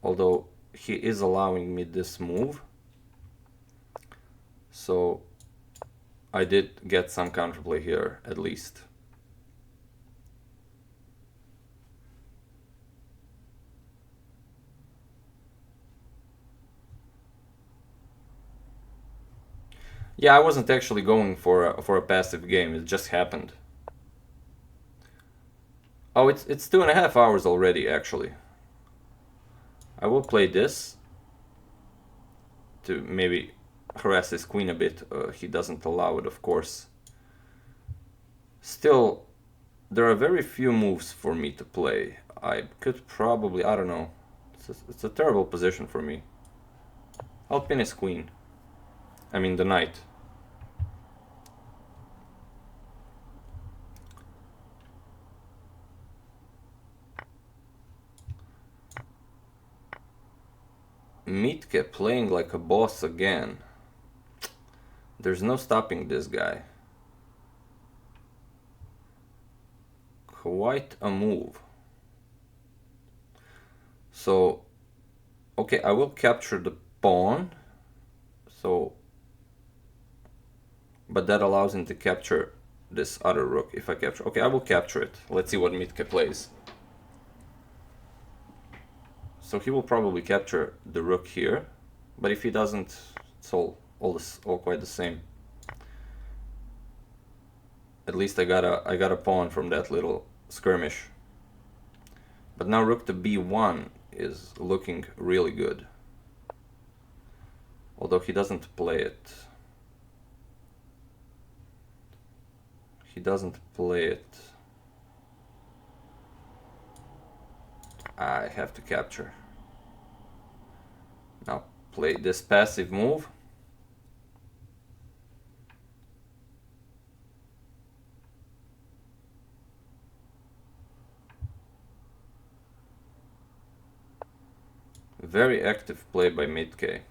A: Although he is allowing me this move. So I did get some counterplay here, at least. Yeah, I wasn't actually going for a passive game. It just happened. Oh, it's 2.5 hours already, actually. I will play this to maybe harass his queen a bit. He doesn't allow it, of course. Still, there are very few moves for me to play. I could probably, I don't know. It's a terrible position for me. I'll pin his queen. I mean the knight. Mitke playing like a boss again. There's no stopping this guy. Quite a move. So, okay, I will capture the pawn. So, but that allows him to capture this other rook if I capture. Okay, I will capture it. Let's see what Mitke plays. So he will probably capture the rook here, but if he doesn't, it's all quite the same. At least I got a pawn from that little skirmish. But now rook to b1 is looking really good. Although he doesn't play it. He doesn't play it. I have to capture. Now play this passive move. Very active play by Mitke.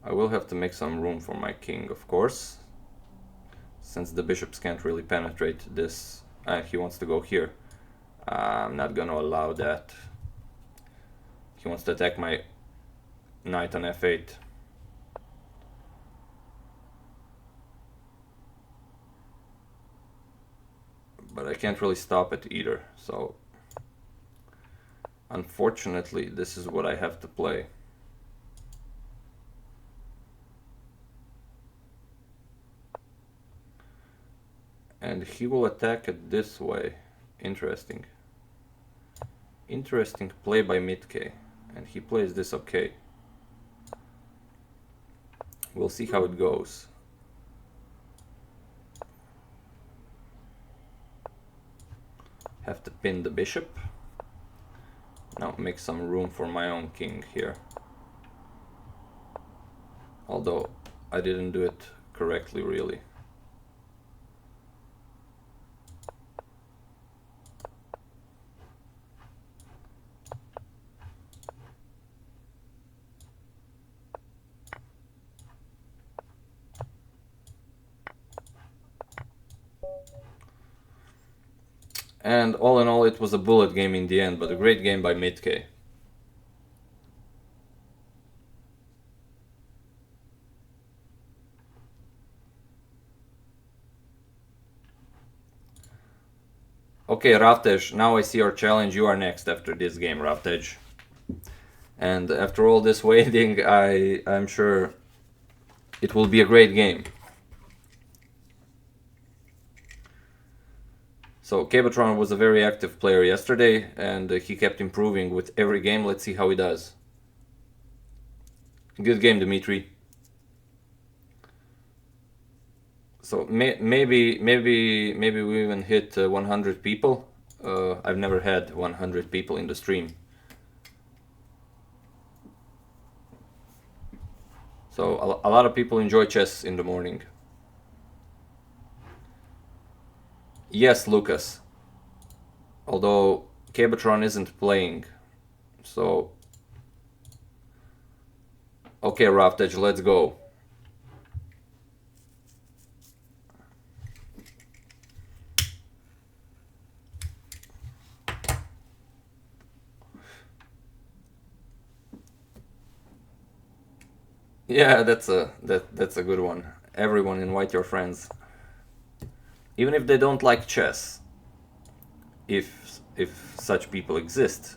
A: I will have to make some room for my king, of course, since the bishops can't really penetrate this He wants to go here. I'm not gonna allow that. He wants to attack my knight on f8. But I can't really stop it either, so unfortunately this is what I have to play. And he will attack it this way. Interesting. Interesting play by mid-k. And he plays this okay. We'll see how it goes. Have to pin the bishop. Now make some room for my own king here. Although I didn't do it correctly really. And all in all, it was a bullet game in the end, but a great game by mid-k. Okay, Ravtej, now I see your challenge. You are next after this game, Ravtej. And after all this waiting, I'm sure it will be a great game. So Cabatron was a very active player yesterday, and he kept improving with every game. Let's see how he does. Good game, Dmitry. So maybe we even hit 100 people. I've never had 100 people in the stream. So a lot of people enjoy chess in the morning. Yes, Lucas. Although Cabatron isn't playing, so okay, Ravtej, let's go. Yeah, that's a good one. Everyone invite your friends. Even if they don't like chess, if such people exist.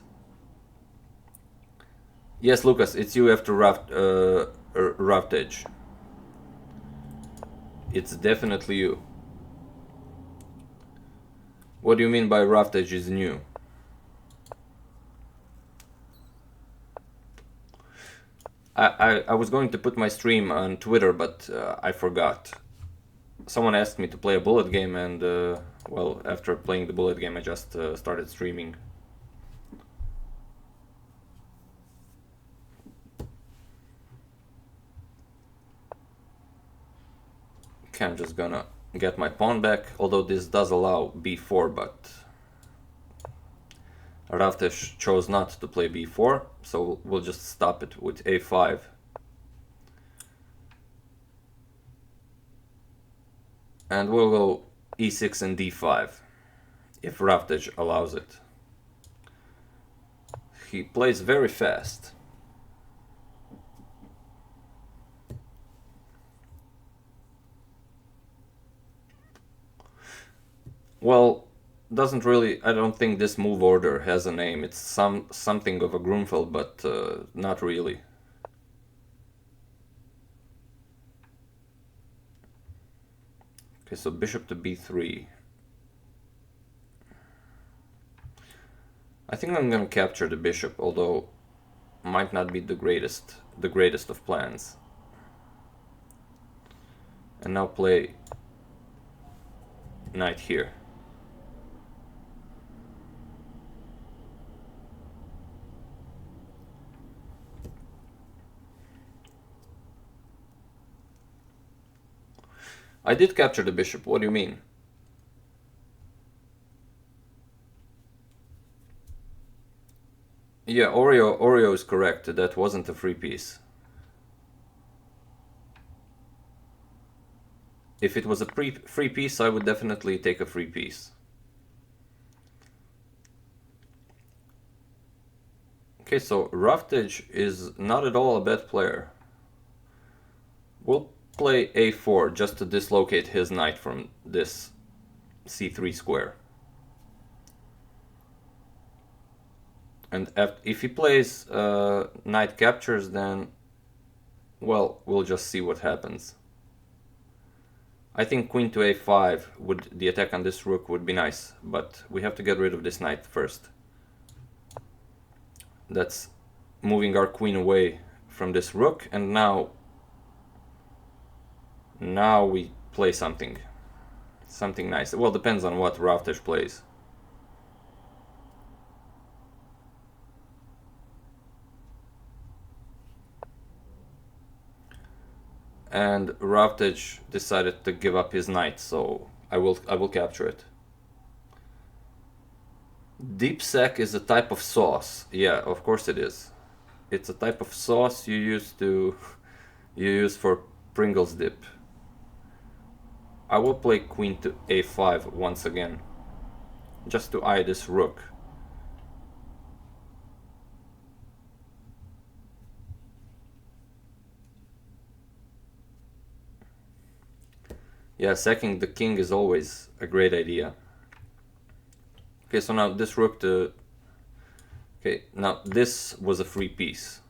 A: Yes, Lucas, it's you after Ravtej. It's definitely you. What do you mean by Ravtej is new? I was going to put my stream on Twitter, but I forgot. Someone asked me to play a bullet game, and well, after playing the bullet game I just started streaming. Okay, I'm just gonna get my pawn back, although this does allow b4, but Ravtej chose not to play b4, so we'll just stop it with a5. And we'll go e6 and d5, if Ravtej allows it. He plays very fast. Well, doesn't really, I don't think this move order has a name. It's something of a Grunfeld, but not really. Okay, so bishop to b3. I think I'm gonna capture the bishop, although might not be the greatest of plans. And now play knight here. I did capture the bishop. What do you mean? Yeah, Oreo is correct. That wasn't a free piece. If it was a free piece, I would definitely take a free piece. Okay, so Roughtage is not at all a bad player. We'll play a4 just to dislocate his knight from this c3 square. And if he plays knight captures, then, well, we'll just see what happens. I think queen to a5 the attack on this rook would be nice, but we have to get rid of this knight first. That's moving our queen away from this rook, and now we play something nice. Well, depends on what Roughtage plays. And Roughtage decided to give up his knight, so I will capture it. Deep sec is a type of sauce. Yeah, of course it is. It's a type of sauce you use for Pringles dip. I will play queen to a5 once again, just to eye this rook. Yeah, sacking the king is always a great idea. Okay, so now this rook to... Okay, now this was a free piece.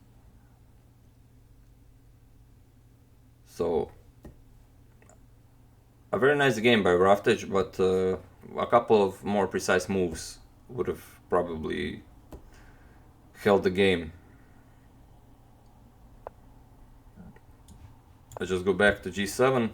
A: So, a very nice game by Roughtage, but a couple of more precise moves would have probably held the game. Let's just go back to g7.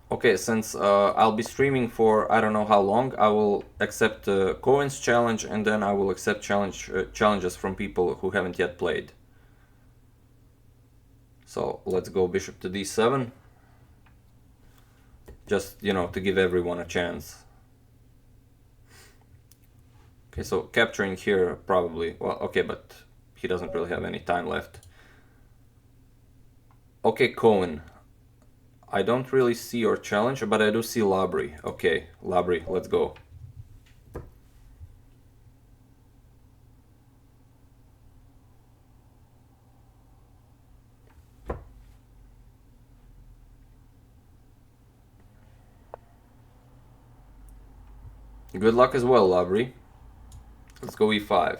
A: Okay, since I'll be streaming for I don't know how long, I will accept Cohen's challenge, and then I will accept challenges from people who haven't yet played. So let's go bishop to d7. Just, you know, to give everyone a chance. Okay, so capturing here probably, well, okay, but he doesn't really have any time left. Okay, Cohen. I don't really see your challenge, but I do see Labri. Okay, Labri, let's go. Good luck as well, Labri. Let's go e5.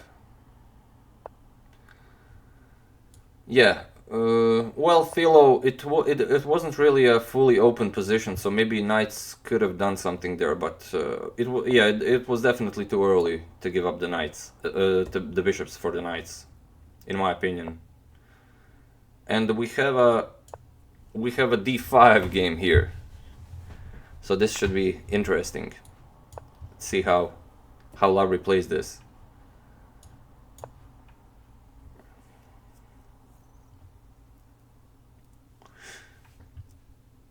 A: Yeah. Well, Philo, it wasn't really a fully open position, so maybe knights could have done something there, but it was definitely too early to give up the knights, the bishops for the knights, in my opinion. And we have a d5 game here, so this should be interesting. Let's see how Labri plays this.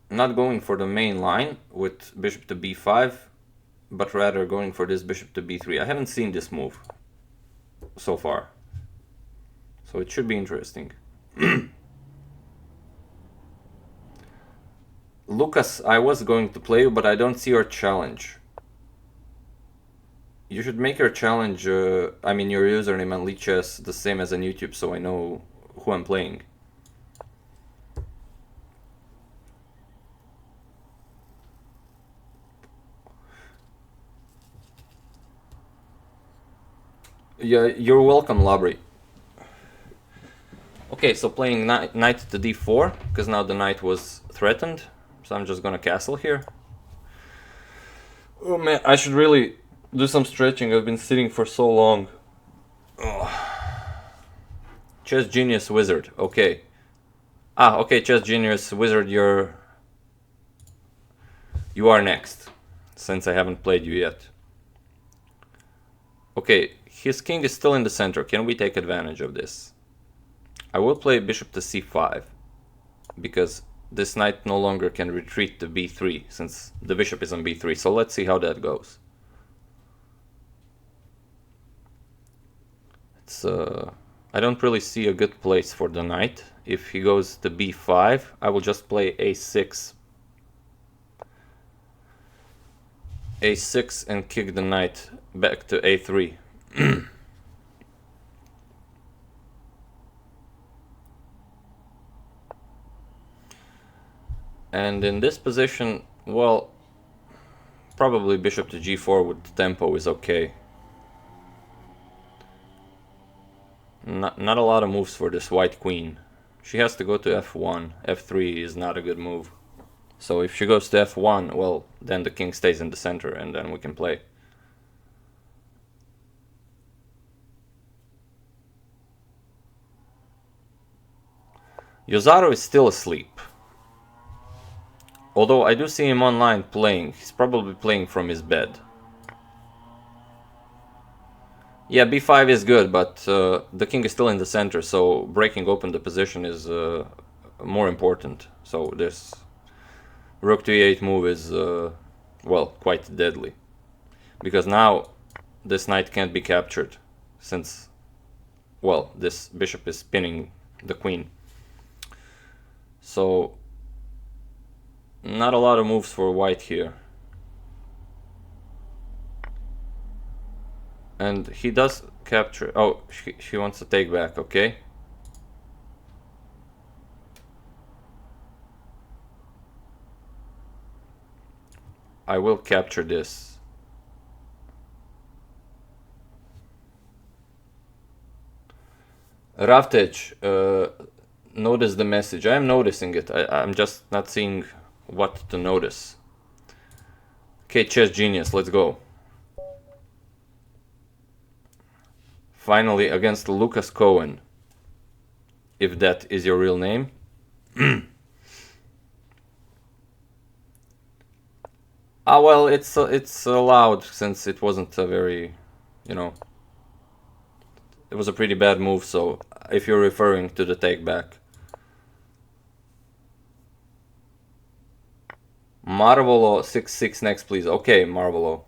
A: Not going for the main line with bishop to b5, but rather going for this bishop to b3. I haven't seen this move so far, so it should be interesting. Lucas, I was going to play you, but I don't see your challenge. You should make your challenge, I mean your username on Lichess the same as on YouTube, so I know who I'm playing. Yeah, you're welcome, Labri. Okay, so playing knight to d4, because now the knight was threatened, so I'm just gonna castle here. Oh man, I should really do some stretching. I've been sitting for so long. Oh. Chess Genius Wizard, okay. Okay, Chess Genius Wizard, you are next, since I haven't played you yet. Okay, his king is still in the center. Can we take advantage of this? I will play bishop to c5, because this knight no longer can retreat to b3, since the bishop is on b3, so let's see how that goes. It's I don't really see a good place for the knight. If he goes to b5, I will just play a6. a6 and kick the knight back to a3. And in this position, well, probably bishop to g4 with the tempo is okay. Not a lot of moves for this white queen. She has to go to f1. f3 is not a good move. So if she goes to f1, well, then the king stays in the center and then we can play. Yozaro is still asleep. Although I do see him online playing. He's probably playing from his bed. Yeah, b5 is good, but the king is still in the center, so breaking open the position is more important. So this rook to e8 move is, well, quite deadly. Because now this knight can't be captured, since, well, this bishop is pinning the queen. So, not a lot of moves for white here. And he does capture. Oh, she wants to take back, okay. I will capture this. Ravtech, notice the message. I am noticing it. I'm just not seeing what to notice. Okay, chess genius, let's go. Finally, against Lucas Cohen, if that is your real name. Ah, well, it's allowed, since it wasn't a very, you know, it was a pretty bad move, so if you're referring to the take back. Marvolo 6-6 next, please. Okay, Marvolo.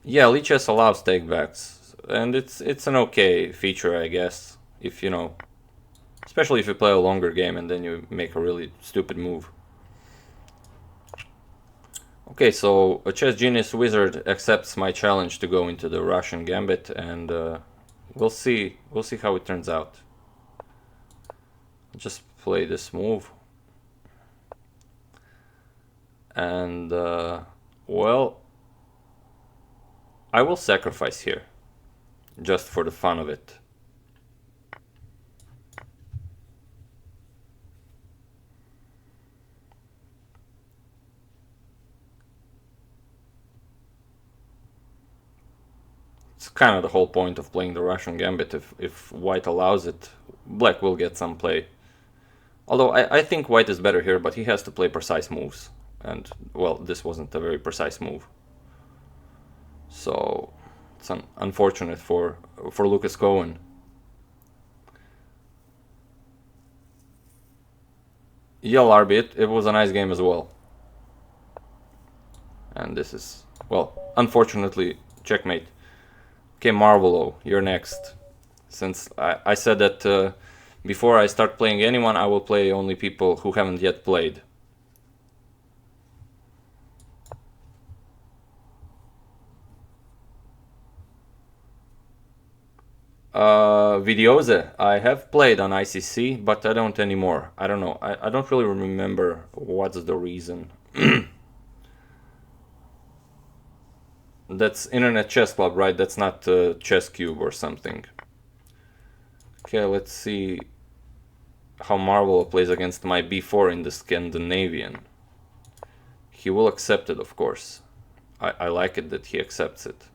A: Yeah, Lichess allows takebacks, and it's an okay feature, I guess, if you know, especially if you play a longer game and then you make a really stupid move. Okay, so a chess genius wizard accepts my challenge to go into the Russian Gambit, and we'll see how it turns out. Just play this move, and well, I will sacrifice here, just for the fun of it. It's kind of the whole point of playing the Russian Gambit. If white allows it, black will get some play. Although I think white is better here, but he has to play precise moves. And, well, this wasn't a very precise move. So, it's unfortunate for Lucas Cohen. Yeah, Larby, it was a nice game as well. And this is, well, unfortunately, checkmate. Okay, Marvolo, you're next. Since I said that before I start playing anyone, I will play only people who haven't yet played. Videoze, I have played on ICC, but I don't anymore. I don't know. I don't really remember what's the reason. That's Internet Chess Club, right? That's not Chess Cube or something. Okay, let's see how Marvel plays against my b4 in the Scandinavian. He will accept it, of course. I like it that he accepts it.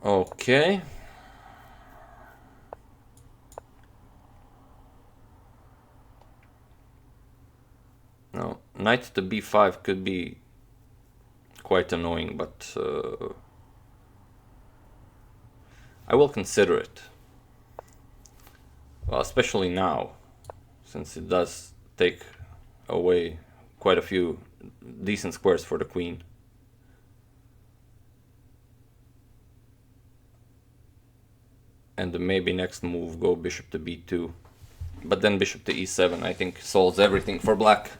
A: Okay. Now, knight to b5 could be quite annoying, but I will consider it. Well, especially now, since it does take away quite a few decent squares for the queen. And maybe next move go bishop to b2. But then bishop to e7 I think solves everything for black.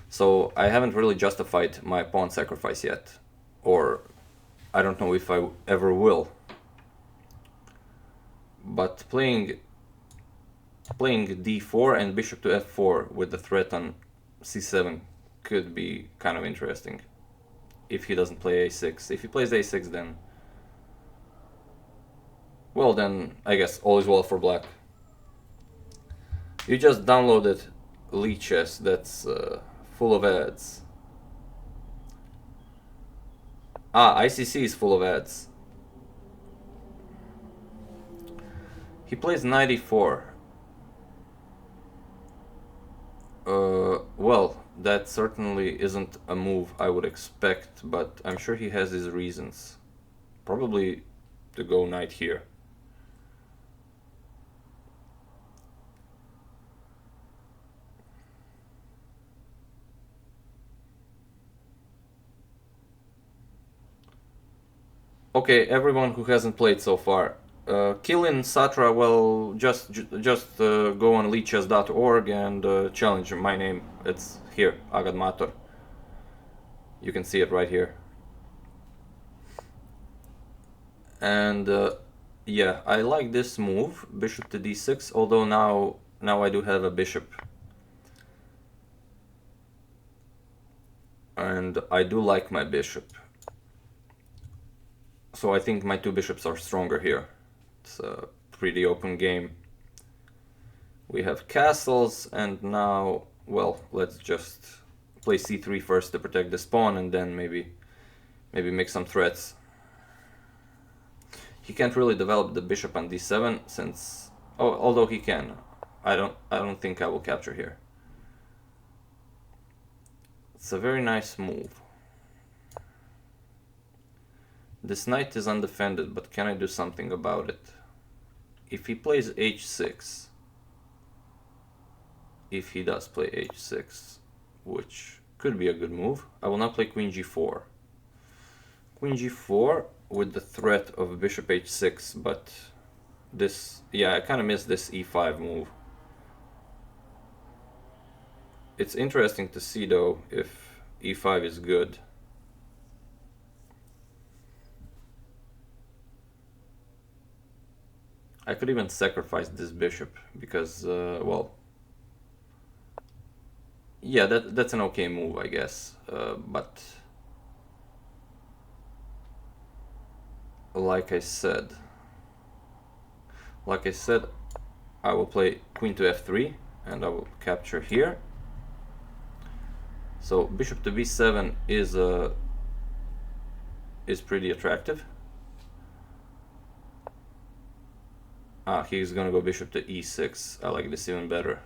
A: So I haven't really justified my pawn sacrifice yet. Or I don't know if I ever will. But playing d4 and bishop to f4 with the threat on c7 could be kind of interesting. If he doesn't play a6. If he plays a6 then... well then, I guess all is well for black. You just downloaded Lichess that's full of ads. ICC is full of ads. He plays knight e4. Well, that certainly isn't a move I would expect, but I'm sure he has his reasons. Probably to go knight here. Okay, everyone who hasn't played so far. Killin Satra, well, just go on leechess.org and challenge my name. It's here, agadmator. You can see it right here. And yeah, I like this move, bishop to d6, although now I do have a bishop. And I do like my bishop. So I think my two bishops are stronger here. It's a pretty open game. We have castles, and now, well, let's just play c3 first to protect this pawn, and then maybe make some threats. He can't really develop the bishop on d7 since, although he can. I don't think I will capture here. It's a very nice move. This knight is undefended, but can I do something about it? If he plays h6, if he does play h6, which could be a good move, I will not play queen g4. Queen g4 with the threat of bishop h6, but this, yeah, I kind of missed this e5 move. It's interesting to see though if e5 is good. I could even sacrifice this bishop because, well, yeah, that's an okay move, I guess, but like I said, I will play queen to f3 and I will capture here. So bishop to b7 is pretty attractive. He's gonna go bishop to e6. I like this even better.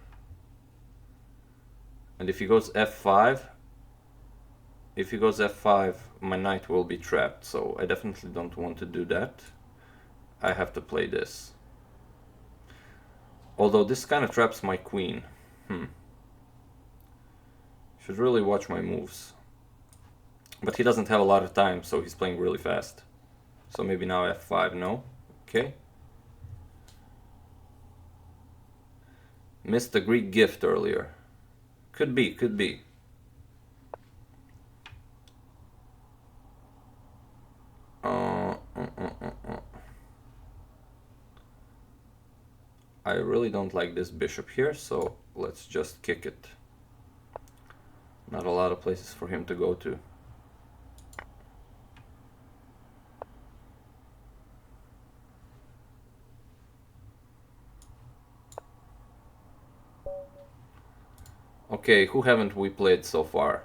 A: And if he goes f5, my knight will be trapped, so I definitely don't want to do that. I have to play this. Although this kind of traps my queen. Should really watch my moves. But he doesn't have a lot of time, so he's playing really fast. So maybe now f5, no? Okay. Missed a Greek gift earlier. Could be. I really don't like this bishop here, so let's just kick it. Not a lot of places for him to go to. Okay, who haven't we played so far?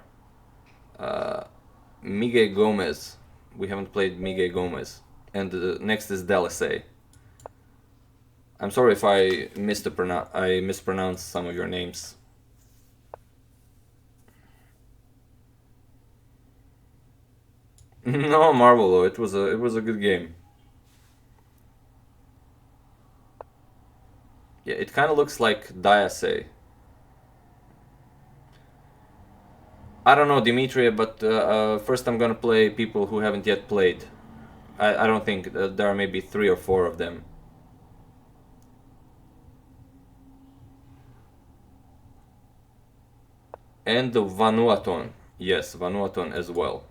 A: Miguel Gomez. We haven't played Miguel Gomez. And next is Delisay. I'm sorry if I mispronounced some of your names. No, Marvelo, it was a good game. Yeah, it kind of looks like Diasay. I don't know, Dimitri, but first I'm gonna play people who haven't yet played. I don't think there are maybe 3 or 4 of them. And the Vanuaton. Yes, Vanuaton as well.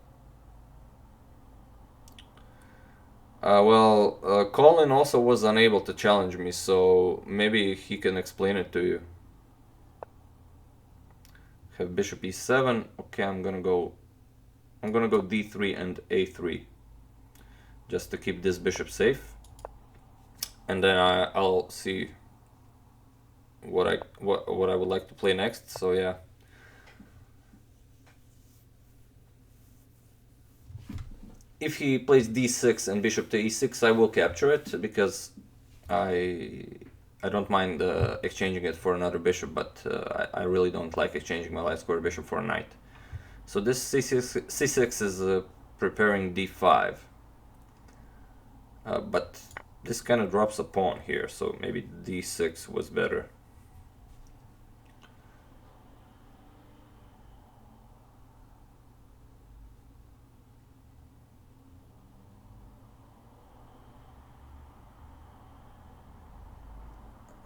A: Colin also was unable to challenge me, so maybe he can explain it to you. Have bishop e7. Okay, I'm gonna go d3 and a3, just to keep this bishop safe. And then I'll see what I would like to play next. So yeah. If he plays d6 and bishop to e6, I will capture it because I don't mind exchanging it for another bishop, but I really don't like exchanging my light square bishop for a knight. So this c6 is preparing d5, but this kind of drops a pawn here, so maybe d6 was better.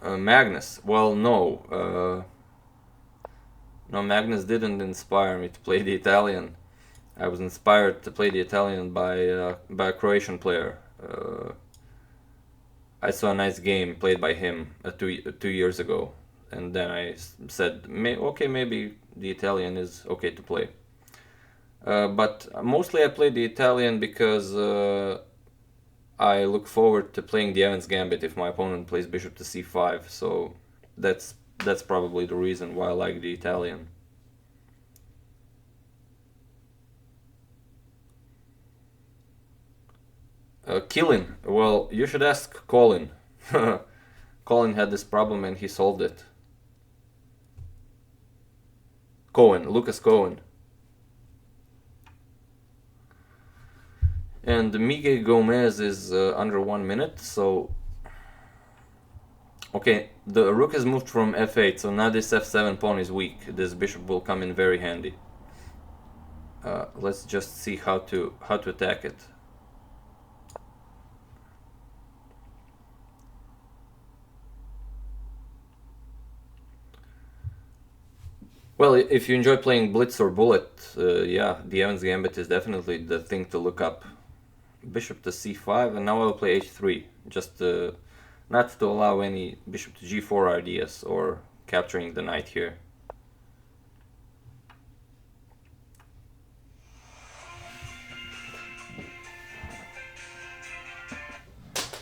A: Magnus, well, no. No, Magnus didn't inspire me to play the Italian. I was inspired to play the Italian by a Croatian player. I saw a nice game played by him 2 years ago, and then I said, okay, maybe the Italian is okay to play. But mostly I play the Italian because I look forward to playing the Evans Gambit if my opponent plays bishop to c5, so that's probably the reason why I like the Italian. Killing, well, you should ask Colin. Colin had this problem and he solved it. Lucas Cohen. And Miguel Gomez is under 1 minute, so... Okay, the rook has moved from f8, so now this f7 pawn is weak. This bishop will come in very handy. Let's just see how to attack it. Well, if you enjoy playing blitz or bullet, yeah, the Evans Gambit is definitely the thing to look up. Bishop to c5, and now I'll play h3, just not to allow any bishop to g4 ideas or capturing the knight here.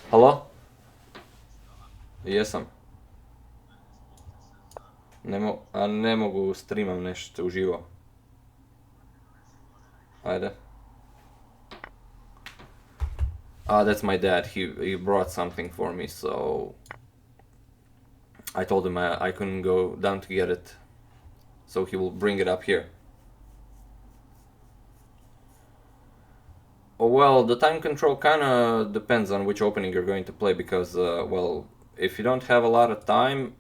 A: Halo? Jesam. Ne mogu streamam nešto uživo. Ajde. That's my dad. He brought something for me, so I told him I couldn't go down to get it, so he will bring it up here. Oh, well, the time control kinda depends on which opening you're going to play, because well, if you don't have a lot of time,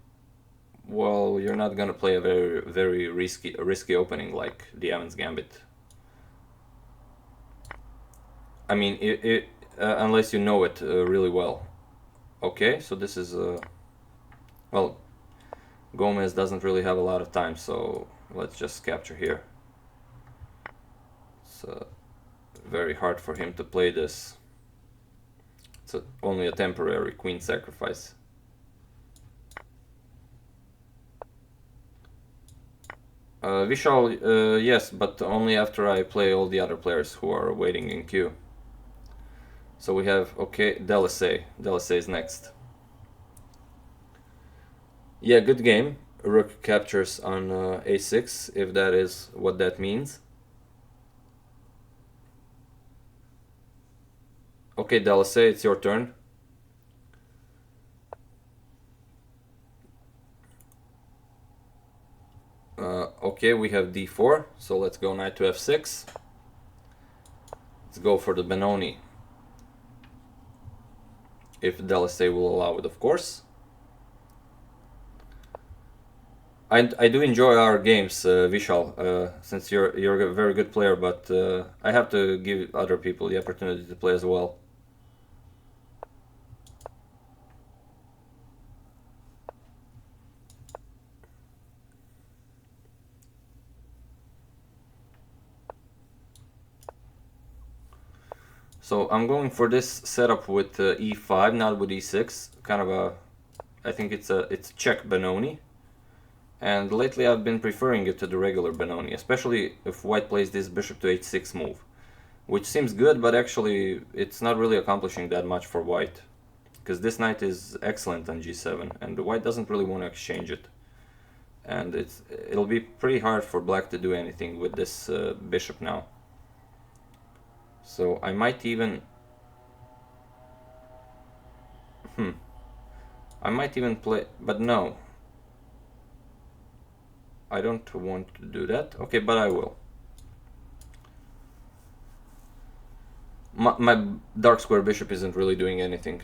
A: well, you're not gonna play a very risky opening like the Evans Gambit. I mean, unless you know it really well. Okay, so this is well, Gomez doesn't really have a lot of time, so let's just capture here. It's very hard for him to play this. It's only a temporary queen sacrifice. Vishal, yes, but only after I play all the other players who are waiting in queue. So we have, okay, Delisay. Delisay is next. Yeah, good game. Rook captures on a6, if that is what that means. Okay, Delisay, it's your turn. Okay, we have d4, so let's go knight to f6. Let's go for the Benoni, if Delisay will allow it, of course. I do enjoy our games, Vishal, since you're a very good player, but I have to give other people the opportunity to play as well. So I'm going for this setup with e5, not with e6. Kind of a, I think it's a check Benoni. And lately I've been preferring it to the regular Benoni, especially if white plays this bishop to h6 move, which seems good, but actually it's not really accomplishing that much for white, because this knight is excellent on g7, and the white doesn't really want to exchange it. And it'll be pretty hard for black to do anything with this bishop now. So I might even... I might even play... But no. I don't want to do that. Okay, but I will. My dark square bishop isn't really doing anything.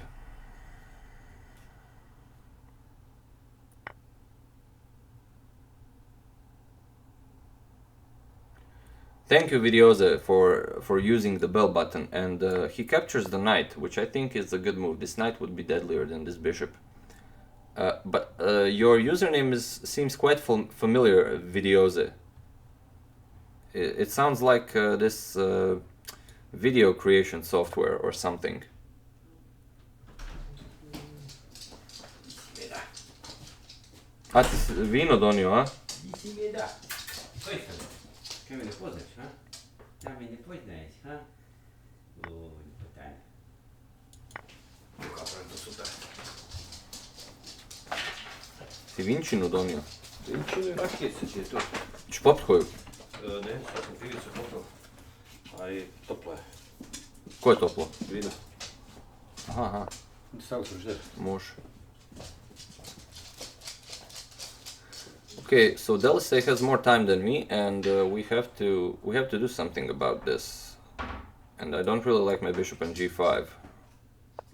A: Thank you, Videoze, for using the bell button, and he captures the knight, which I think is a good move. This knight would be deadlier than this bishop. But your username seems quite familiar, Videoze. It sounds like this video creation software or something. A ti vino donio, a?
B: Nisi mi da. Questo. Che me ne poznaš, ha? Ja me ne poznaješ, ha? O, potanje. Kako je to super.
A: Si vinčinu donio?
B: Vinčinu i rakijice ti je to.
A: Ćeš popit koju?
B: Ne, sad sam figicu popao. Ali toplo je.
A: Ko je toplo?
B: Vino.
A: Aha.
B: Stavio sam žder.
A: Može. Okay, so Delisay has more time than me, and we have to do something about this. And I don't really like my bishop on g5.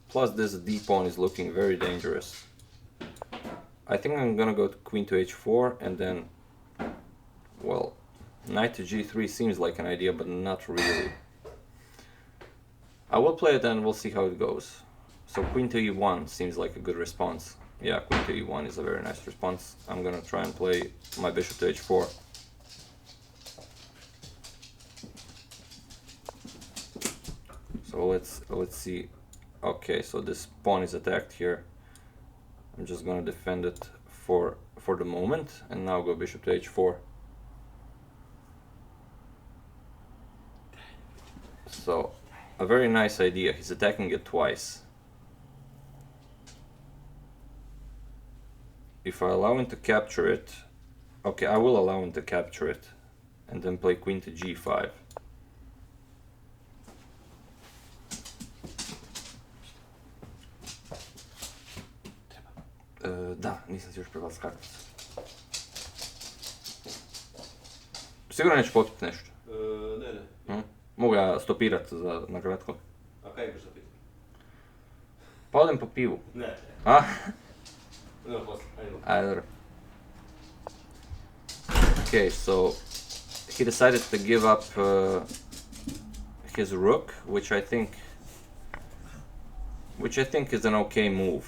A: Plus, this d pawn is looking very dangerous. I think I'm gonna go to queen to h4, and then, well, knight to g3 seems like an idea, but not really. I will play it and we'll see how it goes. So queen to e1 seems like a good response. Yeah, queen to e1 is a very nice response. I'm gonna try and play my bishop to h4. So let's see. Okay, so this pawn is attacked here. I'm just gonna defend it for the moment, and now go bishop to h4. So a very nice idea. He's attacking it twice. If I allow him to capture it, okay, I will allow him to capture it, and then play queen to g5. Da, nisam si još prebaciti karticu. Sigurno neću popiti nešto?
B: Ne.
A: Mogu ja stopirat na kratko?
B: A kaj imaš zapiti?
A: Pa odem po pivu.
B: Ne.
A: A?
B: Nema posla, ajde.
A: Ajde. Okay, so he decided to give up his rook, which I think is an okay move.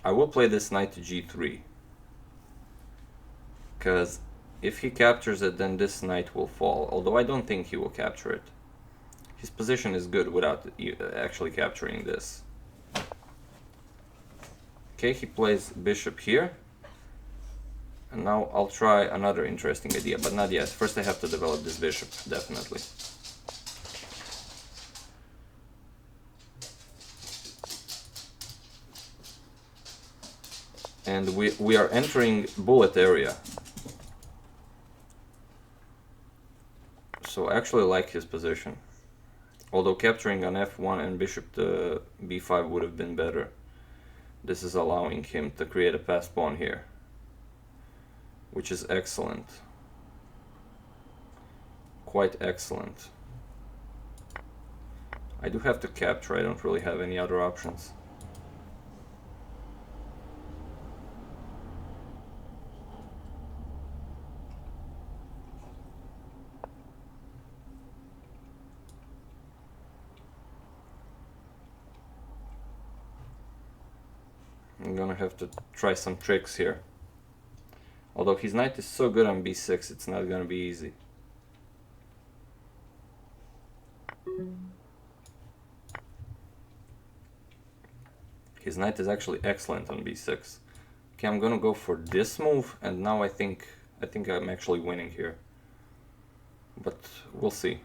A: I will play this knight to g3, because if he captures it, then this knight will fall, although I don't think he will capture it. His position is good without actually capturing this. Okay, he plays bishop here, and now I'll try another interesting idea, but not yet. First I have to develop this bishop, definitely. And we are entering bullet area. So I actually like his position. Although capturing on f1 and bishop to b5 would have been better. This is allowing him to create a passed pawn here, which is excellent. Quite excellent. I do have to capture, I don't really have any other options. I'm gonna have to try some tricks here. Although his knight is so good on b6, it's not gonna be easy. His knight is actually excellent on b6. Okay, I'm gonna go for this move, and now I think I'm actually winning here. But we'll see.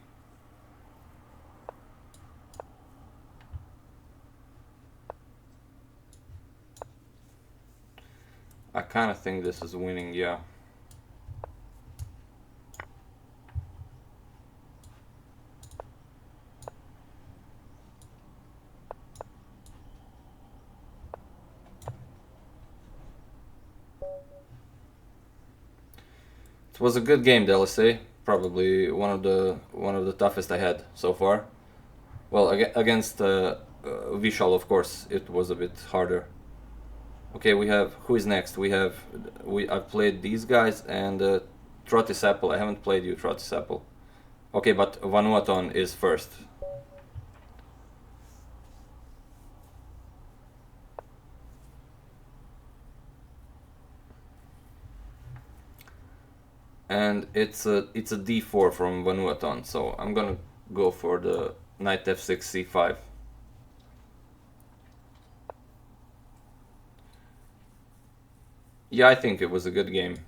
A: I kind of think this is winning, yeah. It was a good game, DLSA. Probably one of the toughest I had so far. Well, against Vishal, of course, it was a bit harder. Okay, we have who is next? I've played these guys and Trottis Apple. I haven't played you, Trottis Apple. Okay, but Vanuaton is first. And it's a d4 from Vanuaton, so I'm gonna go for the knight f6 c5. Yeah, I think it was a good game.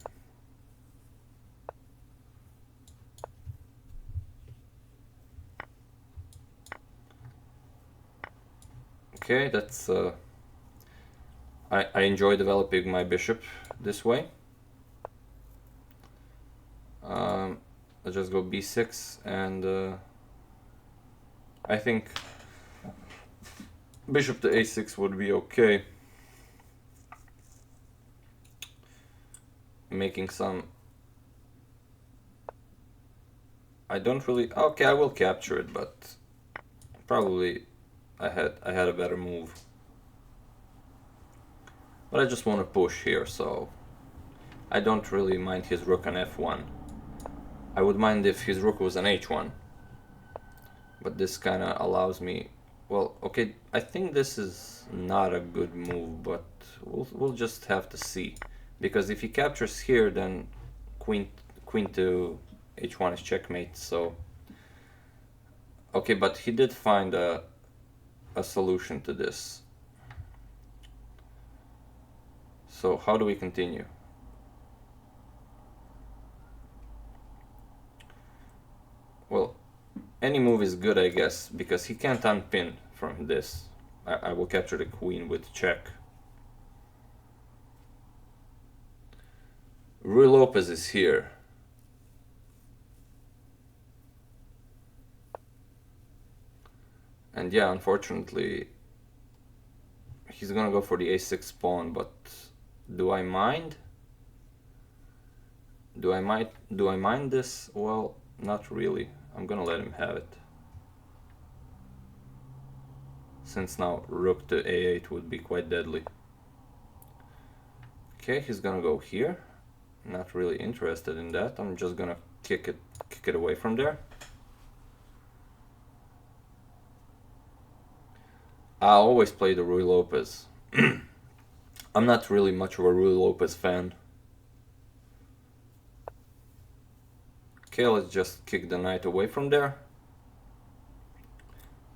A: Okay, that's I enjoy developing my bishop this way. Let's just go b6, and I think bishop to a6 would be okay. Making some... I don't really... Okay, I will capture it, but probably I had a better move. But I just want to push here, so I don't really mind his rook on f1. I would mind if his rook was on h1. But this kind of allows me... Well, okay, I think this is not a good move, but we'll just have to see. Because if he captures here, then queen to h1 is checkmate, so... Okay, but he did find a solution to this. So how do we continue? Well, any move is good, I guess, because he can't unpin from this. I will capture the queen with check. Rui Lopez is here. And yeah, unfortunately, he's gonna go for the a6 pawn, but do I mind? Do I mind this? Well, not really. I'm gonna let him have it. Since now rook to a8 would be quite deadly. Okay, he's gonna go here. Not really interested in that. I'm just gonna kick it away from there. I always play the Rui Lopez. I'm not really much of a Rui Lopez fan. Okay, let's just kick the knight away from there.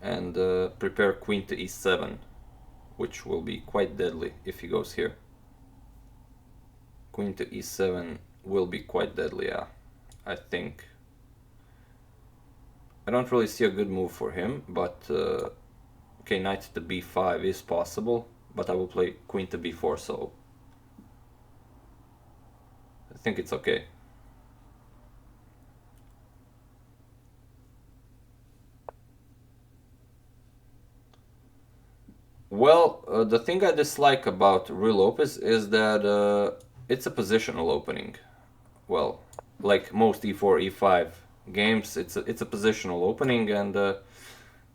A: And prepare queen to e7, which will be quite deadly if he goes here. Queen to e7 will be quite deadly, yeah, I think. I don't really see a good move for him, but okay, knight to b5 is possible, but I will play queen to b4, so I think it's okay. Well, the thing I dislike about Rui Lopez is that it's a positional opening. Well, like most e4, e5 games, it's a positional opening, and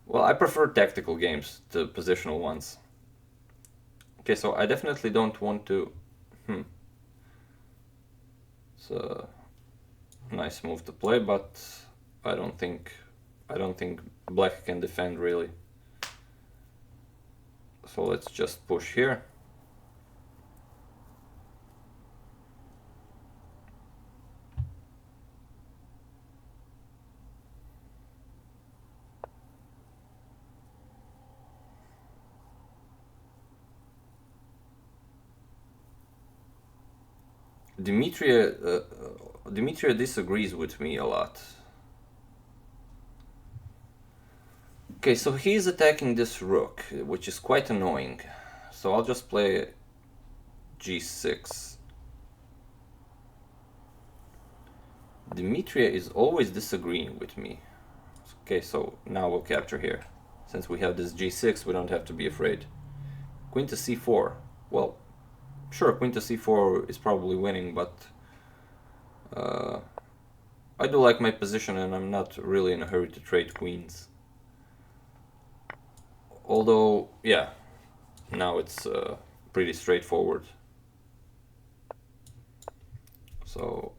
A: well, I prefer tactical games to positional ones. Okay, so I definitely don't want to... It's a nice move to play, but I don't think black can defend really. So let's just push here. Dimitria disagrees with me a lot. Okay, so he's attacking this rook, which is quite annoying. So I'll just play g6. Dimitria is always disagreeing with me. Okay, so now we'll capture here. Since we have this g6, we don't have to be afraid. Queen to c4. Well, sure, queen to c4 is probably winning, but I do like my position and I'm not really in a hurry to trade queens. Although, yeah, now it's pretty straightforward. So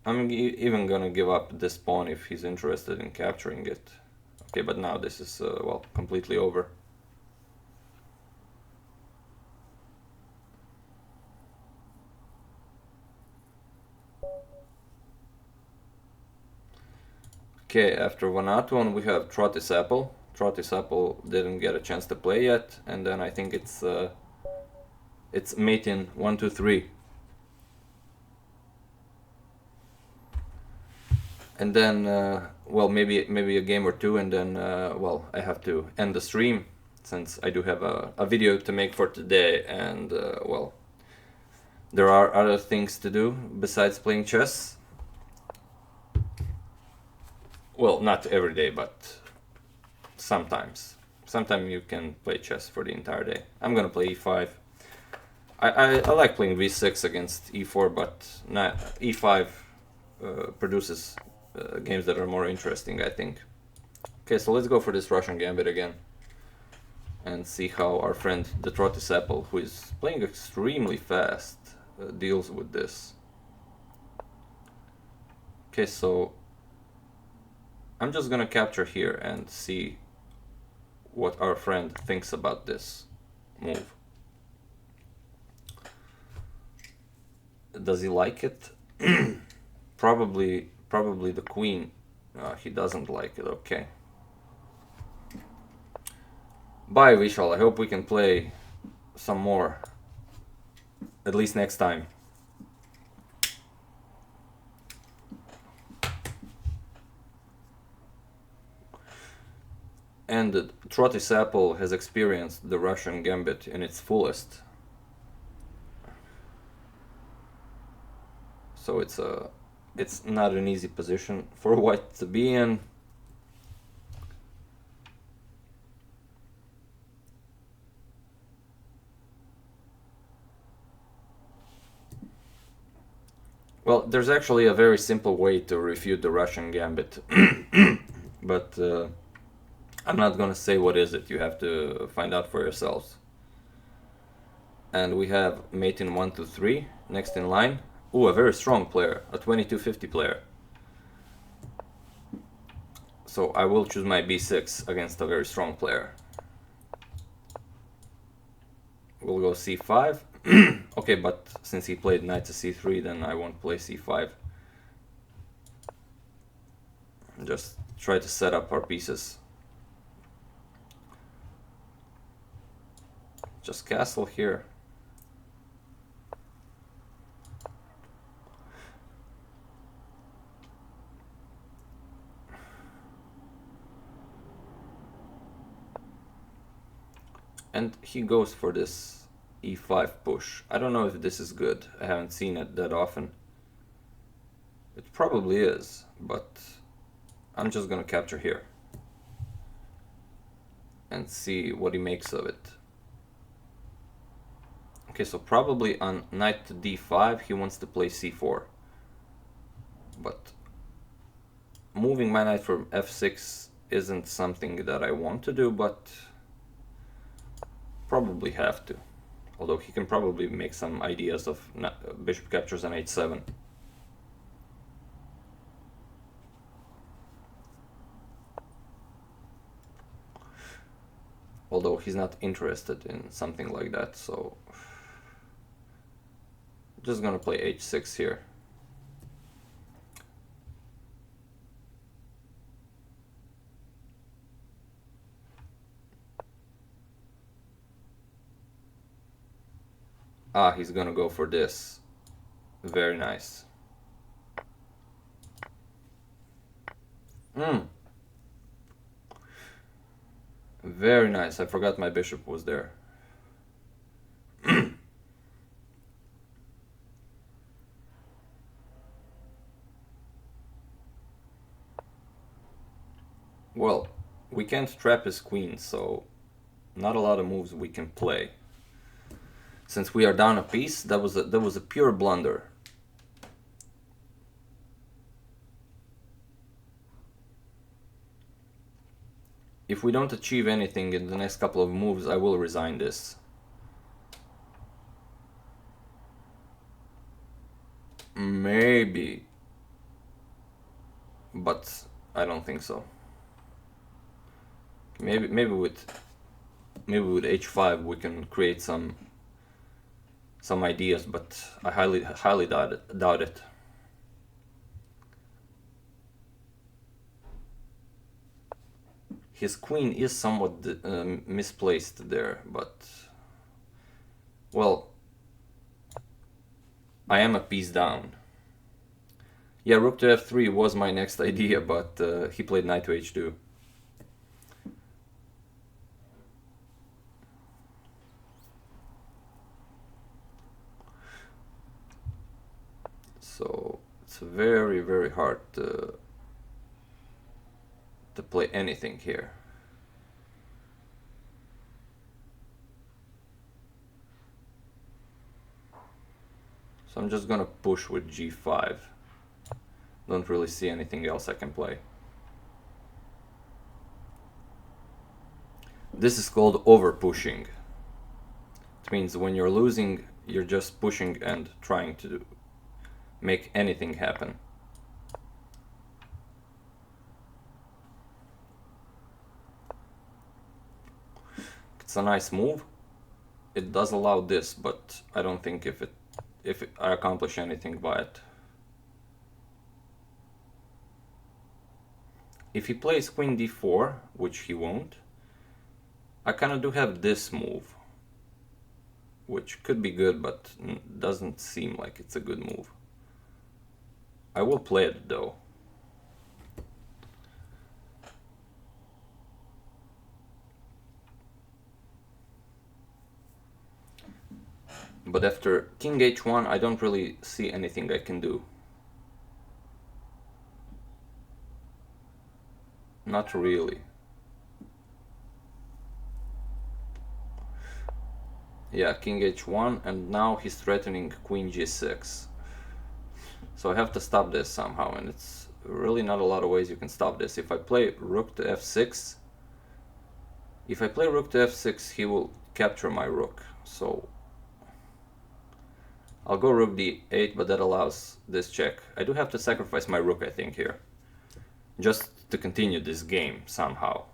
A: I'm even gonna give up this pawn if he's interested in capturing it. Okay, but now this is, well, completely over. Okay, after Vanatun we have Trottis Apple. Trottis Apple didn't get a chance to play yet, and then I think it's mate in 1, 2, 3. And then, well, maybe a game or two, and then, well, I have to end the stream, since I do have a video to make for today, and, well, there are other things to do besides playing chess. Well, not every day, but sometimes. Sometimes you can play chess for the entire day. I'm gonna play e5. I like playing v6 against e4, but not e5 produces games that are more interesting, I think. Okay, so let's go for this Russian Gambit again and see how our friend the Trottis Apple, who is playing extremely fast, deals with this. Okay, so I'm just gonna capture here and see what our friend thinks about this move. Does he like it? Probably the queen. He doesn't like it. Okay. Bye, Vishal. I hope we can play some more. At least next time. And Trottis Apple has experienced the Russian Gambit in its fullest. So it's not an easy position for white to be in. Well, there's actually a very simple way to refute the Russian Gambit, but I'm not gonna say what is it. You have to find out for yourselves. And we have mate in 1, 2, 3 next in line. Ooh, a very strong player, a 2250 player. So I will choose my b6 against a very strong player. We'll go c5. Okay, but since he played knight to c3, then I won't play c5. Just try to set up our pieces. Just castle here. And he goes for this e5 push. I don't know if this is good. I haven't seen it that often. It probably is, but I'm just gonna capture here and see what he makes of it. Okay, so probably on knight to d5 he wants to play c4. But moving my knight from f6 isn't something that I want to do, but probably have to. Although he can probably make some ideas of bishop captures on h7. Although he's not interested in something like that, so I'm just gonna play h6 here. Ah, he's gonna go for this. Very nice. Very nice. I forgot my bishop was there. Well, we can't trap his queen, so not a lot of moves we can play. Since we are down a piece, that was a pure blunder. If we don't achieve anything in the next couple of moves, I will resign this. Maybe, but I don't think so. Maybe with h5 we can create some ideas, but I highly doubt it. His queen is somewhat misplaced there, but well, I am a piece down. Yeah, rook to f3 was my next idea, but he played knight to h2. So it's very, very hard to play anything here. So I'm just gonna push with g5. Don't really see anything else I can play. This is called over pushing. It means when you're losing, you're just pushing and trying to make anything happen. It's a nice move. It does allow this, but I don't think if I accomplish anything by it. If he plays queen d4, which he won't, I kind of do have this move, which could be good, but doesn't seem like it's a good move. I will play it though. But after king h1, I don't really see anything I can do. Not really. Yeah, king h1, and now he's threatening queen g6. So I have to stop this somehow, and it's really not a lot of ways you can stop this. If I play rook to f6, he will capture my rook. So I'll go rook d8, but that allows this check. I do have to sacrifice my rook, I think, here, just to continue this game somehow.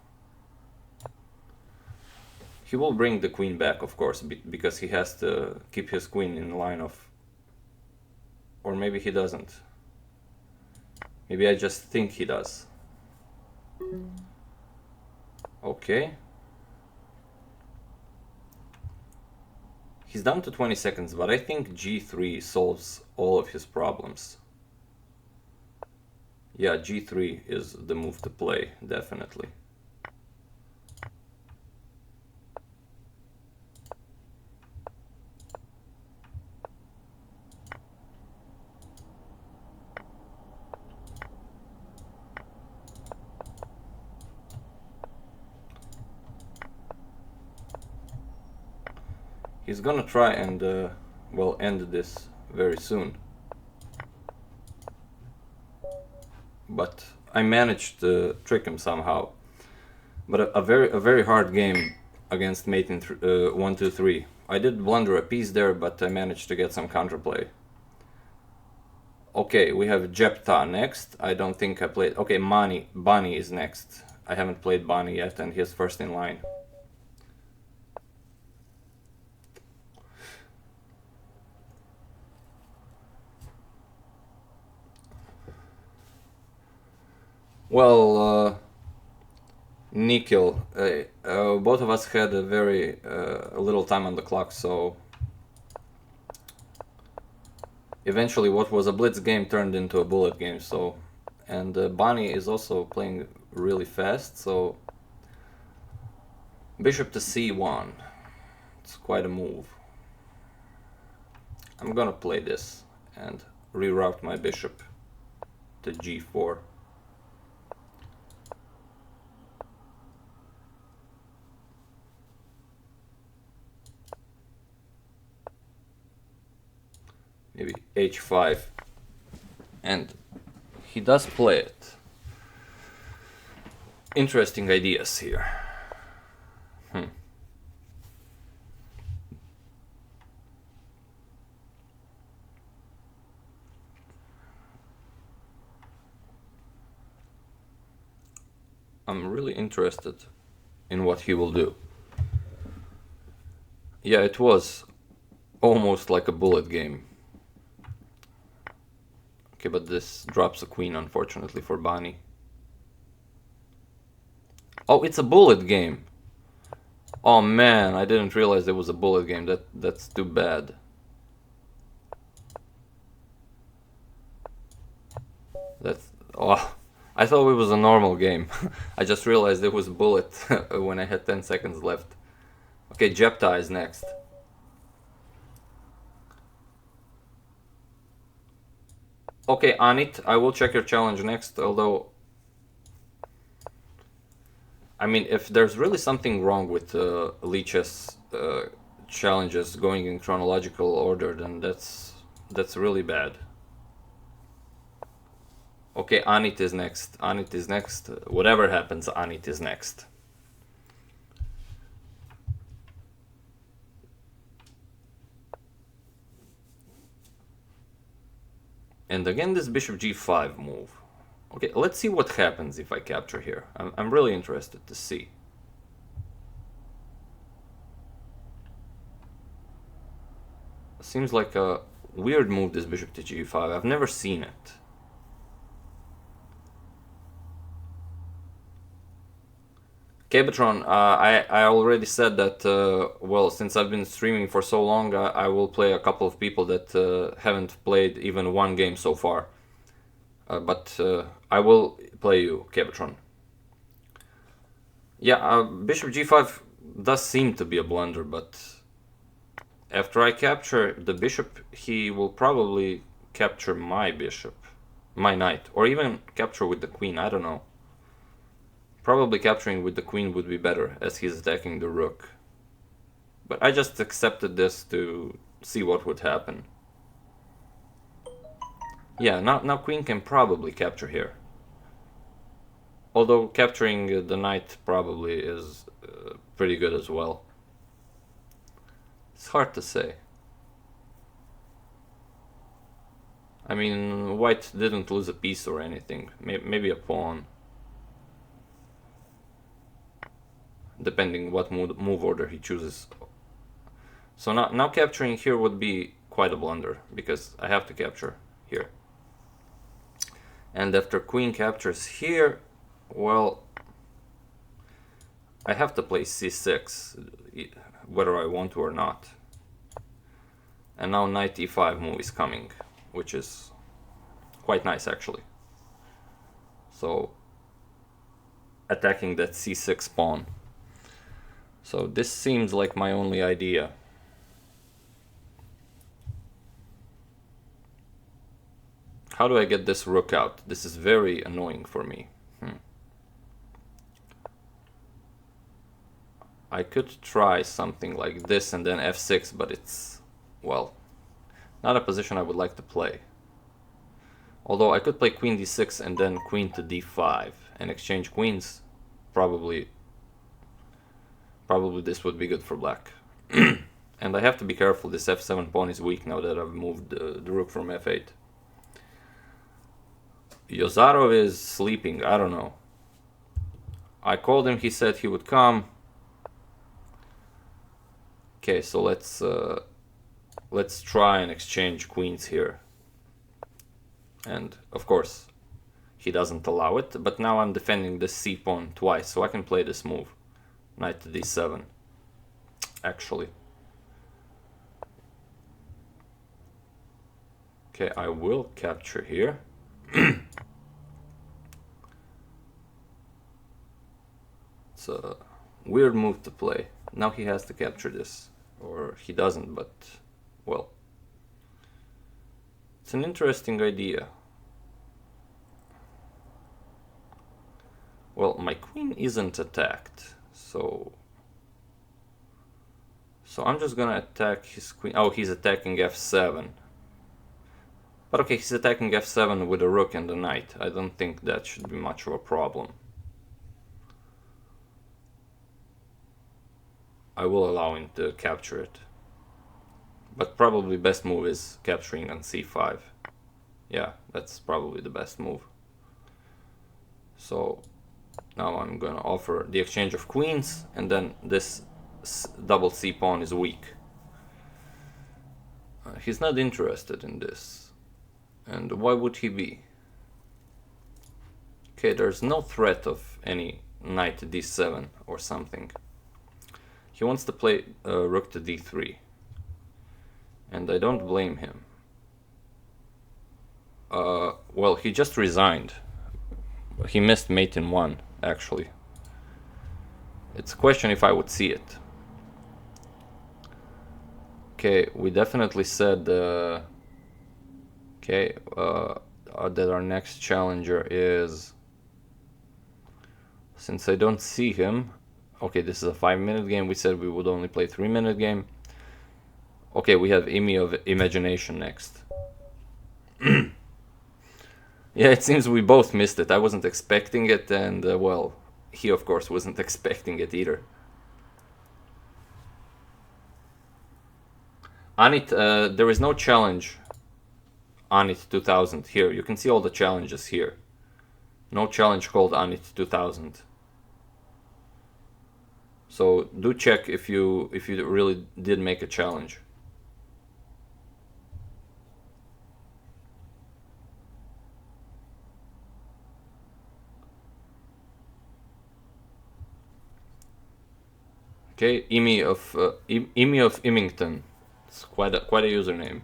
A: He will bring the queen back, of course, because he has to keep his queen in line of... Or maybe he doesn't. Maybe I just think he does. Okay. He's down to 20 seconds, but I think g3 solves all of his problems. Yeah, g3 is the move to play, definitely. He's gonna try and, well, end this very soon. But I managed to trick him somehow. But a very hard game against mate in 1-2-3. I did blunder a piece there, but I managed to get some counterplay. Okay, we have Jepta next. I don't think I played... Okay, Bani is next. I haven't played Bani yet, and he's first in line. Well, Nikhil, both of us had a very little time on the clock, so eventually what was a blitz game turned into a bullet game. So, and Bonnie is also playing really fast, so bishop to c1, it's quite a move. I'm gonna play this and reroute my bishop to g4. Maybe h5, and he does play it. Interesting ideas here. I'm really interested in what he will do. Yeah, it was almost like a bullet game. Okay, but this drops a queen, unfortunately, for Bonnie. Oh, it's a bullet game. Oh man, I didn't realize it was a bullet game. That's too bad. Oh, I thought it was a normal game. I just realized it was bullet when I had 10 seconds left. Okay, Jepta is next. Okay, Anit, I will check your challenge next, although... I mean, if there's really something wrong with Leech's challenges going in chronological order, then that's really bad. Okay, Anit is next. Anit is next. Whatever happens, Anit is next. And again, this bishop g5 move. Okay, let's see what happens if I capture here. I'm really interested to see. Seems like a weird move, this bishop to g5. I've never seen it. Cabatron, I already said that, well, since I've been streaming for so long, I will play a couple of people that haven't played even one game so far. But I will play you, Cabatron. Yeah, bishop g5 does seem to be a blunder, but after I capture the bishop, he will probably capture my bishop, my knight, or even capture with the queen, I don't know. Probably capturing with the queen would be better, as he's attacking the rook. But I just accepted this to see what would happen. Yeah, now queen can probably capture here. Although capturing the knight probably is pretty good as well. It's hard to say. I mean, white didn't lose a piece or anything. Maybe a pawn. Depending what move order he chooses. So now capturing here would be quite a blunder, because I have to capture here. And after queen captures here, well, I have to play c6, whether I want to or not. And now knight e5 move is coming, which is quite nice actually. So attacking that c6 pawn. So this seems like my only idea. How do I get this rook out? This is very annoying for me. I could try something like this and then f6, but it's, well, not a position I would like to play. Although I could play queen d6 and then queen to d5 and exchange queens. Probably this would be good for black. And I have to be careful, this f7 pawn is weak now that I've moved the rook from f8. Yozarov is sleeping, I don't know. I called him, he said he would come. Okay, so let's try and exchange queens here. And of course, he doesn't allow it, but now I'm defending this c pawn twice, so I can play this move. Knight to d7, actually. Okay, I will capture here. It's a weird move to play. Now he has to capture this. Or he doesn't, but, well. It's an interesting idea. Well, my queen isn't attacked, so I'm just gonna attack his queen. Oh, he's attacking f7. But okay, he's attacking f7 with a rook and a knight. I don't think that should be much of a problem. I will allow him to capture it. But probably best move is capturing on c5. Yeah, that's probably the best move. So now I'm gonna offer the exchange of queens, and then this double c pawn is weak. He's not interested in this. And why would he be? Okay, there's no threat of any knight to d7 or something. He wants to play rook to d3. And I don't blame him. Well, he just resigned. He missed mate in 1, actually. It's a question if I would see it. Okay, we definitely said that our next challenger is... Since I don't see him... Okay, this is a 5-minute game. We said we would only play 3-minute game. Okay, we have Imi of Imagination next. Yeah, it seems we both missed it. I wasn't expecting it, and well, he of course wasn't expecting it either. Anit, there is no challenge. Anit 2000 here. You can see all the challenges here. No challenge called Anit 2000. So do check if you really did make a challenge. Okay, Imi of Imington. It's quite a username.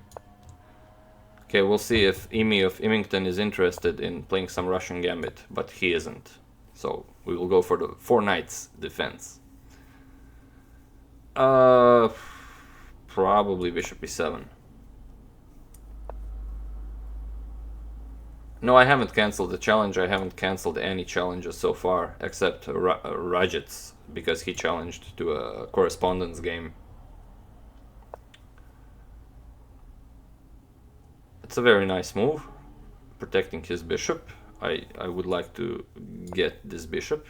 A: Okay, we'll see if Imi of Imington is interested in playing some Russian Gambit, but he isn't. So we will go for the 4 knights defense. Probably bishop e7. No, I haven't cancelled the challenge. I haven't cancelled any challenges so far, except Rajit's, because he challenged to a correspondence game. It's a very nice move, protecting his bishop. I would like to get this bishop.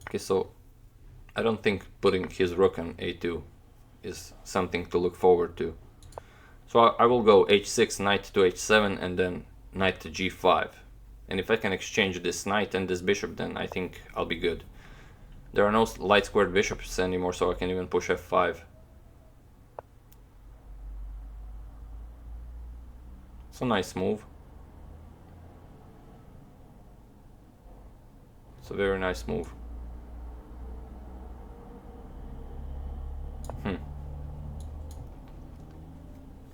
A: Okay, so I don't think putting his rook on a2 is something to look forward to. So I will go h6, knight to h7, and then knight to g5. And if I can exchange this knight and this bishop, then I think I'll be good. There are no light squared bishops anymore, so I can even push f5. It's a nice move. It's a very nice move.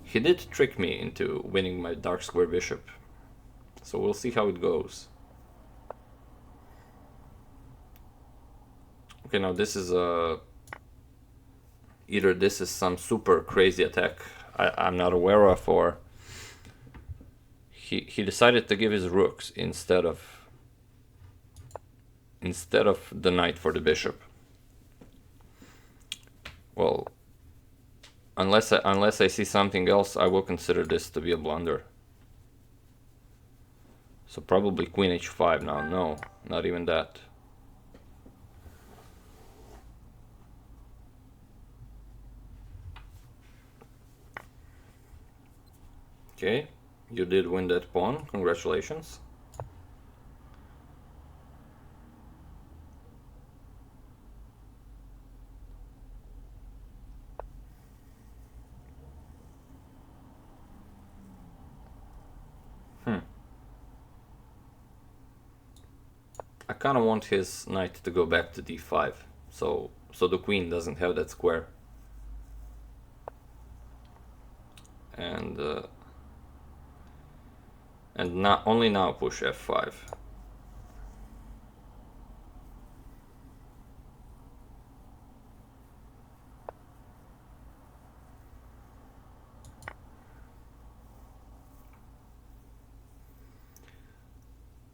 A: He did trick me into winning my dark square bishop. So we'll see how it goes. Okay, now this is either this is some super crazy attack I'm not aware of, or he decided to give his rooks instead of the knight for the bishop. Well, unless I see something else, I will consider this to be a blunder. So probably queen h5 now. No, not even that. Okay, you did win that pawn. Congratulations. I kind of want his knight to go back to d5, so the queen doesn't have that square. not only now push f5.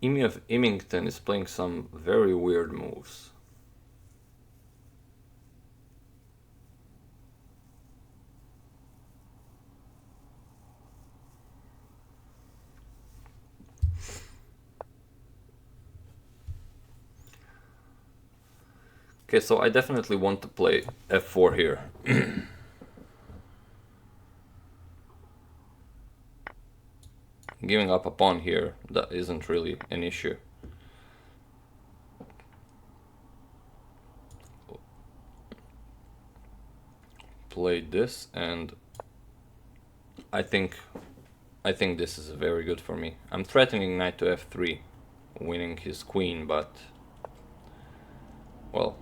A: Emi of Imington is playing some very weird moves. Okay, so I definitely want to play f4 here. Giving up a pawn here, that isn't really an issue. Play this, and I think this is very good for me. I'm threatening knight to f3, winning his queen, but well,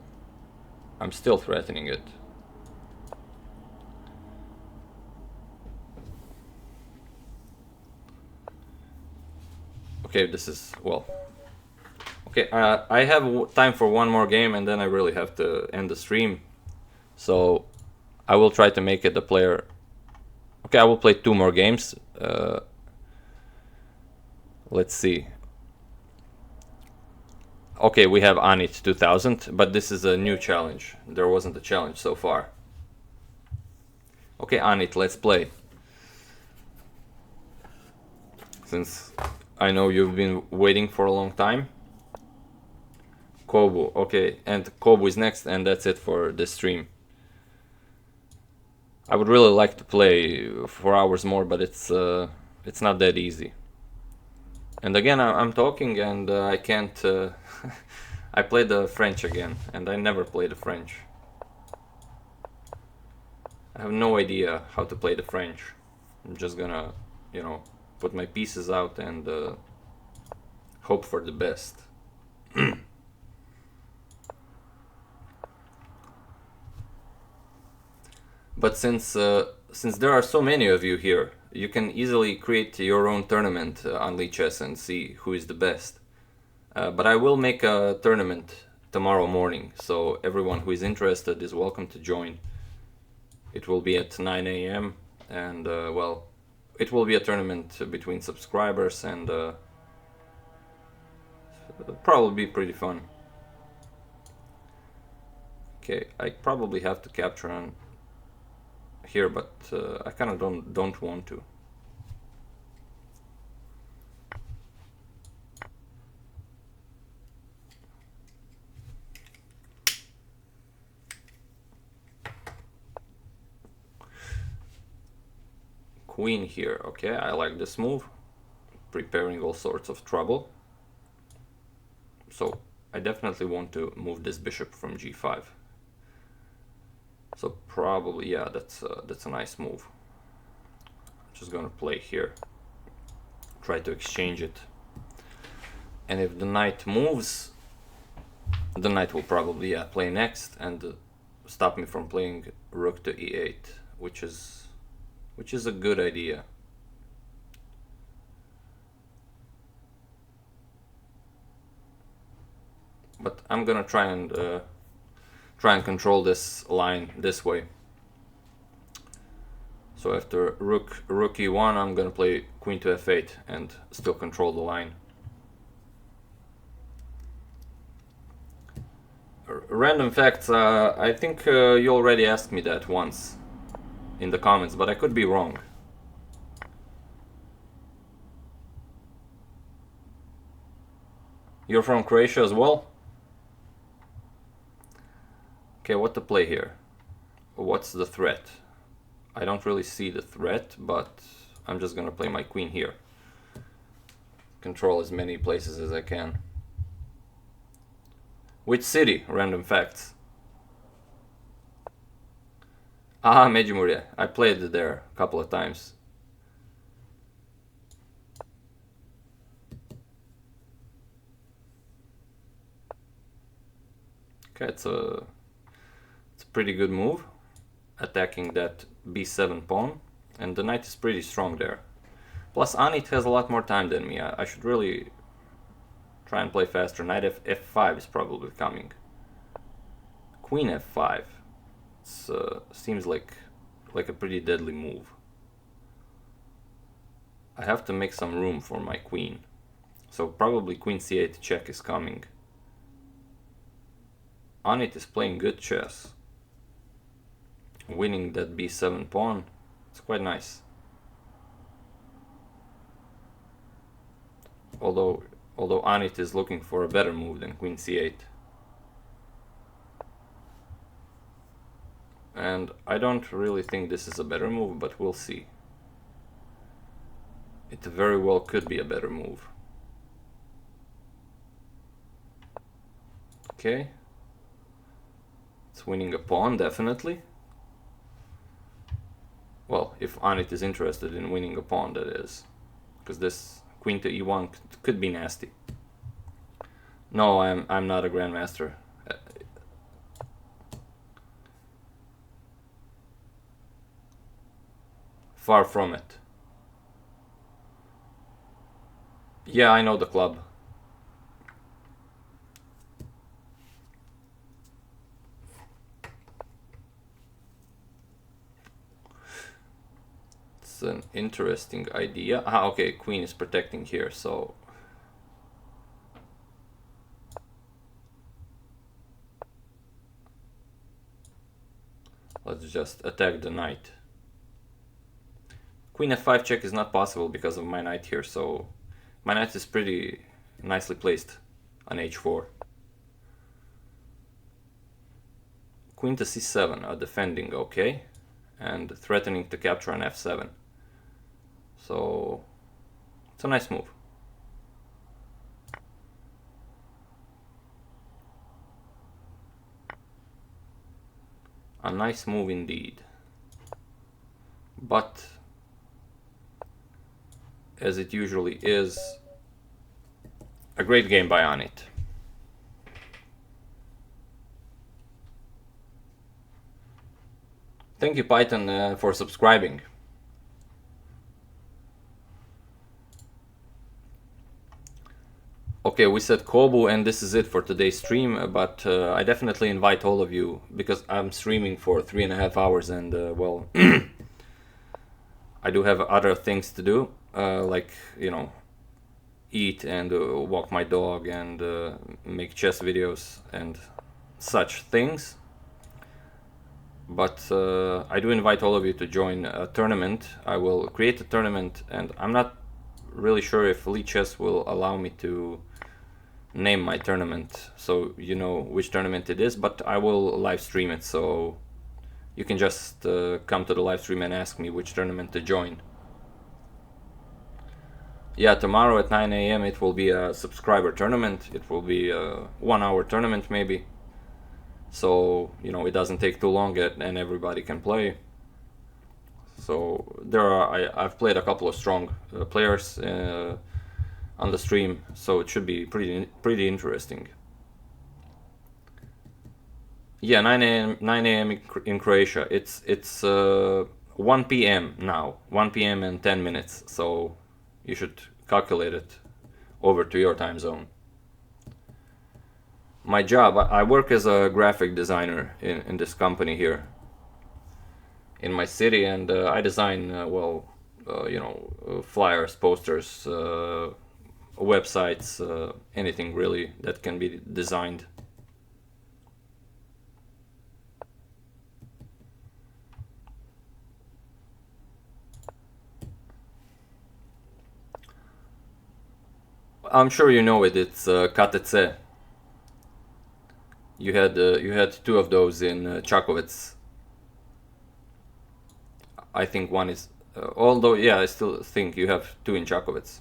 A: I'm still threatening it. Okay, this is, well, okay, I have time for one more game and then I really have to end the stream. So I will try to make it a player. Okay, I will play 2 more games. Let's see. Okay, we have Anit 2000, but this is a new challenge. There wasn't a challenge so far. Okay, Anit, let's play. Since I know you've been waiting for a long time. Kobu, okay, and Kobu is next, and that's it for this stream. I would really like to play 4 hours more, but it's not that easy. And again, I'm talking and I can't... I played the French again, and I never played the French. I have no idea how to play the French. I'm just gonna, you know, put my pieces out and hope for the best. But since there are so many of you here, you can easily create your own tournament on Lichess and see who is the best. But I will make a tournament tomorrow morning, so everyone who is interested is welcome to join. It will be at 9 AM, and well, it will be a tournament between subscribers, and it'll probably be pretty fun. Okay, I probably have to capture on here, but I kind of don't want to. Queen here, okay, I like this move. Preparing all sorts of trouble. So I definitely want to move this bishop from g5. So probably, yeah, that's a nice move. I'm just gonna play here. Try to exchange it. And if the knight moves, the knight will probably, yeah, play next and stop me from playing rook to e8, which is a good idea. But I'm gonna try and control this line this way. So after rook e1, I'm gonna play queen to f8 and still control the line. Random facts, I think you already asked me that once in the comments, but I could be wrong. You're from Croatia as well? Okay, what to play here? What's the threat? I don't really see the threat, but I'm just gonna play my queen here. Control as many places as I can. Which city? Random facts. Ah, Međimurje. I played there a couple of times. Okay, it's a pretty good move. Attacking that b7 pawn. and the knight is pretty strong there. Plus Anit has a lot more time than me. I should really try and play faster. Knight f5 is probably coming. Queen f5. It seems like a pretty deadly move. I have to make some room for my queen. So probably queen c8 check is coming. Anit is playing good chess. Winning that b7 pawn. It's quite nice. Although Anit is looking for a better move than queen c8. And I don't really think this is a better move, but we'll see. It very well could be a better move. Okay. It's winning a pawn, definitely. Well, if Anit is interested in winning a pawn, that is. Because this queen to e1 could be nasty. No, I'm not a grandmaster. Far from it. Yeah, I know the club. It's an interesting idea. Ah, okay, queen is protecting here, so... let's just attack the knight. Queen f5 check is not possible because of my knight here, so my knight is pretty nicely placed on h4. Queen to c7, defending, okay, and threatening to capture on f7. So it's a nice move. A nice move indeed. But as it usually is, a great game by Anit. Thank you, Python, for subscribing. Okay, we said Kobu, and this is it for today's stream, but I definitely invite all of you, because I'm streaming for 3.5 hours, and well, I do have other things to do, like, you know, eat and walk my dog and make chess videos and such things. But I do invite all of you to join a tournament. I will create a tournament, and I'm not really sure if Elite Chess will allow me to name my tournament, so you know which tournament it is, but I will live stream it, so you can just come to the live stream and ask me which tournament to join. Yeah, tomorrow at 9 AM it will be a subscriber tournament. It will be a 1-hour tournament maybe. So, you know, it doesn't take too long and everybody can play. So I've played a couple of strong players on the stream, so it should be pretty interesting. Yeah, 9 a.m. in Croatia. It's 1 p.m. now, 1 p.m. and 10 minutes. So you should calculate it over to your time zone. My job, I work as a graphic designer in this company here in my city, and I design you know, flyers, posters, websites, anything really that can be designed. I'm sure you know it. It's KTC. You had 2 of those in Čakovec. I think one is, although yeah, I still think you have 2 in Čakovec.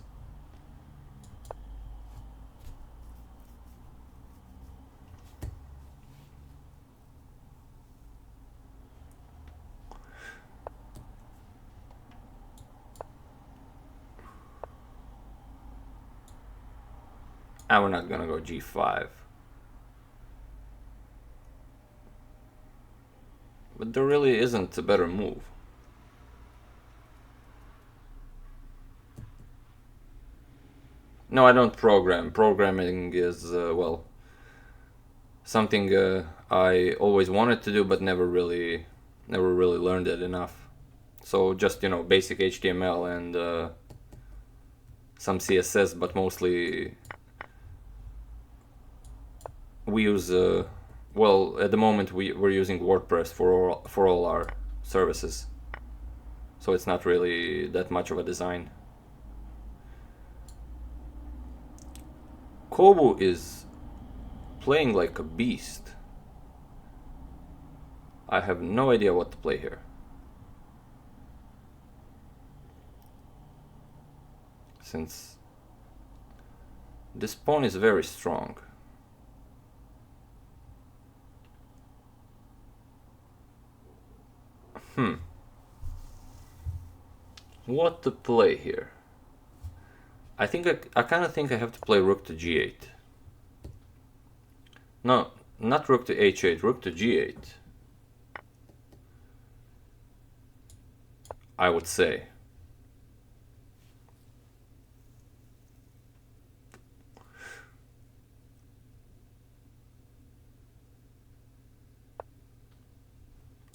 A: And we're not gonna go g5. But there really isn't a better move. No, I don't program. Programming is, well, something I always wanted to do, but never really learned it enough. So just, you know, basic HTML and some CSS, but mostly we use, well, at the moment we're using WordPress for all our services. So it's not really that much of a design. Kobu is playing like a beast. I have no idea what to play here. Since this pawn is very strong. What to play here? I think I kind of think I have to play rook to g8. No, not rook to h8, rook to g8. I would say.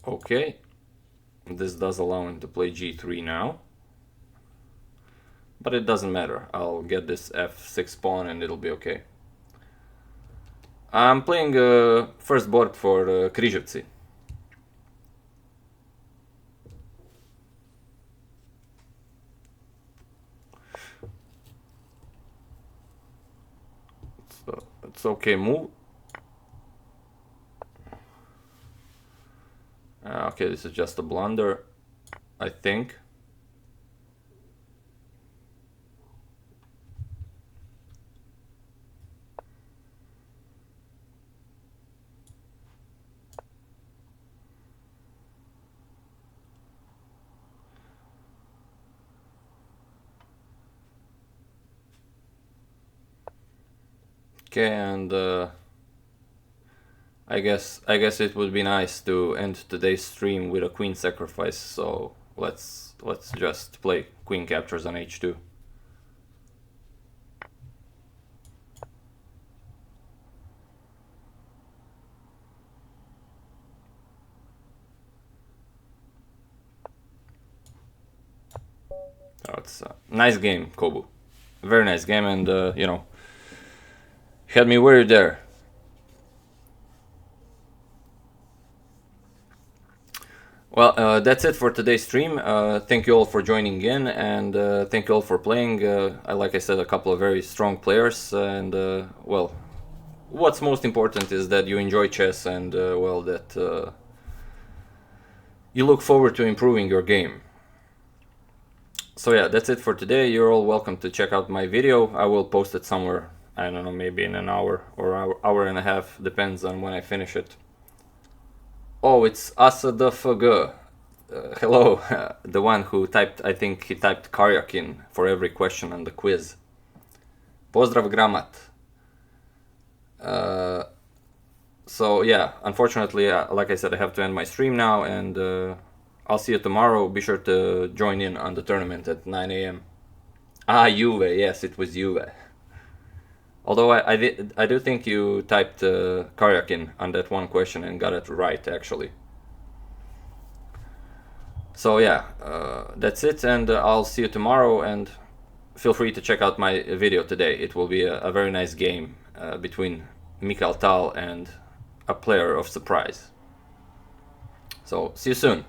A: Okay, this does allow him to play g3 now. But it doesn't matter, I'll get this f6 pawn and it'll be okay. I'm playing first board for Križevci. So it's okay move. Okay, this is just a blunder, I think. Okay, and I guess it would be nice to end today's stream with a queen sacrifice, so let's just play queen captures on h2. Oh, it's a nice game, Kobu. Very nice game, and you know, had me worried there. Well, that's it for today's stream. Thank you all for joining in, and thank you all for playing. Like I said, a couple of very strong players, and well, what's most important is that you enjoy chess, and well, that you look forward to improving your game. So yeah, that's it for today. You're all welcome to check out my video. I will post it somewhere, I don't know, maybe in an hour or hour and a half, depends on when I finish it. Oh, it's Asadafg. Hello, the one who typed, I think he typed Karjakin for every question on the quiz. Pozdrav Gramat. So yeah, unfortunately, like I said, I have to end my stream now, and I'll see you tomorrow. Be sure to join in on the tournament at 9 AM. Ah, Juve, yes, it was Juve. Although I do think you typed Karjakin on that one question and got it right, actually. So yeah, that's it, and I'll see you tomorrow, and feel free to check out my video today. It will be a very nice game between Mikael Tal and a player of surprise. So see you soon.